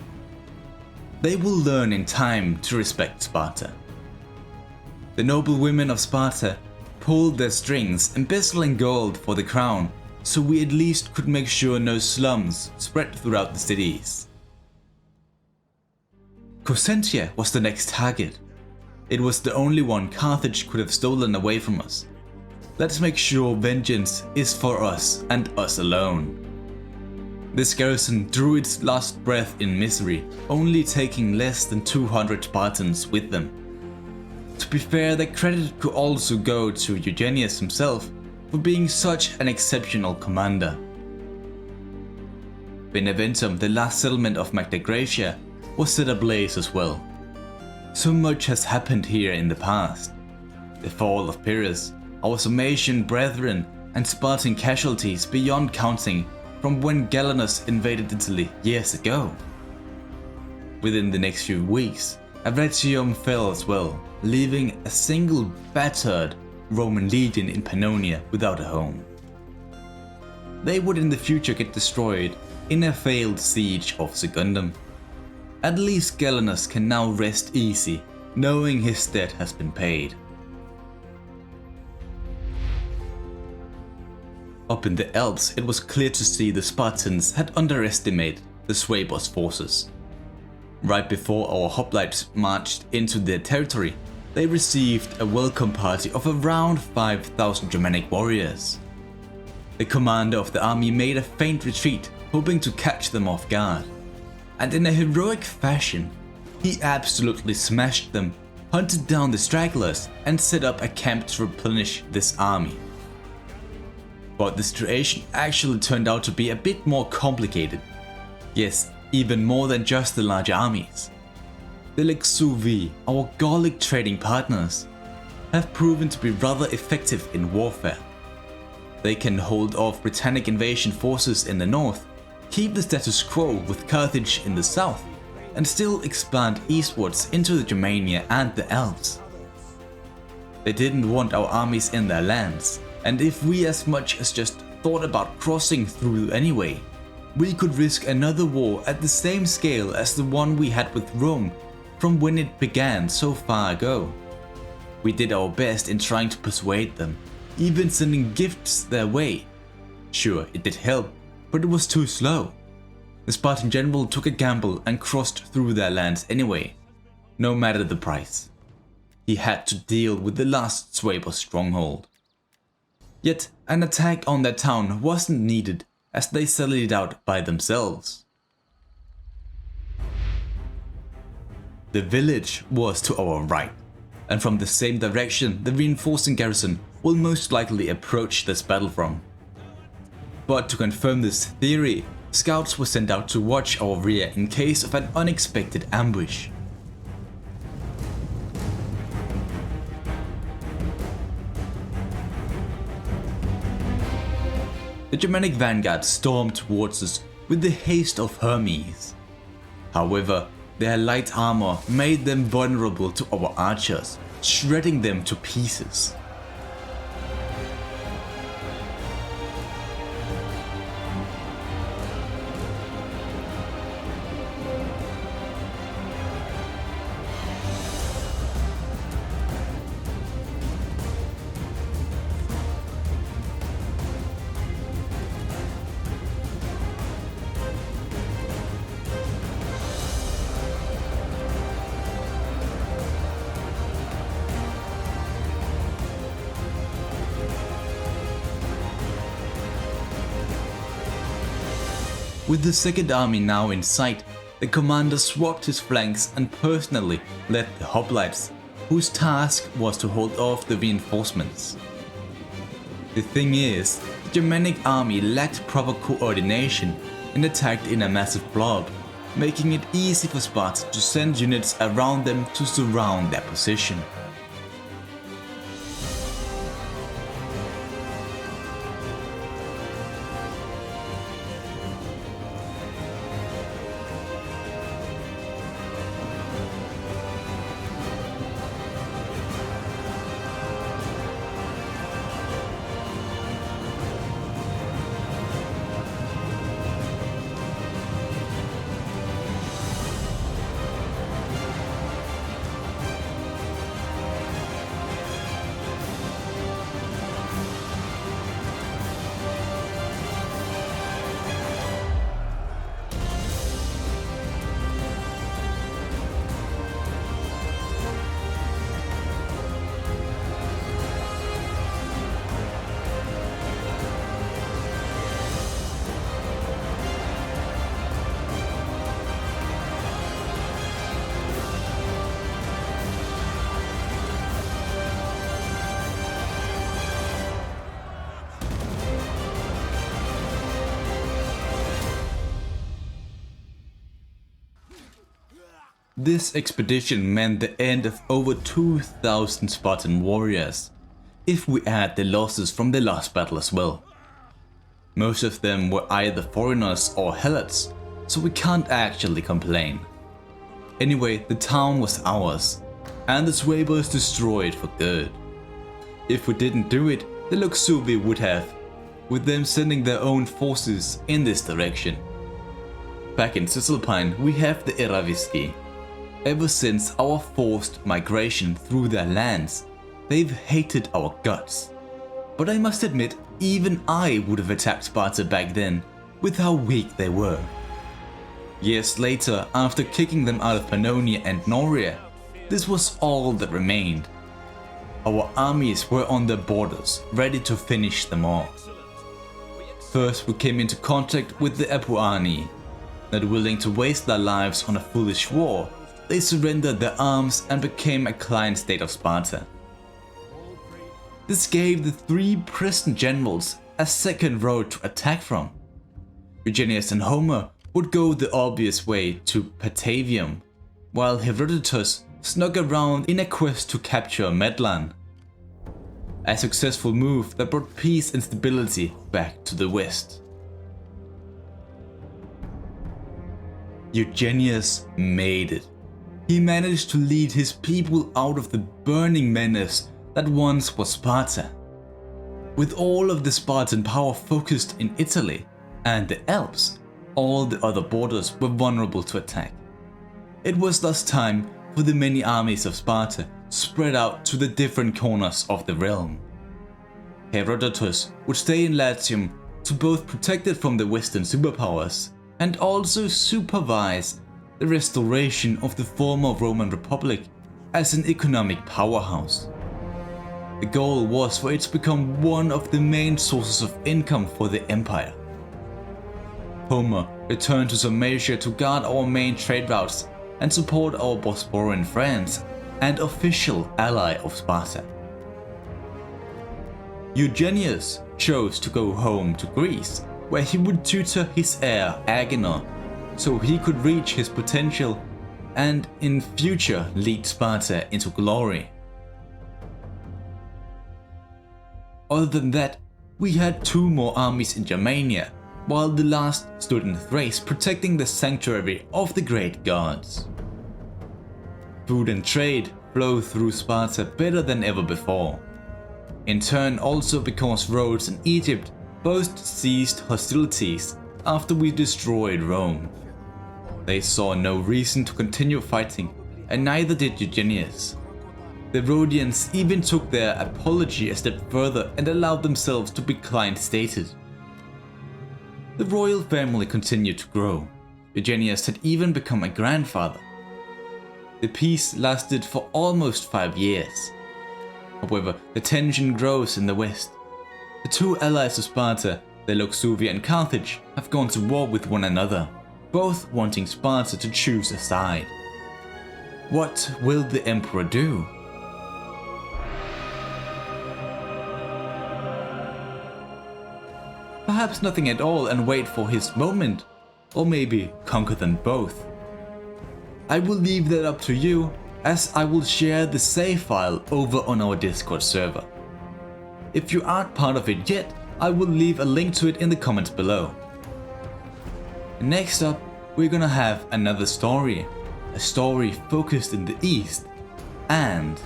They will learn in time to respect Sparta. The noble women of Sparta pulled their strings, embezzling gold for the crown, so we at least could make sure no slums spread throughout the cities. Cosentia was the next target. It was the only one Carthage could have stolen away from us. Let's make sure vengeance is for us and us alone. This garrison drew its last breath in misery, only taking less than 200 Spartans with them. To be fair, the credit could also go to Eugenius himself for being such an exceptional commander. Beneventum, the last settlement of Magna Graecia, was set ablaze as well. So much has happened here in the past. The fall of Pyrrhus, our Sarmatian brethren, and Spartan casualties beyond counting from when Ganus invaded Italy years ago. Within the next few weeks, Avratium fell as well, leaving a single battered Roman legion in Pannonia without a home. They would in the future get destroyed in a failed siege of Secundum. At least Ganus can now rest easy, knowing his debt has been paid. Up in the Alps, it was clear to see the Spartans had underestimated the Suebos' forces. Right before our hoplites marched into their territory, they received a welcome party of around 5,000 Germanic warriors. The commander of the army made a feint retreat, hoping to catch them off guard. And in a heroic fashion, he absolutely smashed them, hunted down the stragglers, and set up a camp to replenish this army. But the situation actually turned out to be a bit more complicated. Yes, even more than just the large armies. The Lexuvi, our Gallic trading partners, have proven to be rather effective in warfare. They can hold off Britannic invasion forces in the north, keep the status quo with Carthage in the south, and still expand eastwards into the Germania and the Alps. They didn't want our armies in their lands, and if we as much as just thought about crossing through anyway, we could risk another war at the same scale as the one we had with Rome from when it began so far ago. We did our best in trying to persuade them, even sending gifts their way. Sure, it did help, but it was too slow. The Spartan general took a gamble and crossed through their lands anyway, no matter the price. He had to deal with the last Suebos stronghold. Yet an attack on that town wasn't needed, as they settled it out by themselves. The village was to our right, and from the same direction the reinforcing garrison will most likely approach this battle from. But to confirm this theory, scouts were sent out to watch our rear in case of an unexpected ambush. The Germanic vanguard stormed towards us with the haste of Hermes. However, their light armor made them vulnerable to our archers, shredding them to pieces. With the second army now in sight, the commander swapped his flanks and personally led the hoplites, whose task was to hold off the reinforcements. The thing is, the Germanic army lacked proper coordination and attacked in a massive blob, making it easy for Sparta to send units around them to surround their position. This expedition meant the end of over 2,000 Spartan warriors, if we add the losses from the last battle as well. Most of them were either foreigners or helots, so we can't actually complain. Anyway, the town was ours, and the Suebos destroyed for good. If we didn't do it, the Luxuvi would have, with them sending their own forces in this direction. Back in Cisalpine, we have the Eraviski. Ever since our forced migration through their lands, they've hated our guts. But I must admit, even I would have attacked Sparta back then, with how weak they were. Years later, after kicking them out of Pannonia and Noria, this was all that remained. Our armies were on their borders, ready to finish them off. First we came into contact with the Apuani. Not willing to waste their lives on a foolish war, they surrendered their arms and became a client state of Sparta. This gave the three present generals a second road to attack from. Eugenius and Homer would go the obvious way to Patavium, while Herodotus snuck around in a quest to capture Medlan. A successful move that brought peace and stability back to the west. Eugenius made it. He managed to lead his people out of the burning menace that once was Sparta. With all of the Spartan power focused in Italy and the Alps, all the other borders were vulnerable to attack. It was thus time for the many armies of Sparta spread out to the different corners of the realm. Herodotus would stay in Latium to both protect it from the Western superpowers and also supervise the restoration of the former Roman Republic as an economic powerhouse. The goal was for it to become one of the main sources of income for the empire. Homer returned to Sarmatia to guard our main trade routes and support our Bosporan friends and official ally of Sparta. Eugenius chose to go home to Greece, where he would tutor his heir Agenor so he could reach his potential and in future lead Sparta into glory. Other than that, we had two more armies in Germania, while the last stood in Thrace protecting the sanctuary of the great gods. Food and trade flow through Sparta better than ever before. In turn also because Rhodes and Egypt both ceased hostilities after we destroyed Rome. They saw no reason to continue fighting, and neither did Eugenius. The Rhodians even took their apology a step further and allowed themselves to be client-stated. The royal family continued to grow. Eugenius had even become a grandfather. The peace lasted for almost 5 years. However, the tension grows in the west. The two allies of Sparta, the Luxuvia and Carthage, have gone to war with one another, both wanting Sparta to choose a side. What will the emperor do? Perhaps nothing at all and wait for his moment, or maybe conquer them both. I will leave that up to you, as I will share the save file over on our Discord server. If you aren't part of it yet, I will leave a link to it in the comments below. Next up, we're gonna have another story, a story focused in the east, and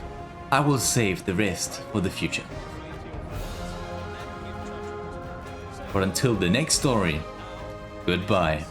I will save the rest for the future. But until the next story, goodbye.